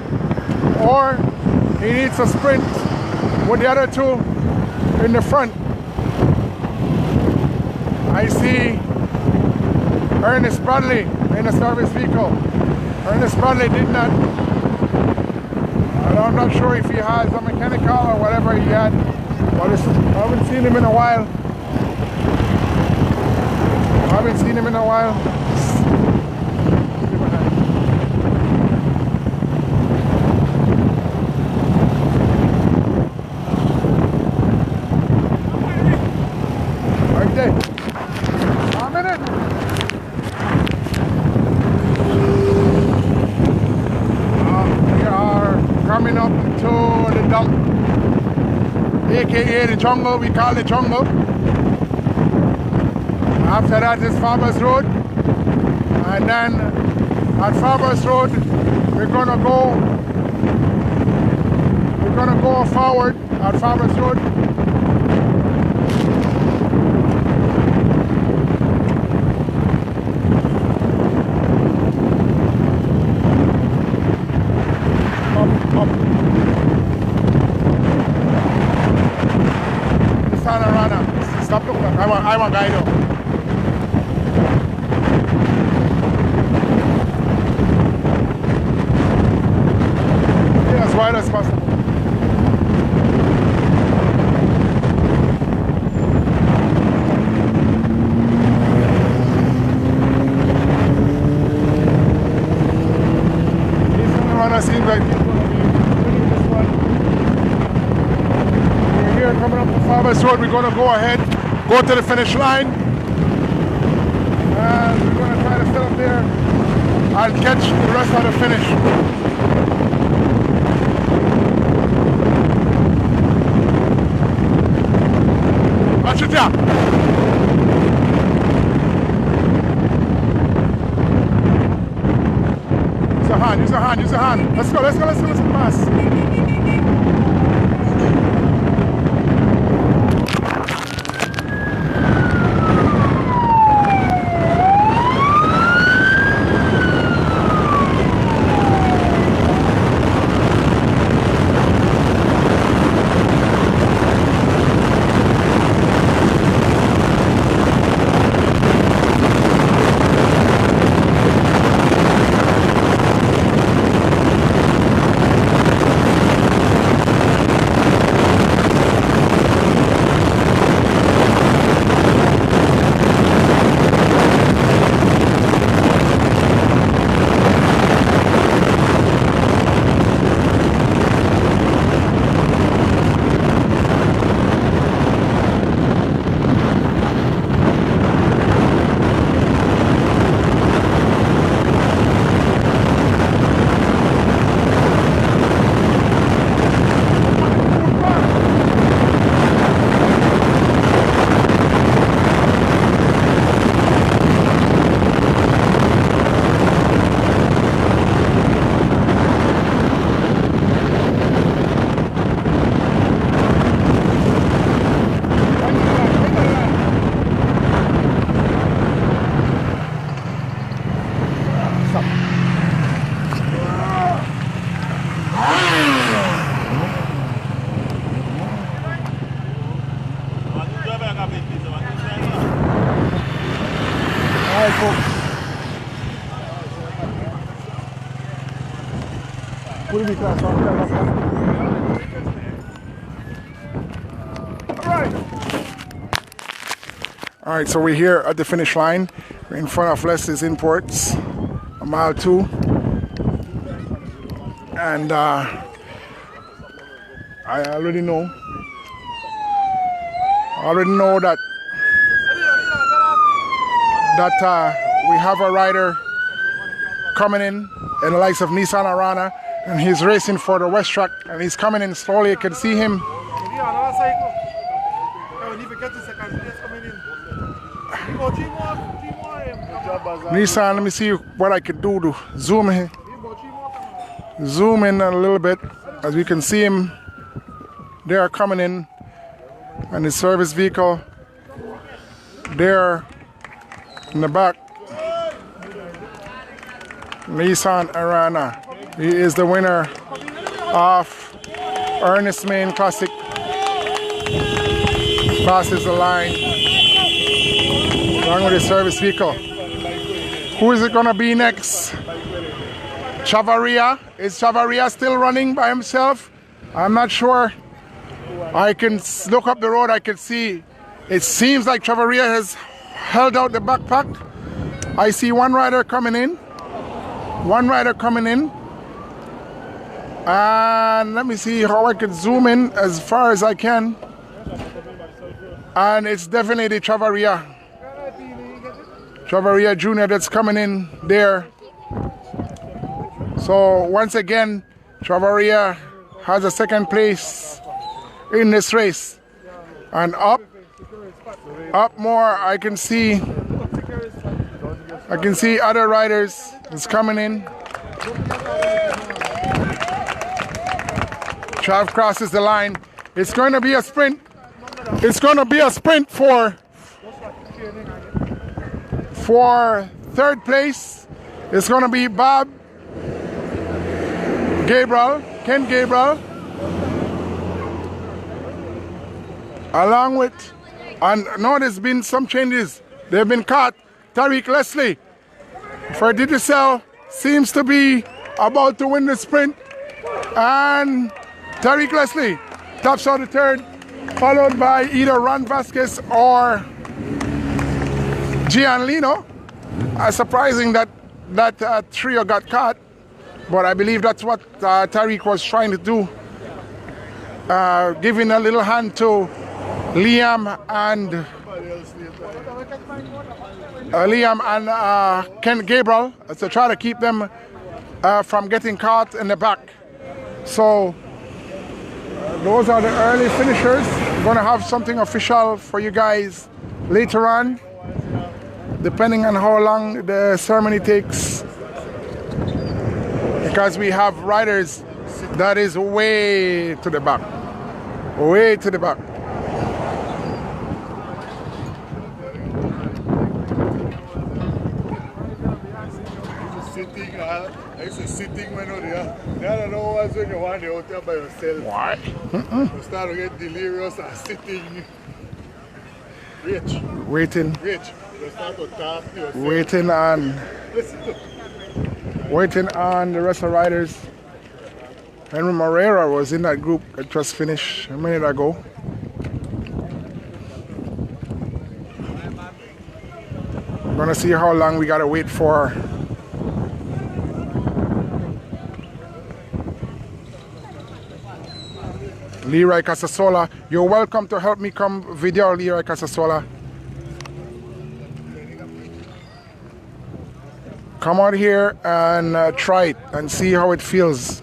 or he needs a sprint with the other two in the front. I see Ernest Bradley in a service vehicle. Ernest Bradley did not, I'm not sure if he has a mechanical or whatever he had, but I haven't seen him in a while. Right there. A minute. Coming up to the dump, aka the jungle, we call it jungle. After that is Farmers Road, and then at Farmers Road we're gonna go forward at Farmers Road. Stop looking. I want guide you. this road, we're gonna go ahead, go to the finish line, and we're gonna try to set up there and catch the rest of the finish. Watch it down. Use a hand, use a hand, use a hand. Let's go, let's go, let's go, let's go, pass. All right, so we're here at the finish line. We're in front of Leslie's Imports, a mile 2. And I already know that we have a rider coming in the likes of Nissan Arana, and he's racing for the West Track, and he's coming in slowly. You can see him. Nissan, let me see what I can do to zoom in a little bit, as we can see him. They are coming in, and the service vehicle there in the back. Nissan Arana. He is the winner of Ernest Meighan Classic. Passes the line along with the service vehicle. Who is it going to be next? Chavaria. Is Chavaria still running by himself? I'm not sure. I can look up the road. I can see. It seems like Chavaria has held out the backpack. I see one rider coming in. And let me see how I can zoom in as far as I can. And it's definitely Chavaria Jr. that's coming in there. So once again, Chavaria has a second place in this race. And up more, I can see other riders is coming in. Chav crosses the line. It's going to be a sprint. It's going to be a sprint for third place. It's going to be Ken Gabriel, along with, and now there's been some changes. They've been caught. Tariq Leslie for Digicel seems to be about to win the sprint, and Tariq Leslie tops out the third, followed by either Ron Vasquez or Gianlino. Surprising that trio got caught, but I believe that's what Tariq was trying to do, giving a little hand to Liam and Ken Gabriel to try to keep them from getting caught in the back. So those are the early finishers. We're going to have something official for you guys later on, depending on how long the ceremony takes, because we have riders that is way to the back, way to the back. Sitting when they don't know what's going on, they're out there by yourself. Why? You start to get delirious and sitting. Rich. Waiting. Rich. You start to talk to yourself. Waiting on the rest of the riders. Henry Moreira was in that group that just finished a minute ago. We're gonna see how long we gotta wait for. Leroy Casasola, you're welcome to help me come video Leroy Casasola. Come out here and try it and see how it feels.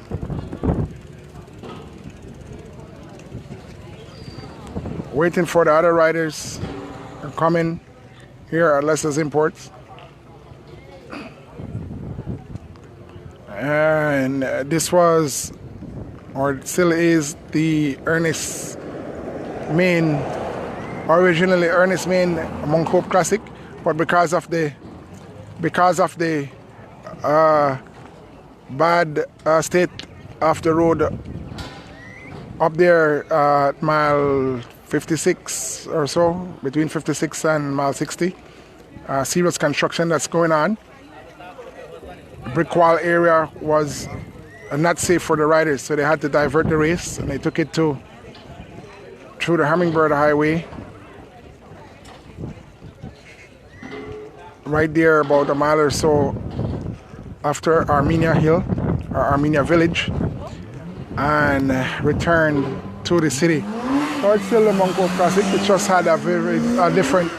Waiting for the other riders to come in here at Lester's Imports. And this was, or it still is, the Ernest Meighan, originally Ernest Meighan Mount Hope Classic, but because of the bad state of the road up there at mile 56 or so, between 56 and mile 60, serious construction that's going on. The brick wall area was not safe for the riders, so they had to divert the race, and they took it through the Hummingbird Highway, right there about a mile or so after Armenia Hill, or Armenia Village, and returned to the city. So it's still the Mount Hope Classic. It just had a different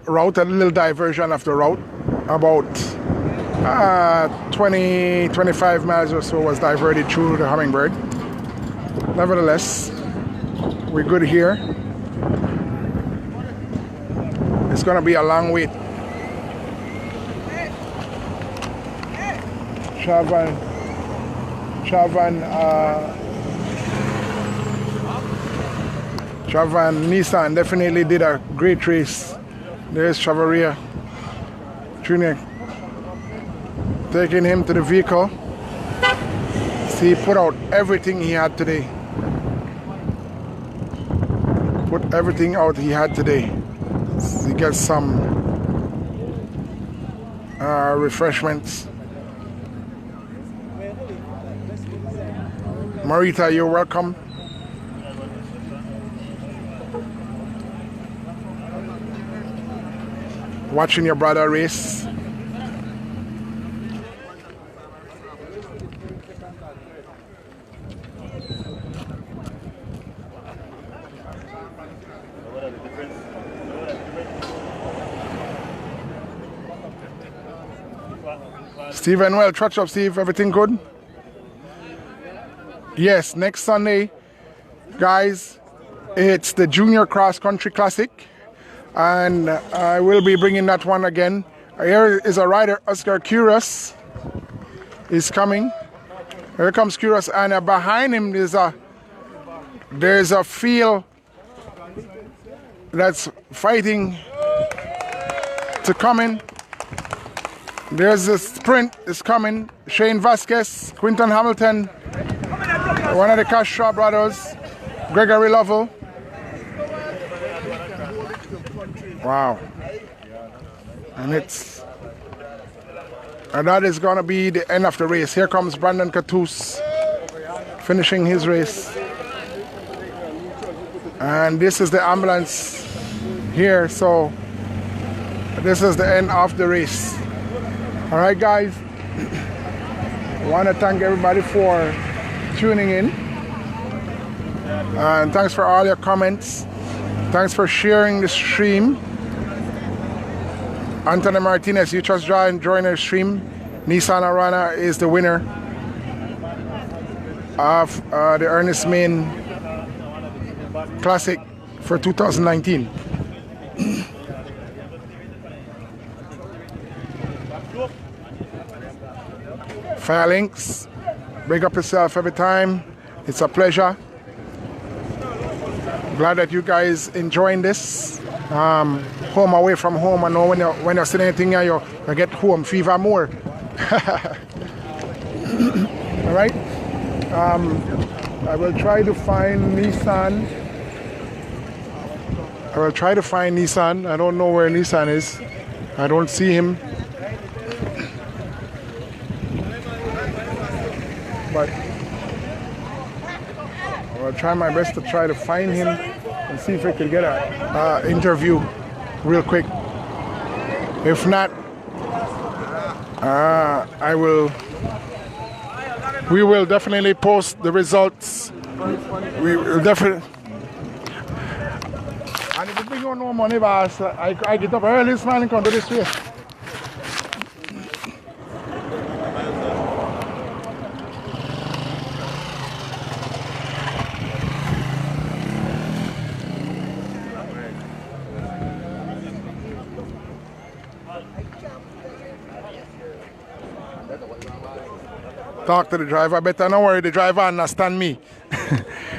route, a little diversion of the route. About 20-25 miles or so was diverted through the Hummingbird. Nevertheless, we're good here. It's gonna be a long wait. Chavan Nissan definitely did a great race. There's Chavaria Jr. taking him to the vehicle. See, he put out everything he had today. Put everything out he had today. So he gets some refreshments. Marita, you're welcome. Watching your brother race. Stephen, well, touch up, Steve. Everything good? Yes, next Sunday, guys, it's the Junior Cross Country Classic, and I will be bringing that one again. Here is a rider, Oscar Curious, is coming. Here comes Curious, and behind him there's a field that's fighting to come in. There's a sprint is coming. Shane Vasquez, Quinton Hamilton, one of the Castro brothers, Gregory Lovell. Wow. And that is gonna be the end of the race. Here comes Brandon Catus finishing his race. And this is the ambulance here, so this is the end of the race. All right, guys, I want to thank everybody for tuning in. And thanks for all your comments. Thanks for sharing the stream. Anthony Martinez, you just joined the stream. Nissan Arana is the winner of the Ernest Meighan Classic for 2019. Fire Links, big up yourself every time. It's a pleasure. Glad that you guys enjoying this. Home away from home. I know when you're sitting anything here, you get home fever more. All right. I will try to find Nissan. I don't know where Nissan is. I don't see him. But I will try my best to try to find him and see if I can get an interview real quick. If not, we will definitely post the results. We will definitely. And if we don't know money, boss, I get up early this morning and come to this way. Talk to the driver. Better not worry, the driver understand me.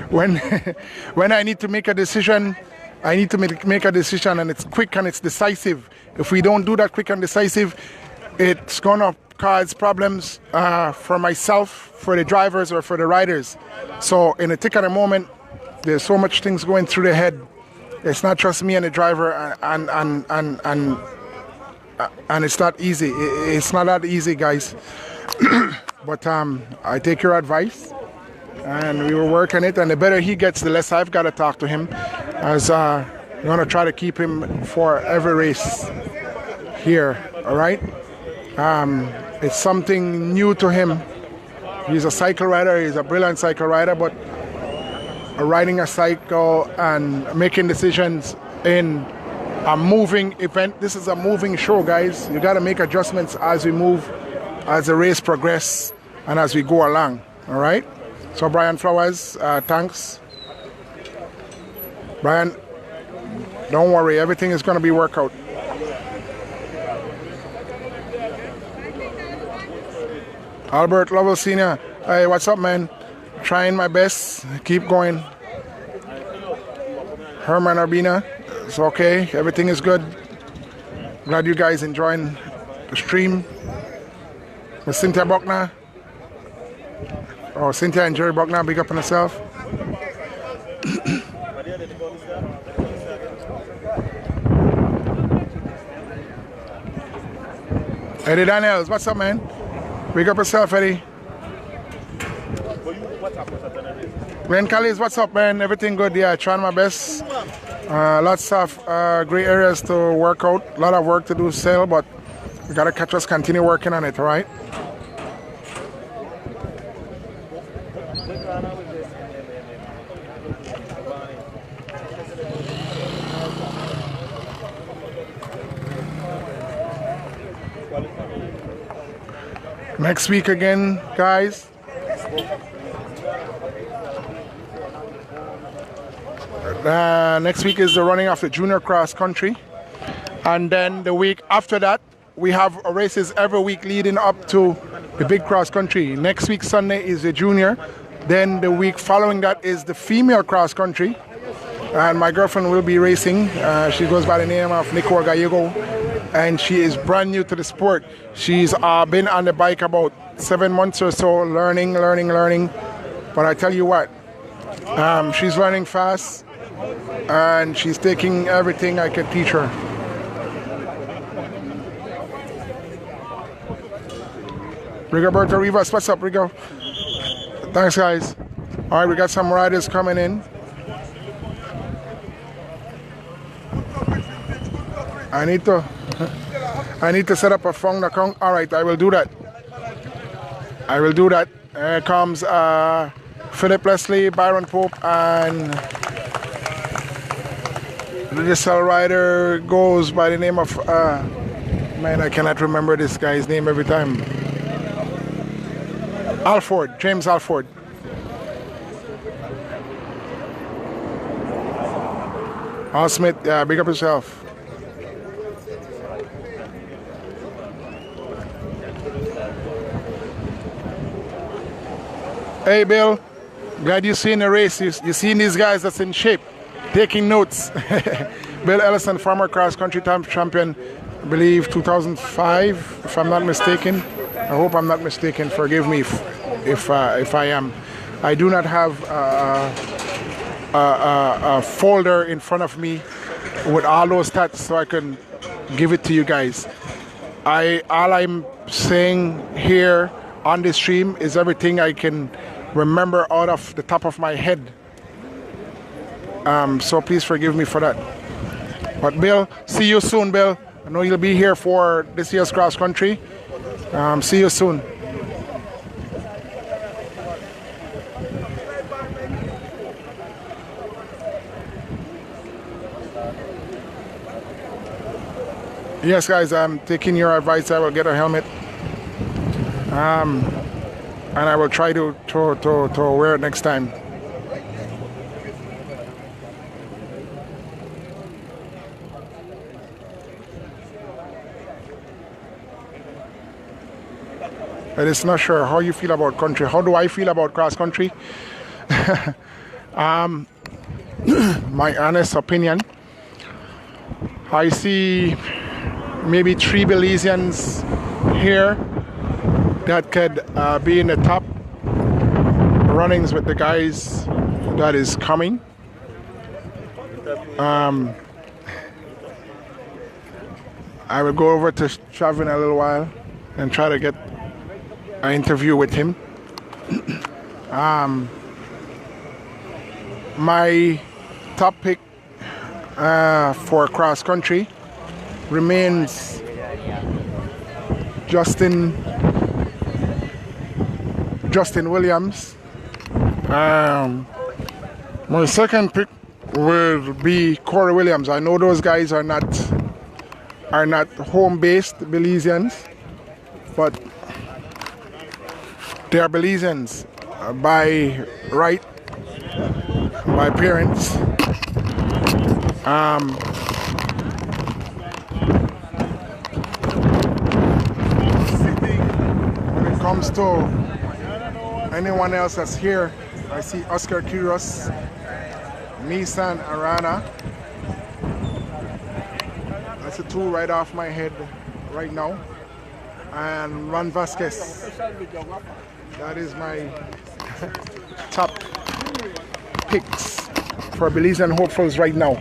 when I need to make a decision, I need to make a decision, and it's quick and it's decisive. If we don't do that quick and decisive, it's gonna cause problems for myself, for the drivers, or for the riders. So in a tick of the moment, there's so much things going through the head. It's not just me and the driver, and it's not easy. It's not that easy, guys. But I take your advice, and we will work on it. And the better he gets, the less I've got to talk to him, as I'm going to try to keep him for every race here. All right. It's something new to him. He's a cycle rider. He's a brilliant cycle rider, but riding a cycle and making decisions in a moving event. This is a moving show, guys. You got to make adjustments as we move, as the race progresses, and as we go along. All right. So Brian Flowers, thanks. Brian, don't worry. Everything is going to be worked out. Albert Lovell Sr. Hey, what's up, man? Trying my best. Keep going. Herman Arbina. It's okay. Everything is good. Glad you guys enjoying the stream. With Cynthia Buckner. Oh, Cynthia and Jerry Buckner, big up on herself. Eddie Daniels, what's up, man? Big up yourself, Eddie. Glenn Callis, what's up, man? Everything good? Yeah, trying my best. Lots of great areas to work out. A lot of work to do still, but we gotta catch us, continue working on it, all right? Next week again, guys. Next week is the running of the junior cross country, and then the week after that we have races every week leading up to the big cross country. Next week Sunday is the junior, then the week following that is the female cross country, and my girlfriend will be racing. She goes by the name of Nicole Gallego, and she is brand new to the sport. She's been on the bike about 7 months or so, learning, but I tell you what, she's learning fast, and she's taking everything I can teach her. Rigoberto Rivas, what's up, Rigo? Thanks, guys. All right, we got some riders coming in. I need to set up a phone account. All right, I will do that. Here comes Philip Leslie, Byron Pope, and the Giselle rider goes by the name of, man, I cannot remember this guy's name every time. Alford, James Alford. Al Smith, yeah, big up yourself. Hey Bill, glad you seen the race. You seen these guys that's in shape, taking notes. Bill Ellison, former cross country champion, I believe 2005, if I'm not mistaken. I hope I'm not mistaken. Forgive me if I am. I do not have a folder in front of me with all those stats so I can give it to you guys. All I'm saying here on this stream is everything I can remember out of the top of my head. So please forgive me for that. But Bill, see you soon, Bill. I know you'll be here for this year's cross country. See you soon. Yes, guys, I'm taking your advice. I will get a helmet. And I will try to wear it next time. I just not sure how you feel about country. How do I feel about cross country? My honest opinion, I see maybe 3 Belizeans here that could be in the top runnings with the guys that is coming. I will go over to Trav in a little while and try to get an interview with him. My top pick for cross country remains Justin Williams. My second pick will be Corey Williams. I know those guys are not home-based Belizeans, but they are Belizeans by right, by parents. When it comes to anyone else that's here, I see Oscar Quiros, Nissan Arana. That's the two right off my head right now. And Ron Vasquez. That is my top picks for Belizean hopefuls right now.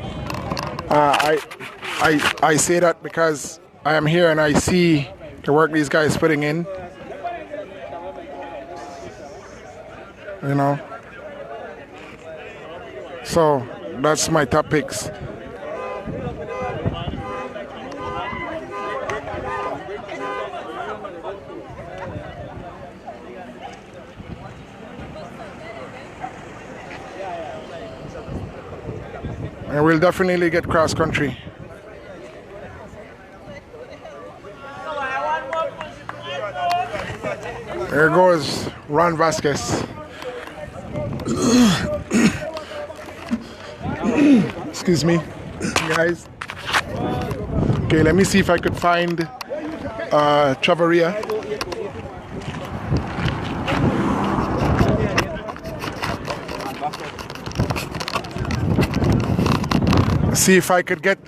I say that because I am here and I see the work these guys putting in. You know. So that's my top picks. And we'll definitely get cross country. There goes Ron Vasquez. Excuse me, guys. Okay, let me see if I could find Chavaria. See if I could get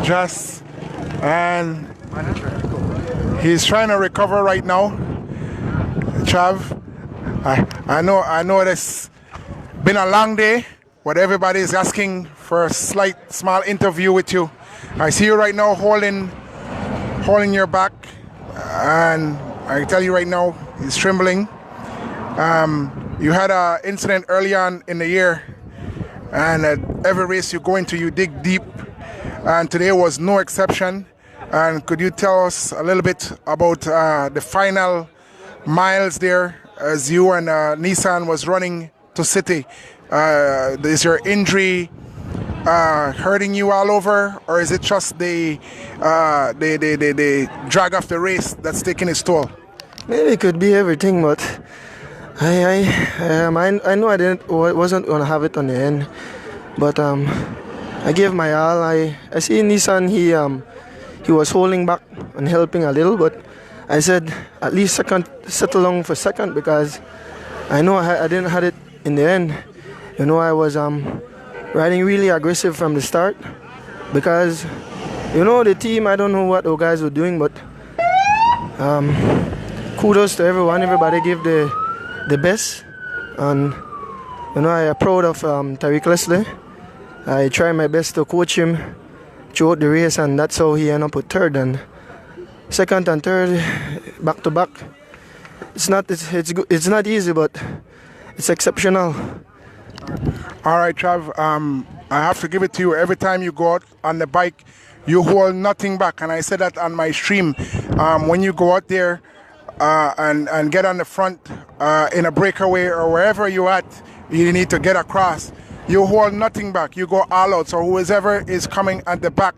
Just, and he's trying to recover right now. Chav, I know this been a long day, but everybody is asking for a small interview with you. I see you right now holding your back, and I tell you right now, he's trembling. You had an incident early on in the year, and at every race you go into, you dig deep, and today was no exception. And could you tell us a little bit about the final miles there as you and Nissan was running to City. Is your injury hurting you all over, or is it just the drag of the race that's taking its toll? Maybe it could be everything, but I know wasn't gonna have it on the end, but I gave my all. I see Nissan, he was holding back and helping a little, but I said at least settle along for second, because I know I didn't have it in the end. You know, I was riding really aggressive from the start, because you know the team, I don't know what those guys were doing, but kudos to everyone. Everybody gave the best, and you know, I am proud of Tariq Leslie. I tried my best to coach him throughout the race, and that's how he ended up with third and second and third back to back. It's not easy, but it's exceptional. All right, Trav, I have to give it to you. Every time you go out on the bike, you hold nothing back. And I said that on my stream. When you go out there and get on the front in a breakaway or wherever you're at, you need to get across. You hold nothing back. You go all out. So whoever is coming at the back,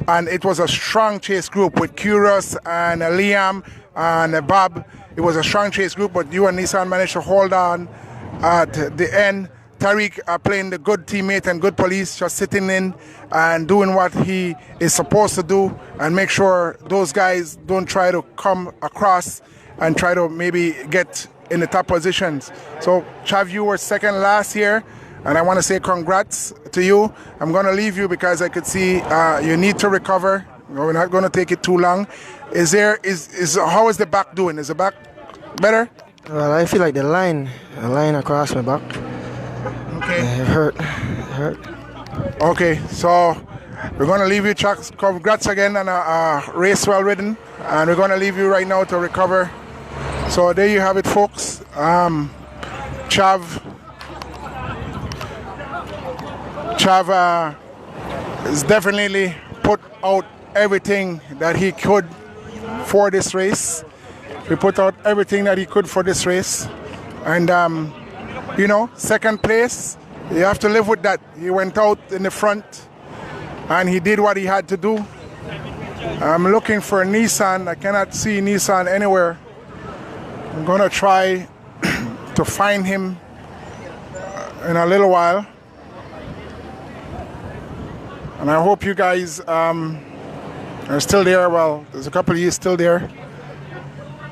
and it was a strong chase group with Curious and Liam and Bob. It was a strong chase group, but you and Nissan managed to hold on at the end. Tariq playing the good teammate and good police, just sitting in and doing what he is supposed to do and make sure those guys don't try to come across and try to maybe get in the top positions. So, Chav, you were second last year, and I want to say congrats to you. I'm going to leave you because I could see you need to recover. We're not going to take it too long. How is the back doing? Is the back better? Well, I feel like the line across my back. Okay. It hurt. Okay, so we're going to leave you, Chuck. Congrats again on a race well ridden. And we're going to leave you right now to recover. So there you have it, folks. Chav has definitely put out everything that he could for this race. He put out everything that he could for this race. And you know, second place, you have to live with that. He went out in the front and he did what he had to do. I'm looking for Nissan. I cannot see Nissan anywhere. I'm going to try to find him in a little while. And I hope you guys are still there. Well, there's a couple of you still there.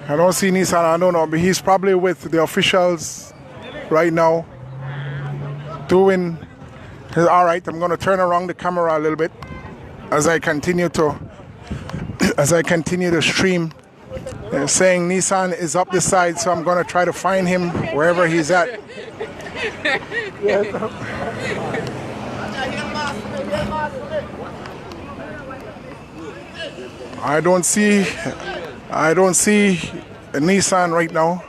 I don't see Nissan, I don't know, but he's probably with the officials right now doing his, all right. I'm going to turn around the camera a little bit as I continue to stream. They're saying Nissan is up the side, so I'm going to try to find him wherever he's at. I don't see Nissan right now.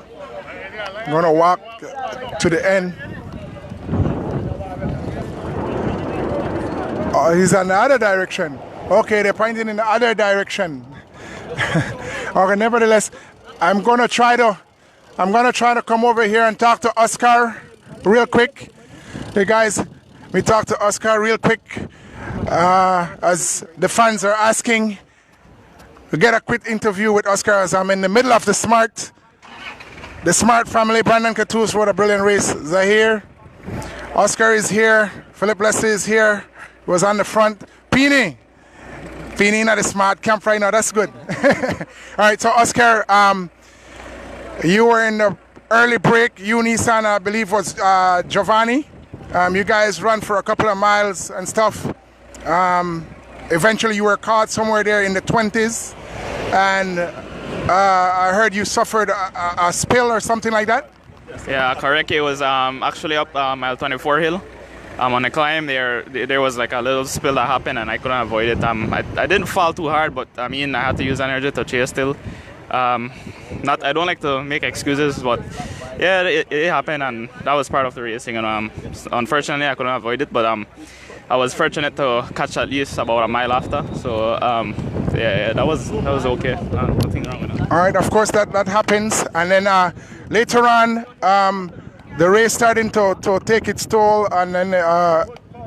I'm going to walk to the end. Oh, he's in the other direction. Okay, they're pointing in the other direction. Okay, nevertheless, I'm gonna try to come over here and talk to Oscar real quick. Hey guys, we talk to Oscar real quick as the fans are asking. We get a quick interview with Oscar as I'm in the middle of the Smart family. Brandon Catus rode a brilliant race. Zahir, Oscar is here. Philip Leslie is here. He was on the front. Peeny not a Smart camp right now. That's good. All right, so Oscar, you were in the early break. You, Nissan, I believe was Giovanni. You guys run for a couple of miles and stuff. Eventually you were caught somewhere there in the 20s. And I heard you suffered a spill or something like that? Yeah, correct. It was actually up mile 24 hill. On the climb, there was like a little spill that happened, and I couldn't avoid it. I didn't fall too hard, but I mean, I had to use energy to chase still. I don't like to make excuses, but yeah, it happened, and that was part of the racing. And unfortunately, I couldn't avoid it, but I was fortunate to catch at least about a mile after. So yeah, that was okay. Nothing wrong with that. All right, of course that happens, and then later on, the race starting to take its toll, and then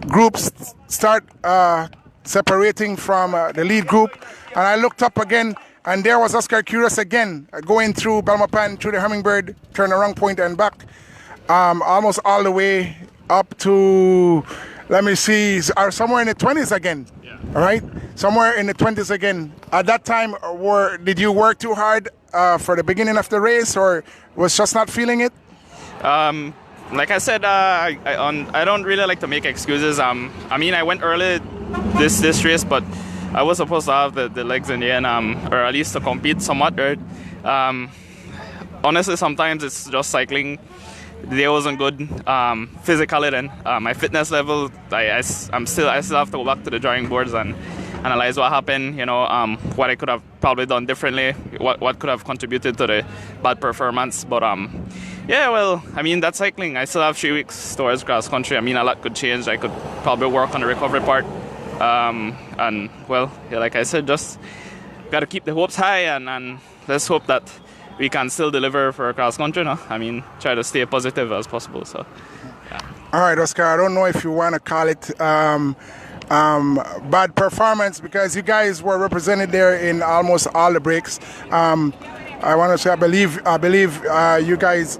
groups start separating from the lead group, and I looked up again, and there was Oscar Curious again, going through Belmopan, through the Hummingbird, turn around point and back, almost all the way up to, let me see, somewhere in the 20s again. Yeah. All right, somewhere in the 20s again. At that time, did you work too hard for the beginning of the race, or was just not feeling it? Like I said, I don't really like to make excuses. I mean, I went early this race, but I was supposed to have the legs in the end, or at least to compete somewhat. Right? Honestly, sometimes it's just cycling. The day wasn't good physically. Then my fitness level, I still have to go back to the drawing boards and analyze what happened. You know, what I could have probably done differently, what could have contributed to the bad performance. But yeah, well, I mean, that's cycling. I still have 3 weeks towards cross country. I mean, a lot could change. I could probably work on the recovery part. And well, yeah, like I said, just got to keep the hopes high, and let's hope that we can still deliver for cross country. No? I mean, try to stay positive as possible. So, yeah. All right, Oscar. I don't know if you want to call it bad performance, because you guys were represented there in almost all the breaks. I want to say I believe you guys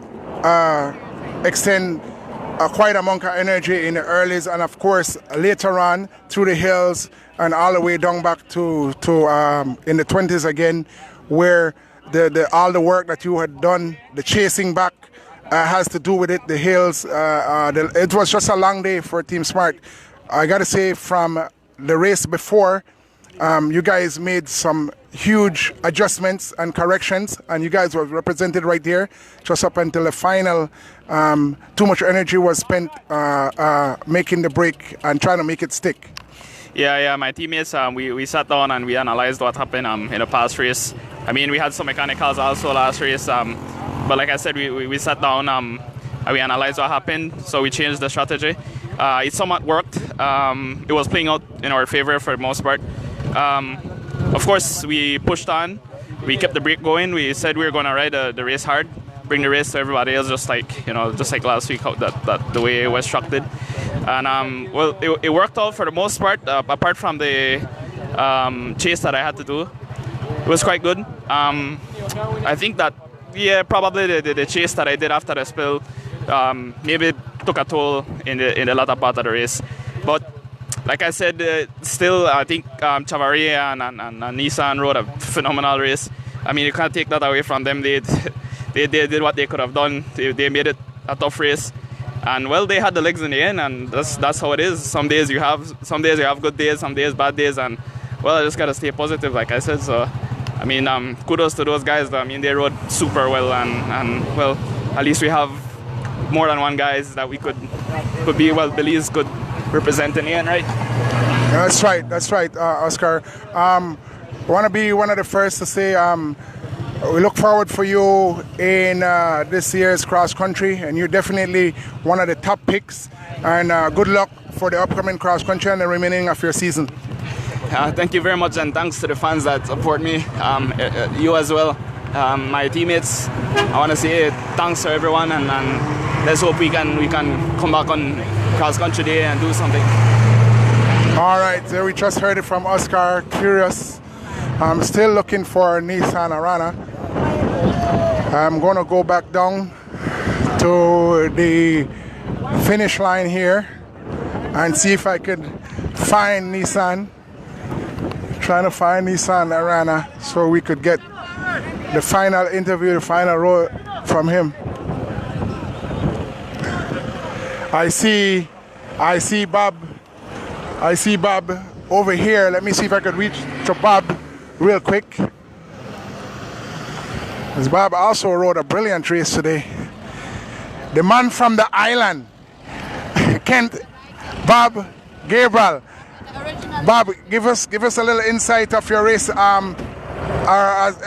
extend quite amount of energy in the earlies, and of course later on through the hills and all the way down back to in the 20s again, where all the work that you had done, the chasing back, has to do with it. The hills. It was just a long day for Team Smart. I gotta say, from the race before, you guys made some huge adjustments and corrections, and you guys were represented right there just up until the final. Too much energy was spent making the break and trying to make it stick. Yeah, my teammates, we sat down and we analyzed what happened in the past race. I mean, we had some mechanicals also last race, but like I said, we sat down and we analyzed what happened, so we changed the strategy. It somewhat worked. It was playing out in our favor for the most part. Of course, we pushed on. We kept the break going. We said we were going to ride the race hard, bring the race to everybody else, just like last week, that the way West Truck did. And well, it worked out for the most part. Apart from the chase that I had to do, it was quite good. I think that probably the chase that I did after the spill maybe took a toll in the latter part of the race, but. Like I said, still, I think Chavarri and Nissan rode a phenomenal race. I mean, you can't take that away from them. They did what they could have done. They made it a tough race, and well, they had the legs in the end, and that's how it is. Some days you have good days, some days bad days, and well, I just gotta stay positive, like I said. So, I mean, kudos to those guys. I mean, they rode super well, and well, at least we have more than one guys that we could be. Well, Belize could represent in the end, right? That's right, Oscar. I want to be one of the first to say we look forward for you in this year's cross country, and you're definitely one of the top picks, and good luck for the upcoming cross country and the remaining of your season. Thank you very much, and thanks to the fans that support me, you as well, my teammates. I want to say thanks to everyone, and let's hope we can come back on cross country day and do something. All right, there we just heard it from Oscar Curious. I'm still looking for Nissan Arana. I'm going to go back down to the finish line here and see if I could find Nissan. Trying to find Nissan Arana so we could get the final interview, the final row from him. I see Bob. I see Bob over here. Let me see if I could reach to Bob real quick. As Bob also rode a brilliant race today. The man from the island, Kent, Bob Gabriel. Bob, give us a little insight of your race,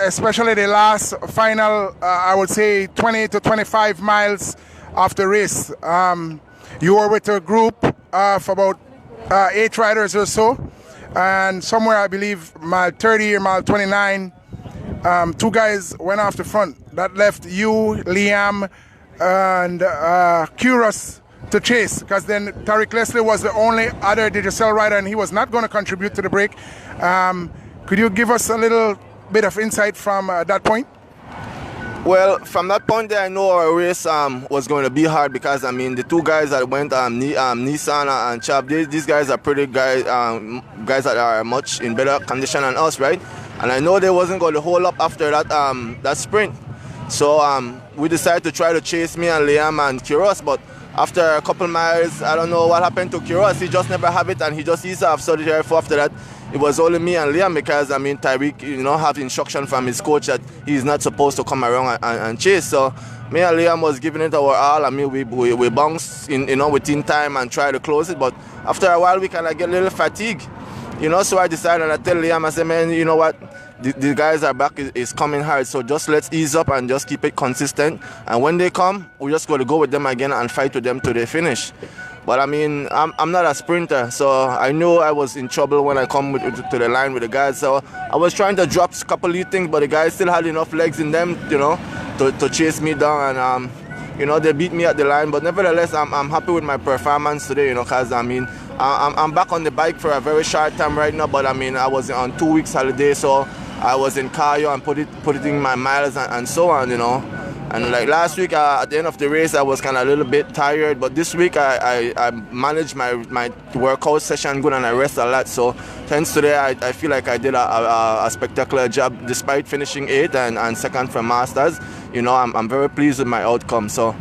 especially the last final, I would say 20 to 25 miles of the race. You were with a group of about 8 riders or so, and somewhere I believe mile 30 or mile 29, two guys went off the front. That left you, Liam, and Kuros to chase, because then Tariq Leslie was the only other Digicel rider and he was not going to contribute to the break. Could you give us a little bit of insight from that point? Well, from that point there, I know our race was going to be hard because, I mean, the two guys that went, Nissan and Chab, these guys are pretty guys that are much in better condition than us, right? And I know they wasn't going to hold up after that sprint. So we decided to try to chase me and Liam and Kuros, but after a couple miles, I don't know what happened to Kuros. He just never have it and he just eased off. So therefore after that, it was only me and Liam because, I mean, Tyreek, have instruction from his coach that he's not supposed to come around and chase. So me and Liam was giving it our all. I mean, we bounced within time and tried to close it. But after a while, we kind of get a little fatigued, So I decided, and I tell Liam, I said, man, you know what? The guys are back, is coming hard. So just let's ease up and just keep it consistent. And when they come, we just got to go with them again and fight with them till they finish. But I mean, I'm not a sprinter, so I knew I was in trouble when I come to the line with the guys. So I was trying to drop a couple of things, but the guys still had enough legs in them, to chase me down. And they beat me at the line. But nevertheless, I'm happy with my performance today, because I mean, I'm back on the bike for a very short time right now. But I mean, I was on 2 weeks holiday, so I was in cardio and putting my miles and so on, And like last week, at the end of the race, I was kind of a little bit tired. But this week, I managed my workout session good and I rest a lot. So hence today, I feel like I did a spectacular job despite finishing 8th and second from Masters. I'm very pleased with my outcome. So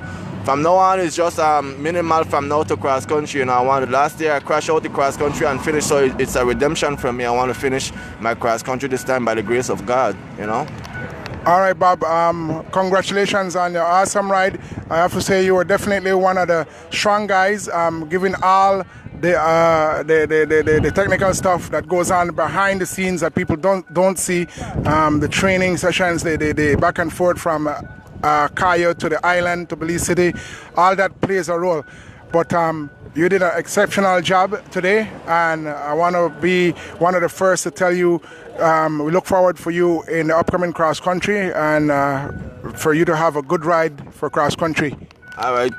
from now on, it's just minimal from now to cross country. Last year I crashed out the cross country and finished. So it's a redemption for me. I want to finish my cross country this time by the grace of God, All right, Bob, congratulations on your awesome ride. I have to say you were definitely one of the strong guys, giving all the technical stuff that goes on behind the scenes that people don't see, the training sessions, the back and forth from Cayo to the island to Belize City, all that plays a role. But you did an exceptional job today, and I want to be one of the first to tell you we look forward for you in the upcoming cross country and for you to have a good ride for cross country. All right,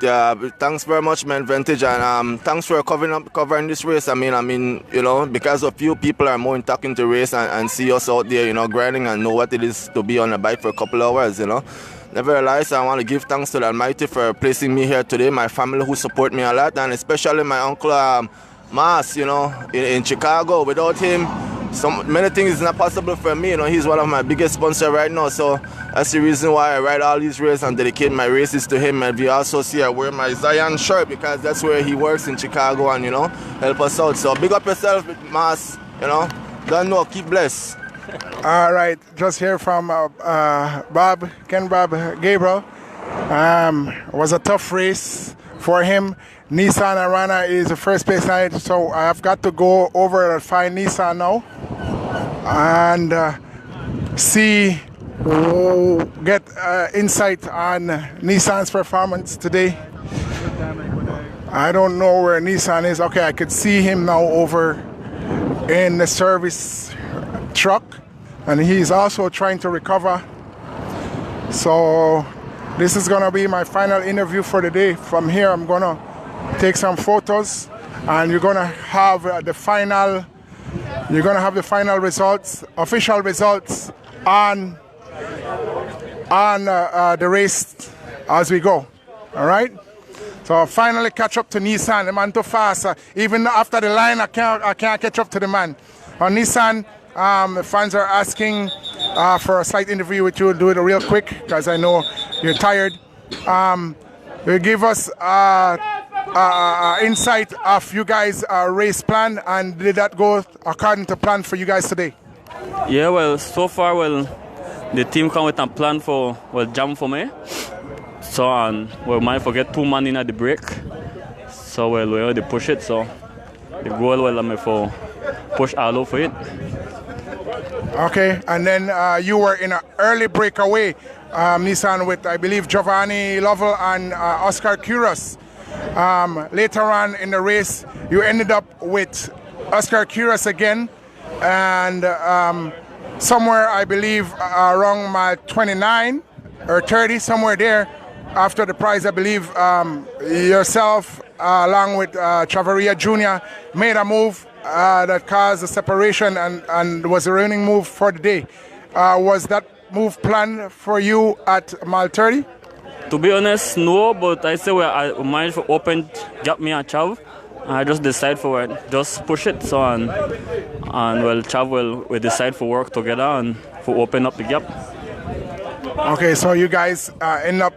thanks very much, man, Vintage, and thanks for covering this race. I mean, because of you, people are more intact in the race and see us out there, grinding and know what it is to be on a bike for a couple of hours, Nevertheless, I want to give thanks to the Almighty for placing me here today, my family who support me a lot, and especially my uncle Mas, in Chicago. Without him, many things is not possible for me. He's one of my biggest sponsors right now, so that's the reason why I ride all these races and dedicate my races to him. And we also see I wear my Zion shirt because that's where he works in Chicago and, help us out. So big up yourself, Mas, don't know, keep blessed. All right, just hear from Bob Gabriel. It was a tough race for him. Nissan Arana is the first place night, so I have got to go over and find Nissan now and get insight on Nissan's performance today. I don't know where Nissan is. Okay, I could see him now over in the service truck, and he's also trying to recover. So this is gonna be my final interview for the day. From here, I'm gonna take some photos, and you're gonna have the final results, official results on the race as we go. All right. So I finally catch up to Nissan. The man too fast. Even after the line, I can't catch up to the man. On Nissan, the fans are asking for a slight interview with you. Do it real quick because I know you're tired. You give us insight of you guys' race plan, and did that go according to plan for you guys today? Yeah, well, so far, the team come with a plan for jam for me. So we might forget 2 man in at the break. So we already push it. So the goal I'm for push all over it. Okay, and then you were in an early breakaway, Nissan, with I believe Giovanni Lovell and Oscar Kuros. Later on in the race, you ended up with Oscar Kuros again, and somewhere, I believe, around mile 29 or 30, somewhere there. After the prize, I believe yourself, along with Chavarria Jr., made a move that caused a separation and was a winning move for the day. Was that move planned for you at mile 30? To be honest, no, but I say I managed to open gap me and Chav. I just decide for it, just push it. So and well, Chav will decide for work together and for open up the gap. Okay, so you guys end up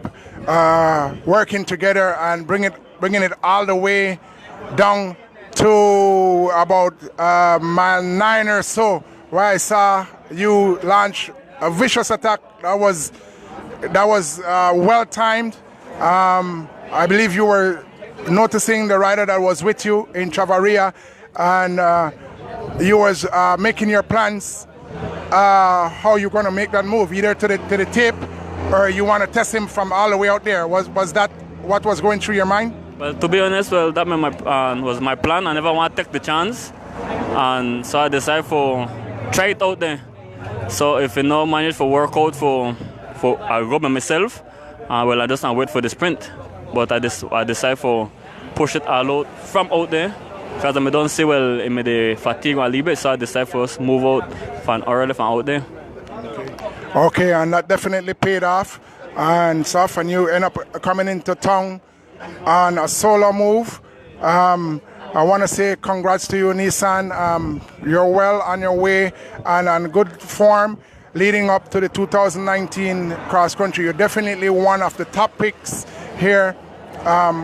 working together and bringing it all the way down to about mile 9 or so, where I saw you launch a vicious attack that was well timed. I believe you were noticing the rider that was with you in Chavarria, and you was making your plans how you're going to make that move, either to the tape or you want to test him from all the way out there. Was that what was going through your mind? Well, to be honest, well, that was my plan. I never want to take the chance, and so I decided for try it out there. So if you know manage for workout for I go by myself, well, I just not wait for the sprint. But I decide for push it all out from out there, because I don't see well in the fatigue a little bit. So I decide for us move out from early from out there. Okay, and that definitely paid off and stuff, and you end up coming into town on a solo move. I want to say congrats to you, Nissan. You're well on your way and on good form leading up to the 2019 cross country. You're definitely one of the top picks here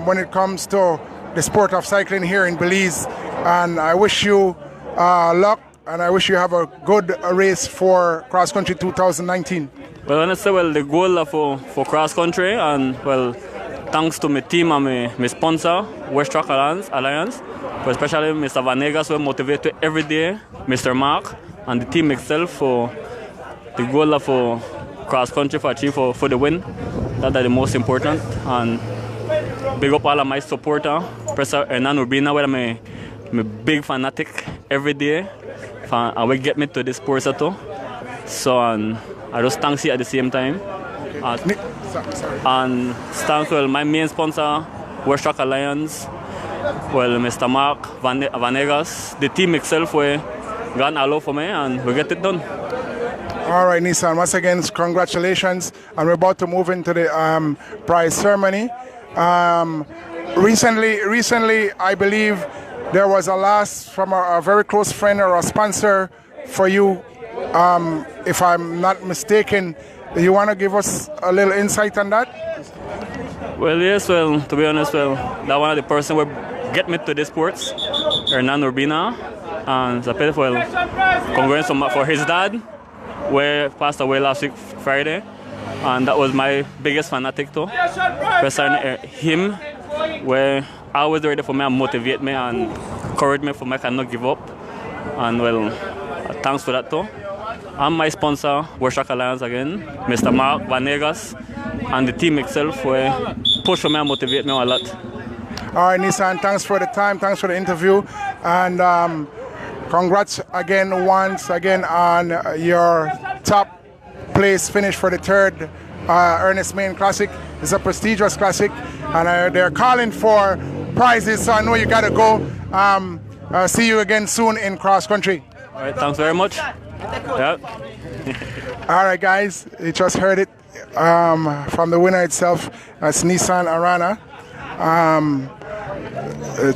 when it comes to the sport of cycling here in Belize. And I wish you luck, and I wish you have a good race for cross country 2019. Well, honestly, well, the goal for cross country, and well, thanks to my team and my sponsor, West Track Alliance, but especially Mr. Vanegas, who motivated every day, Mr. Mark, and the team itself for the goal for cross country for achieve for the win. That's the most important. And big up all of my supporters, Professor Ernest Urbina, where I'm a big fanatic every day. And will get me to this sport too. So I just thanks you at the same time. And thanks well my main sponsor, West Track Alliance, well Mr. Mark Vanegas, the team itself were gone all over for me, and we get it done. All right, Nissan, once again, congratulations. And we're about to move into the prize ceremony. Recently, I believe there was a loss from a very close friend or a sponsor for you, if I'm not mistaken. Do you want to give us a little insight on that? Well, yes, well, to be honest, well, that one of the person who get me to this sports, Ernest Urbina, and it's a well, congrats for his dad, where passed away last week, Friday, and that was my biggest fanatic too. Him, where always ready for me and motivate me and encourage me for me I not give up, and well, thanks for that too. And my sponsor, West Track Alliance again, Mr. Mark Vanegas, and the team itself where push me and motivate me a lot. All right, Nissan, thanks for the time, thanks for the interview, and congrats again, once again, on your top place finish for the third Ernest Meighan Classic. It's a prestigious classic, and they're calling for prizes, so I know you got to go. See you again soon in cross country. All right, thanks very much. Yeah. All right, guys, you just heard it from the winner itself. That's Nissan Arana,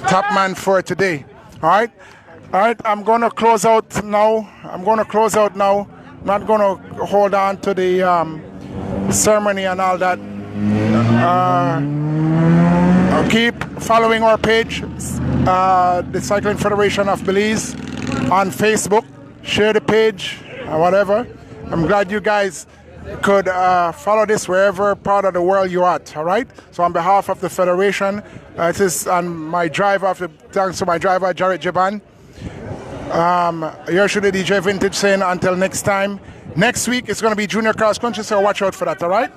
top man for today. All right, I'm going to close out now. Not going to hold on to the ceremony and all that. Keep following our page, the Cycling Federation of Belize, on Facebook. Share the page, whatever. I'm glad you guys could follow this wherever part of the world you're at, all right? So on behalf of the Federation, it is on my driver, thanks to my driver, Jared Jaban. Here should the DJ Vintage saying until next time. Next week, it's going to be junior cross country, so watch out for that, all right?